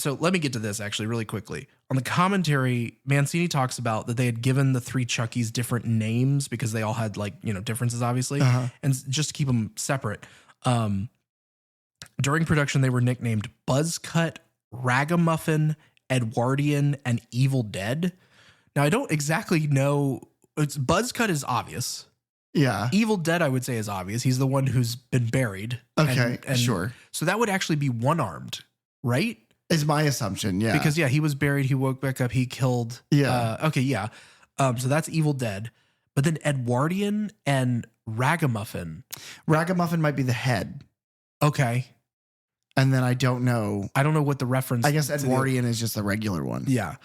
let me get to this actually really quickly. On the commentary, Mancini talks about that they had given the 3 Chuckies different names because they all had differences, obviously, and just to keep them separate. During production, they were nicknamed Buzzcut, Ragamuffin, Edwardian, and Evil Dead. Now, I don't exactly know. Buzzcut is obvious. Yeah. Evil Dead, I would say, is obvious. He's the one who's been buried. Okay, sure. So that would actually be one-armed, right? Is my assumption, yeah. Because, he was buried. He woke back up. He killed. Yeah. Okay, yeah. So that's Evil Dead. But then Edwardian and Ragamuffin. Ragamuffin might be the head. Okay. And then I don't know. I don't know what the reference. I guess Edwardian is just the regular one. Yeah.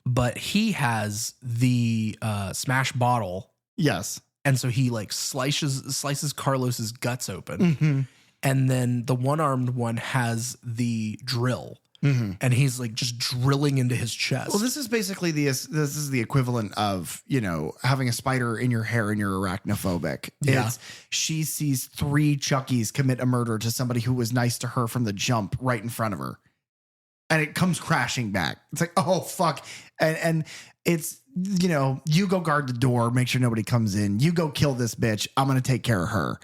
But he has the smash bottle. Yes. And so he slices Carlos's guts open. And then the one-armed one has the drill. And he's just drilling into his chest. Well, this is basically this is the equivalent of, having a spider in your hair and you're arachnophobic. Yeah. She sees 3 Chuckies commit a murder to somebody who was nice to her from the jump right in front of her. And it comes crashing back. It's like, oh, fuck. And it's, you go guard the door, make sure nobody comes in. You go kill this bitch. I'm going to take care of her.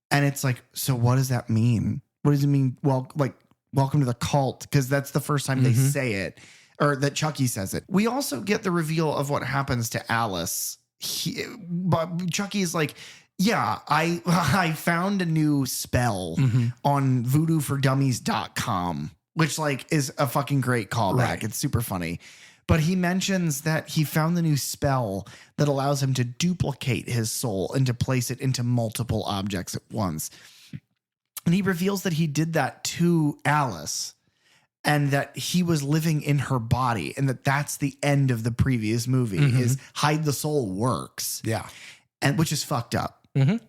And it's like, so what does that mean? What does it mean? Well, welcome to the cult. Because that's the first time they say it. or that Chucky says it. We also get the reveal of what happens to Alice. Chucky is like, yeah, I found a new spell on voodooForDummies.com, which like is a fucking great callback. Right. It's super funny. But he mentions that he found the new spell that allows him to duplicate his soul and to place it into multiple objects at once. And he reveals that he did that to Alice and that he was living in her body and that that's the end of the previous movie is hide the soul works. Yeah. And which is fucked up.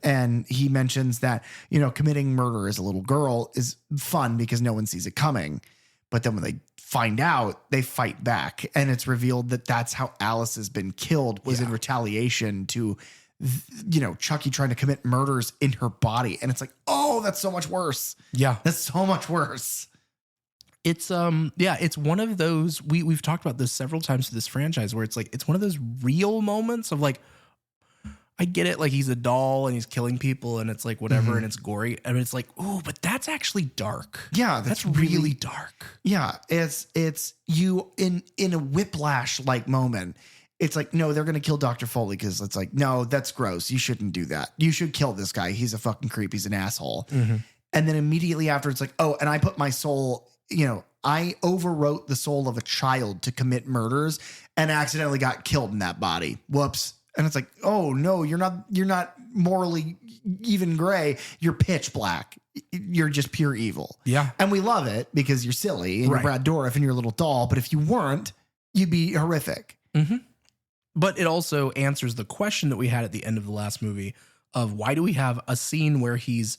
And he mentions that, you know, committing murder as a little girl is fun because no one sees it coming. But then when they find out, they fight back. And it's revealed that that's how Alice has been killed was in retaliation to, you know, Chucky trying to commit murders in her body. And it's like, oh, that's so much worse. Yeah. That's so much worse. It's it's one of those, we've talked about this several times through this franchise where it's like, it's one of those real moments of like, I get it. Like he's a doll and he's killing people and it's like whatever and it's gory. I mean, it's like, oh, but that's actually dark. Yeah. That's really dark. Yeah. It's you in a whiplash like moment. It's like, no, they're going to kill Dr. Foley because it's like, no, that's gross. You shouldn't do that. You should kill this guy. He's a fucking creep. He's an asshole. And then immediately after it's like, oh, and I put my soul, you know, I overwrote the soul of a child to commit murders and accidentally got killed in that body. Whoops. And it's like, oh no, you're not morally even gray. You're pitch black. You're just pure evil. Yeah. And we love it because you're silly and you're Brad Dourif and you're a little doll. But if you weren't, you'd be horrific. But it also answers the question that we had at the end of the last movie of why do we have a scene where he's,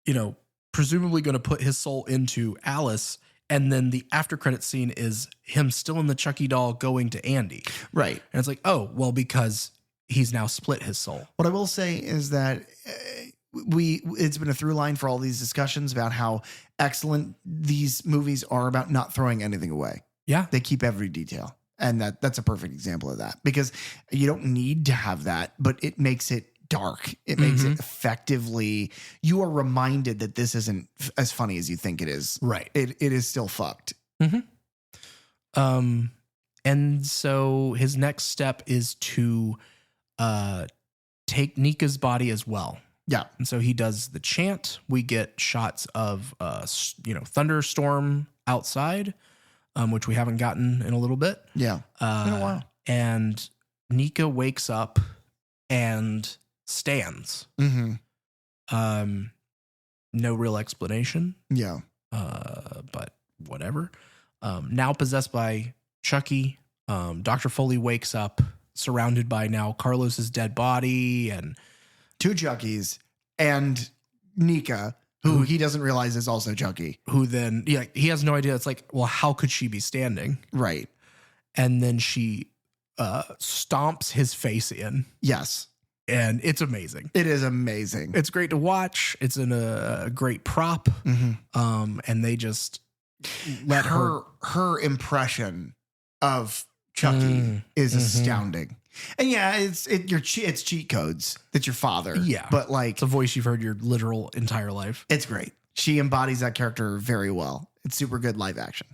you know, presumably going to put his soul into Alice. And then the after credit scene is him still in the Chucky doll going to Andy. Right. And it's like, oh, well, because he's now split his soul. What I will say is that it's been a through line for all these discussions about how excellent these movies are about not throwing anything away. Yeah. They keep every detail. And that's a perfect example of that because you don't need to have that, but it makes it dark. It makes it effectively, you are reminded that this isn't as funny as you think it is. Right. It is still fucked. And so his next step is to take Nika's body as well. Yeah. And so he does the chant. We get shots of thunderstorm outside, which we haven't gotten in a little bit. Yeah. It's been a while. And Nika wakes up and stands. No real explanation. Yeah. But whatever. Now possessed by Chucky, Dr. Foley wakes up surrounded by now Carlos's dead body and 2 Chuckies and Nika, who he doesn't realize is also Chucky. Who then, he has no idea. It's like, well, how could she be standing? Right. And then she stomps his face in. Yes. And it's amazing. It is amazing. It's great to watch. It's in a great prop. And they just let her impression of Chucky is astounding. And yeah, it's cheat codes that your father. Yeah. But like it's a voice you've heard your literal entire life. It's great. She embodies that character very well. It's super good live action.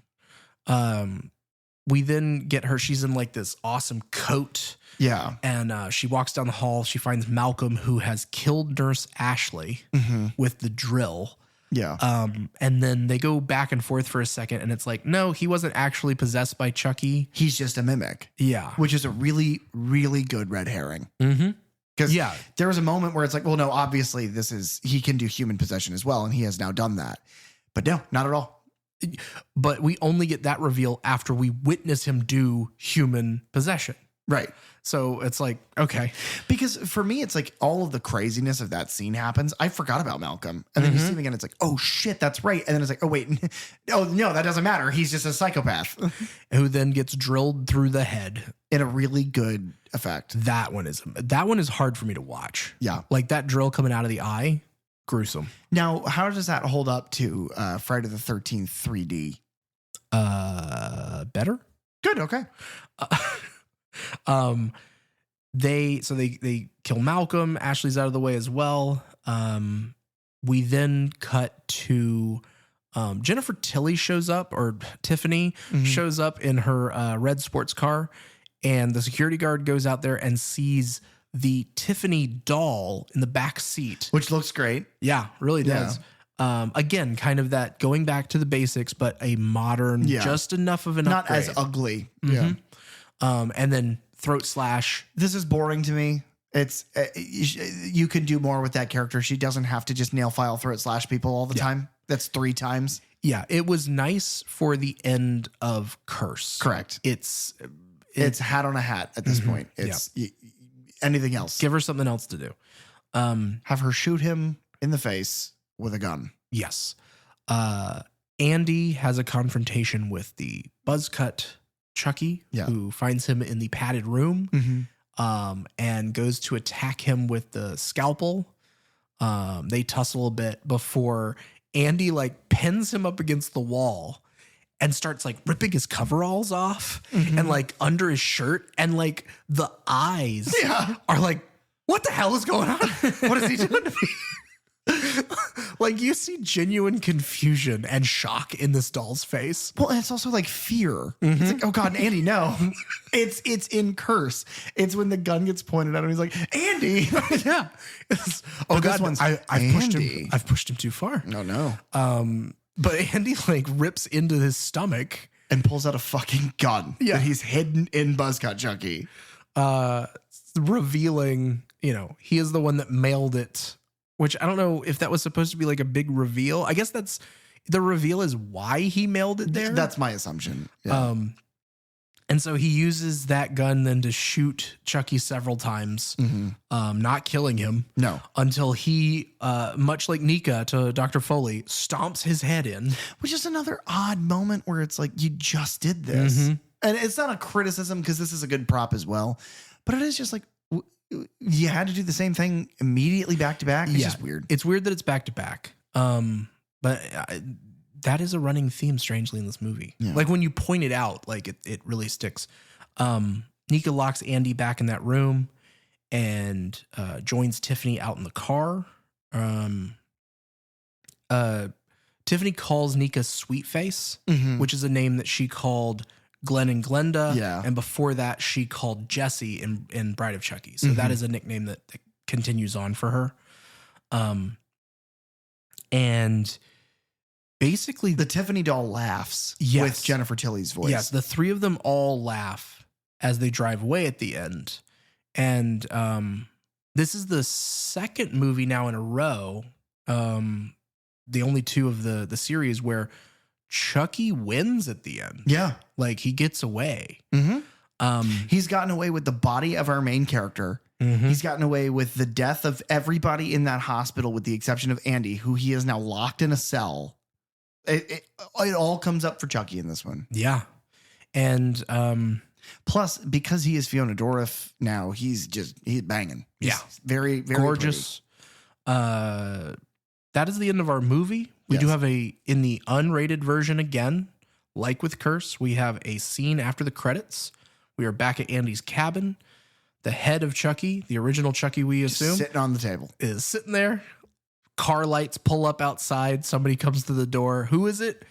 We then get her. She's in like this awesome coat. Yeah. And she walks down the hall. She finds Malcolm, who has killed Nurse Ashley with the drill. Yeah. And then they go back and forth for a second. And it's like, no, he wasn't actually possessed by Chucky. He's just a mimic. Yeah. Which is a really, really good red herring. Because there was a moment where it's like, well, no, obviously he can do human possession as well. And he has now done that. But no, not at all. But we only get that reveal after we witness him do human possession. Right. So it's like, okay. Because for me, it's like all of the craziness of that scene happens. I forgot about Malcolm. And then you see him again. It's like, oh shit, that's right. And then it's like, oh wait, oh no, that doesn't matter. He's just a psychopath. Who then gets drilled through the head. In a really good effect. That one is hard for me to watch. Yeah. Like that drill coming out of the eye. Gruesome. Now, how does that hold up to Friday the 13th 3D? Better. Good. Okay. They kill Malcolm. Ashley's out of the way as well. We then cut to Jennifer Tilly shows up, or Tiffany shows up in her red sports car, and the security guard goes out there and sees the Tiffany doll in the back seat, which looks great. Yeah, really does. Again, kind of that going back to the basics, but a modern, just enough of an not upgrade. as ugly. Yeah. And then throat slash. This is boring to me. It's you can do more with that character. She doesn't have to just nail file throat slash people all the time. That's 3 times. Yeah, it was nice for the end of Curse. Correct. It's hat on a hat at this point. It's anything else. Give her something else to do. Have her shoot him in the face with a gun. Yes. Andy has a confrontation with the buzzcut Chucky, who finds him in the padded room and goes to attack him with the scalpel. They tussle a bit before Andy like pins him up against the wall and starts like ripping his coveralls off and like under his shirt, and like the eyes are like, what the hell is going on? What is he doing to me? Like, you see genuine confusion and shock in this doll's face. Well, and it's also like fear. It's like, oh God, Andy, no. It's in Curse. It's when the gun gets pointed at him. He's like, Andy. Yeah. Oh God, I've pushed him too far. No, no. But Andy like rips into his stomach and pulls out a fucking gun that he's hidden in Buzzcut Chucky. Revealing, he is the one that mailed it. Which I don't know if that was supposed to be like a big reveal. I guess that's the reveal is why he mailed it there. That's my assumption. Yeah. And so he uses that gun then to shoot Chucky several times, not killing him. No. Until he, much like Nika to Dr. Foley, stomps his head in. Which is another odd moment where it's like, you just did this. And it's not a criticism because this is a good prop as well. But it is just like, you had to do the same thing immediately back to back. It's just weird. It's weird that it's back to back. But that is a running theme, strangely, in this movie. Yeah. Like when you point it out, like it really sticks. Nika locks Andy back in that room and joins Tiffany out in the car. Tiffany calls Nika Sweet Face, which is a name that she called Glenn and Glenda. Yeah. And before that, she called Jessie in Bride of Chucky. So that is a nickname that continues on for her. And basically the Tiffany doll laughs with Jennifer Tilly's voice. Yes. The 3 of them all laugh as they drive away at the end. And this is the second movie now in a row. The only 2 of the series where Chucky wins at the end. Yeah. Like he gets away. He's gotten away with the body of our main character. He's gotten away with the death of everybody in that hospital with the exception of Andy, who he is now locked in a cell. It all comes up for Chucky in this one. Yeah. And plus, because he is Fiona Dourif now, he's banging. He's very, very gorgeous. That is the end of our movie. We do have in the unrated version again, like with Curse, we have a scene after the credits. We are back at Andy's cabin. The head of Chucky, the original Chucky, we assume, sitting on the table, is sitting there. Car lights pull up outside. Somebody comes to the door. Who is it?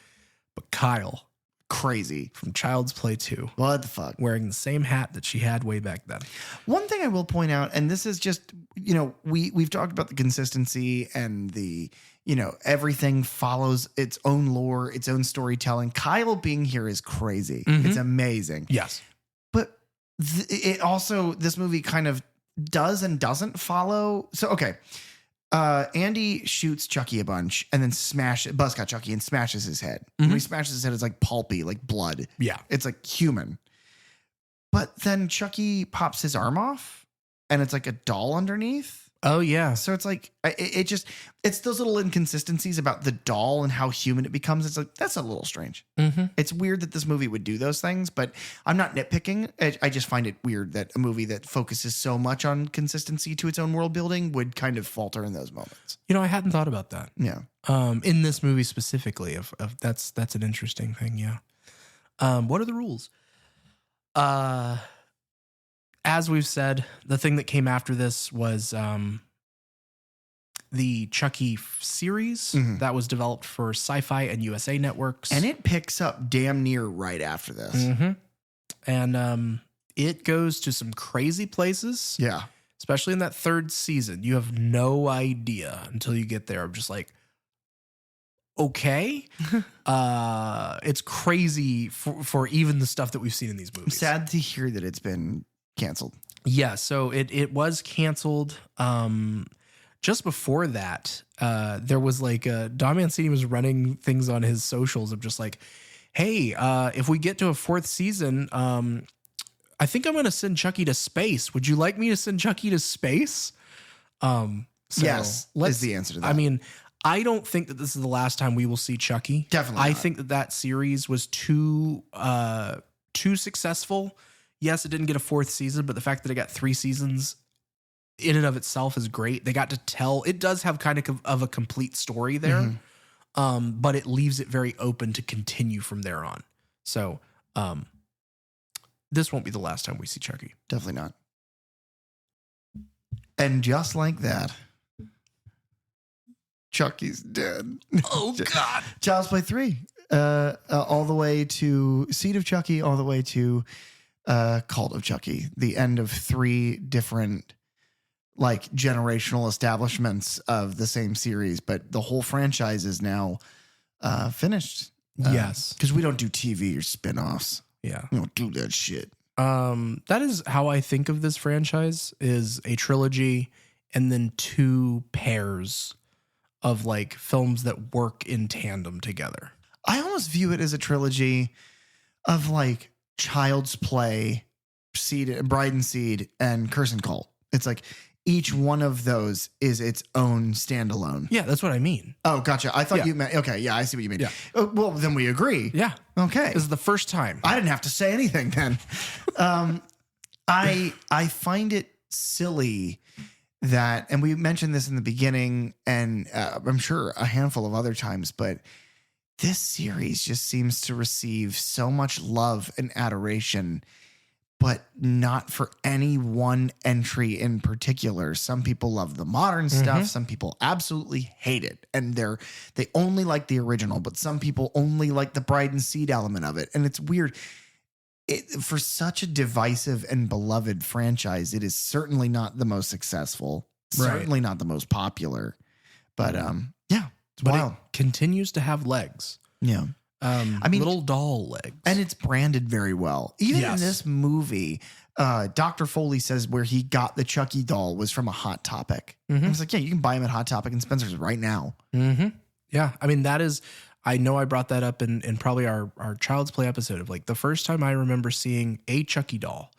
But Kyle. Crazy. From Child's Play 2. What the fuck? Wearing the same hat that she had way back then. One thing I will point out, and this is just, we've talked about the consistency and the, everything follows its own lore, its own storytelling. Kyle being here is crazy. It's amazing. Yes. But it also, this movie kind of does and doesn't follow. So, okay. Andy shoots Chucky a bunch and then Buzzcut Chucky and smashes his head. When he smashes his head, it's like pulpy, like blood. Yeah. It's like human. But then Chucky pops his arm off and it's like a doll underneath. Oh, yeah. So it's like, it's those little inconsistencies about the doll and how human it becomes. It's like, that's a little strange. It's weird that this movie would do those things, but I'm not nitpicking. I just find it weird that a movie that focuses so much on consistency to its own world building would kind of falter in those moments. I hadn't thought about that. Yeah. In this movie specifically, of that's an interesting thing. Yeah. What are the rules? As we've said, the thing that came after this was the Chucky series that was developed for Sci-Fi and USA Networks. And it picks up damn near right after this. Mm-hmm. And it goes to some crazy places. Yeah. Especially in that third season. You have no idea until you get there. I'm just like, okay. It's crazy for even the stuff that we've seen in these movies. I'm sad to hear that it's been canceled. Yeah, so it was canceled. Just before that, there was like Don Mancini was running things on his socials of just like, hey, if we get to a fourth season, I think I'm going to send Chucky to space. Would you like me to send Chucky to space? Yes, is the answer to that. I mean, I don't think that this is the last time we will see Chucky. Definitely I not. think that series was too successful. Yes, it didn't get a fourth season, but the fact that it got 3 seasons in and of itself is great. They got to tell, it does have kind of a complete story there, but it leaves it very open to continue from there on. So this won't be the last time we see Chucky. Definitely not. And just like that, Chucky's dead. Oh, God. Child's Play 3. All the way to Seed of Chucky, all the way to Cult of Chucky. The end of 3 different like generational establishments of the same series. But the whole franchise is now finished. Yes. Because we don't do TV or spinoffs. Yeah. We don't do that shit. That is how I think of this franchise, is a trilogy and then 2 pairs of like films that work in tandem together. I almost view it as a trilogy of like Child's Play, Seed, Bride and Seed, and Curse and Cult. It's like each one of those is its own standalone. Yeah, that's what I mean. Oh, gotcha. I thought Yeah. you meant, okay, yeah, I see what you mean. Yeah. Well, then we agree. Yeah. Okay. This is the first time. I didn't have to say anything then. I find it silly that, and we mentioned this in the beginning, and I'm sure a handful of other times, but this series just seems to receive so much love and adoration, but not for any one entry in particular. Some people love the modern stuff. Some people absolutely hate it. And they only like the original, but some people only like the Bride and Seed element of it. And it's weird. For such a divisive and beloved franchise, it is certainly not the most successful, certainly not the most popular, but yeah, it's but wild. it continues to have legs. Yeah. I mean, little doll legs. And it's branded very well. Even Yes. in this movie, Dr. Foley says where he got the Chucky doll was from a Hot Topic. I was like, yeah, you can buy them at Hot Topic and Spencer's right now. Yeah. I mean, that is, I know I brought that up in probably our Child's Play episode of like the first time I remember seeing a Chucky doll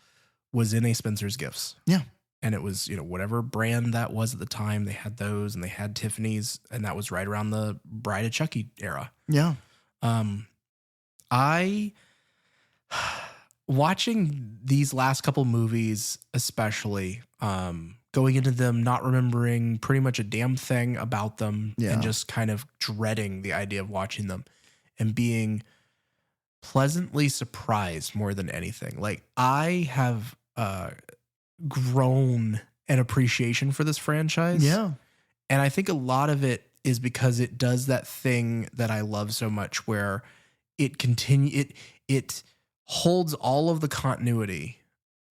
was in a Spencer's Gifts. Yeah. And it was, whatever brand that was at the time, they had those and they had Tiffany's, and that was right around the Bride of Chucky era. Yeah. I watching these last couple movies, especially, going into them, not remembering pretty much a damn thing about them, and just kind of dreading the idea of watching them and being pleasantly surprised more than anything. Like, I have grown an appreciation for this franchise. Yeah. And I think a lot of it is because it does that thing that I love so much, where it holds all of the continuity,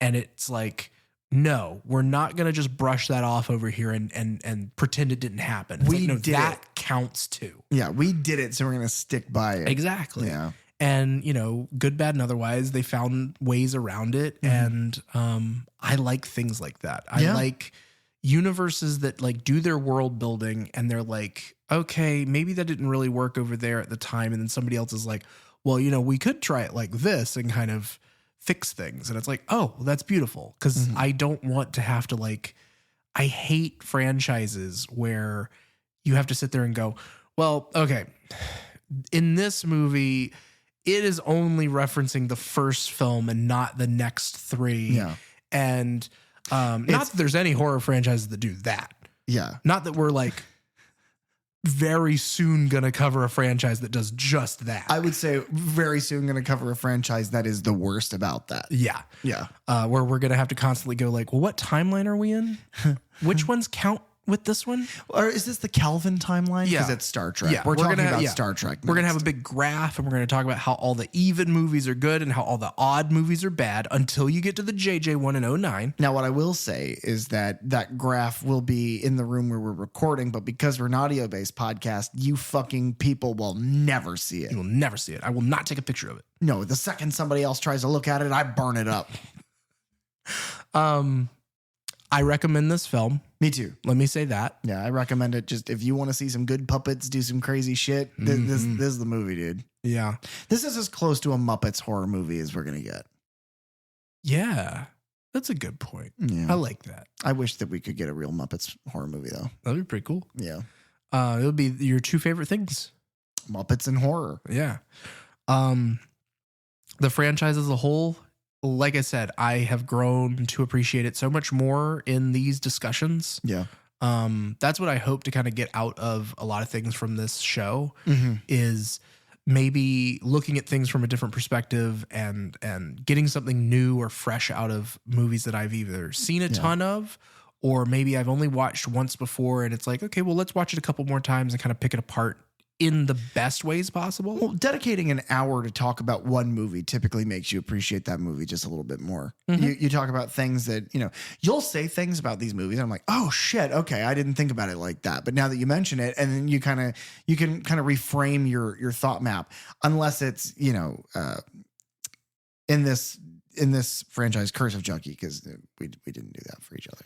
and it's like, no, we're not going to just brush that off over here and pretend it didn't happen. It's We like, no, did that it. counts too. Yeah. We did it. So we're going to stick by it. Exactly. Yeah. And, good, bad, and otherwise, they found ways around it. And I like things like that. I like universes that like do their world building, and they're like, okay, maybe that didn't really work over there at the time. And then somebody else is like, well, we could try it like this and kind of fix things. And it's like, oh, well, that's beautiful. Because I don't want to have to I hate franchises where you have to sit there and go, well, okay, in this movie, it is only referencing the first film and not the next 3. Yeah. And not that there's any horror franchises that do that. Yeah. Not that we're like very soon going to cover a franchise that does just that. I would say very soon going to cover a franchise that is the worst about that. Yeah. Yeah. Where we're going to have to constantly go like, well, what timeline are we in? Which ones count with this one. Or is this the Kelvin timeline? Yeah. Because it's Star Trek. Yeah, We're talking gonna, about yeah. Star Trek. We're going to next. have a big graph, and we're going to talk about how all the even movies are good and how all the odd movies are bad until you get to the JJ1 and 09. Now, what I will say is that graph will be in the room where we're recording, but because we're an audio-based podcast, you fucking people will never see it. You will never see it. I will not take a picture of it. No, the second somebody else tries to look at it, I burn it up. I recommend this film. Me too. Let me say that. Yeah, I recommend it. Just if you want to see some good puppets do some crazy shit, this is the movie, dude. Yeah. This is as close to a Muppets horror movie as we're going to get. Yeah. That's a good point. Yeah. I like that. I wish that we could get a real Muppets horror movie, though. That'd be pretty cool. Yeah. It would be your two favorite things. Muppets and horror. Yeah. The franchise as a whole, like I said, I have grown to appreciate it so much more in these discussions. Yeah. That's what I hope to kind of get out of a lot of things from this show Mm-hmm. is maybe looking at things from a different perspective and getting something new or fresh out of movies that I've either seen a ton of, or maybe I've only watched once before and it's like, okay, well, let's watch it a couple more times and kind of pick it apart in the best ways possible. Well, dedicating an hour to talk about one movie typically makes you appreciate that movie just a little bit more. Mm-hmm. You talk about things that, you'll say things about these movies and I'm like, oh shit, okay, I didn't think about it like that. But now that you mention it, and then you can kind of reframe your thought map, unless it's, in this franchise, Curse of Chucky, because we didn't do that for each other.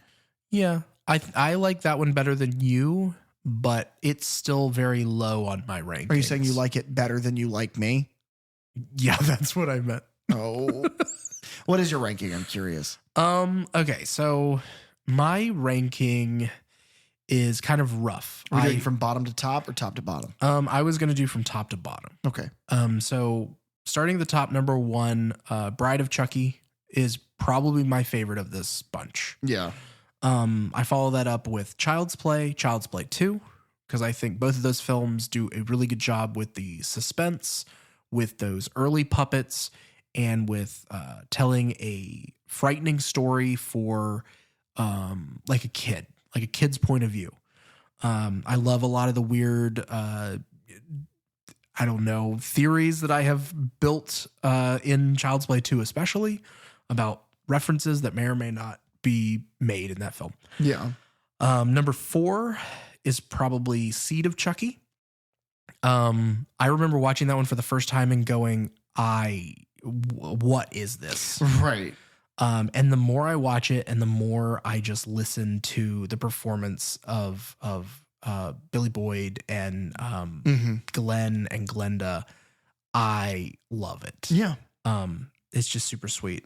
Yeah. I like that one better than you, but it's still very low on my rankings. Are you saying you like it better than you like me? Yeah, that's what I meant. Oh, what is your ranking? I'm curious. Okay, so my ranking is kind of rough. Are we doing from bottom to top or top to bottom? I was going to do from top to bottom. Okay. So starting at the top, number 1, Bride of Chucky is probably my favorite of this bunch. Yeah. I follow that up with Child's Play 2, because I think both of those films do a really good job with the suspense, with those early puppets, and with telling a frightening story for like a kid's point of view. I love a lot of the weird, theories that I have built in Child's Play 2, especially about references that may or may not be made in that film. Yeah. Number 4 is probably Seed of Chucky. I remember watching that one for the first time and going, what is this? Right. And the more I watch it and the more I just listen to the performance of Billy Boyd and Glenn and Glenda, I love it. Yeah. It's just super sweet.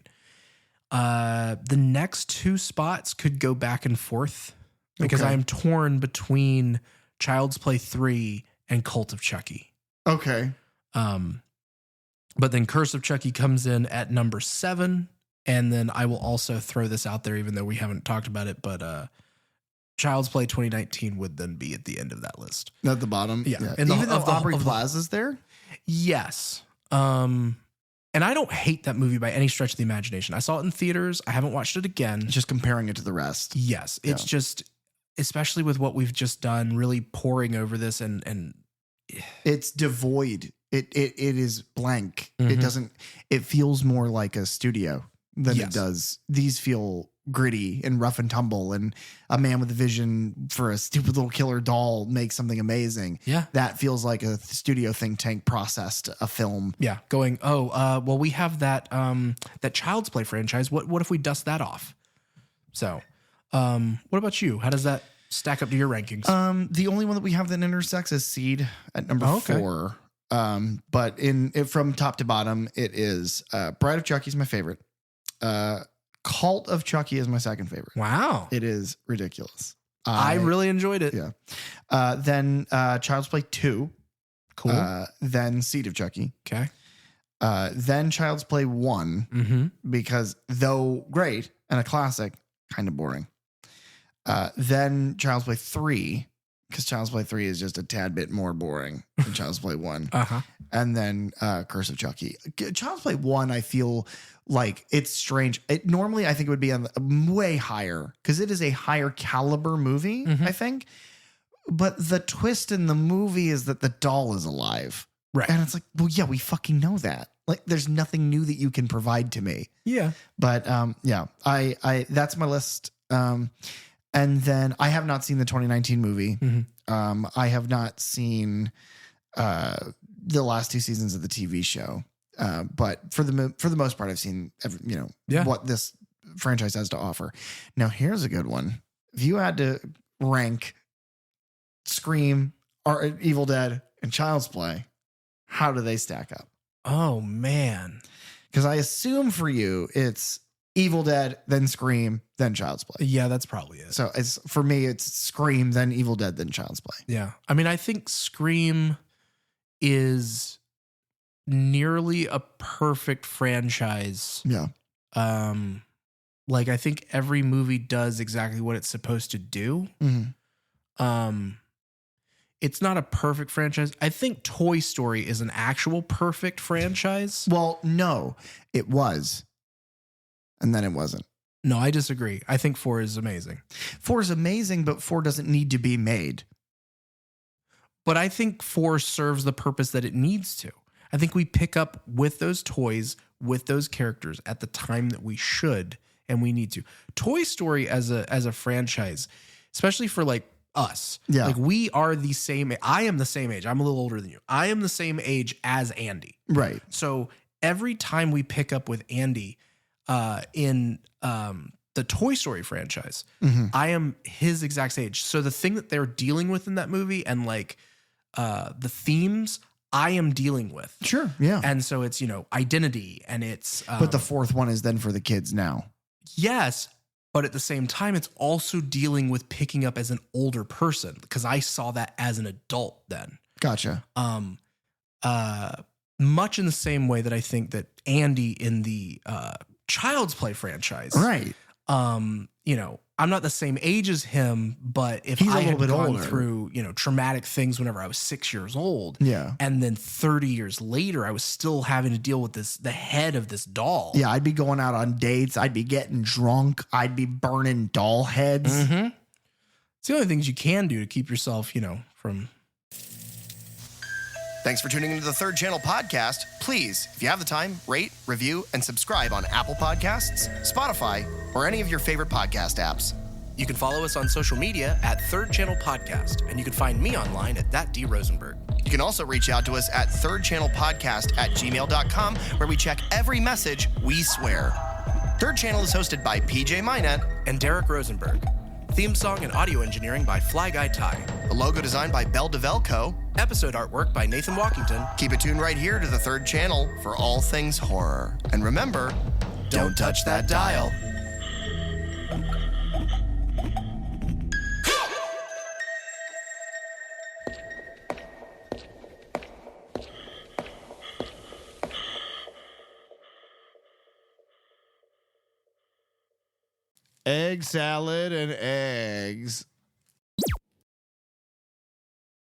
The next 2 spots could go back and forth because Okay. I am torn between Child's Play 3 and Cult of Chucky. Okay. But then Curse of Chucky comes in at number 7. And then I will also throw this out there, even though we haven't talked about it, but Child's Play 2019 would then be at the end of that list. At the bottom. Yeah. And And even though of the- Aubrey of the- Plaza's there? Yes. And I don't hate that movie by any stretch of the imagination. I saw it in theaters. I haven't watched it again. Just comparing it to the rest. Yes. It's just, especially with what we've just done, really pouring over this and It's devoid. It is blank. It Mhm. doesn't, it feels more like a studio than Yes. it does. These feel gritty and rough and tumble, and a man with a vision for a stupid little killer doll makes something amazing. Yeah. That feels like a studio think tank processed a film. yeah, going, well, we have that Child's Play franchise. What if we dust that off? So, what about you? How does that stack up to your rankings? The only one that we have that intersects is Seed at number Oh, okay. 4. But from top to bottom, it is Bride of Chucky is my favorite. Cult of Chucky is my second favorite. Wow. It is ridiculous. I really enjoyed it. Yeah. Then Child's Play 2. Cool. Then Seed of Chucky. Okay. Then Child's Play 1, Mm-hmm. because though great and a classic, kind of boring. Then Child's Play 3, because Child's Play 3 is just a tad bit more boring than Child's Play 1. And then Curse of Chucky. Child's Play 1, I feel like it's strange. Normally, I think it would be on way higher because it is a higher caliber movie, I think. But the twist in the movie is that the doll is alive. Right. And it's like, well, yeah, we fucking know that. Like, there's nothing new that you can provide to me. Yeah. But yeah, I that's my list. And then I have not seen the 2019 movie. I have not seen the last 2 seasons of the TV show. But for the most part, I've seen what this franchise has to offer. Now, here's a good one. If you had to rank Scream, or Evil Dead, and Child's Play, how do they stack up? Oh, man. Because I assume for you, it's Evil Dead, then Scream, then Child's Play. Yeah, that's probably it. So for me, it's Scream, then Evil Dead, then Child's Play. Yeah. I mean, I think Scream is nearly a perfect franchise. Yeah. Like, I think every movie does exactly what it's supposed to do. It's not a perfect franchise. I think Toy Story is an actual perfect franchise. Well, no, it was. And then it wasn't. No, I disagree. I think 4 is amazing. 4 is amazing, but 4 doesn't need to be made. But I think 4 serves the purpose that it needs to. I think we pick up with those toys, with those characters at the time that we should and we need to. Toy Story as a franchise, especially for like us. Yeah. Like we are the same. I am the same age. I'm a little older than you. I am the same age as Andy. Right. So every time we pick up with Andy in the Toy Story franchise, I am his exact age. So the thing that they're dealing with in that movie and like the themes I am dealing with. Sure. Yeah. And so it's, identity and it's. But the 4th one is then for the kids now. Yes. But at the same time, it's also dealing with picking up as an older person because I saw that as an adult then. Gotcha. Much in the same way that I think that Andy in the Child's Play franchise. Right. I'm not the same age as him, but if He's I a little had bit gone older. through, traumatic things whenever I was 6 years old. Yeah. And then 30 years later, I was still having to deal with the head of this doll. Yeah. I'd be going out on dates. I'd be getting drunk. I'd be burning doll heads. It's the only things you can do to keep yourself, from. Thanks for tuning into the Third Channel podcast. Please, if you have the time, rate, review, and subscribe on Apple Podcasts, Spotify, or any of your favorite podcast apps. You can follow us on social media at Third Channel Podcast, and you can find me online at @DRosenberg. You can also reach out to us at thirdchannelpodcast@gmail.com, where we check every message, we swear. Third Channel is hosted by PJ Minette And Derek Rosenberg. Theme song and audio engineering by Fly Guy Ty. the logo designed by Bell DeVelco. Episode artwork by Nathan Walkington. Keep it tuned right here to the Third Channel for all things horror. And remember, don't touch that dial. Egg salad and eggs.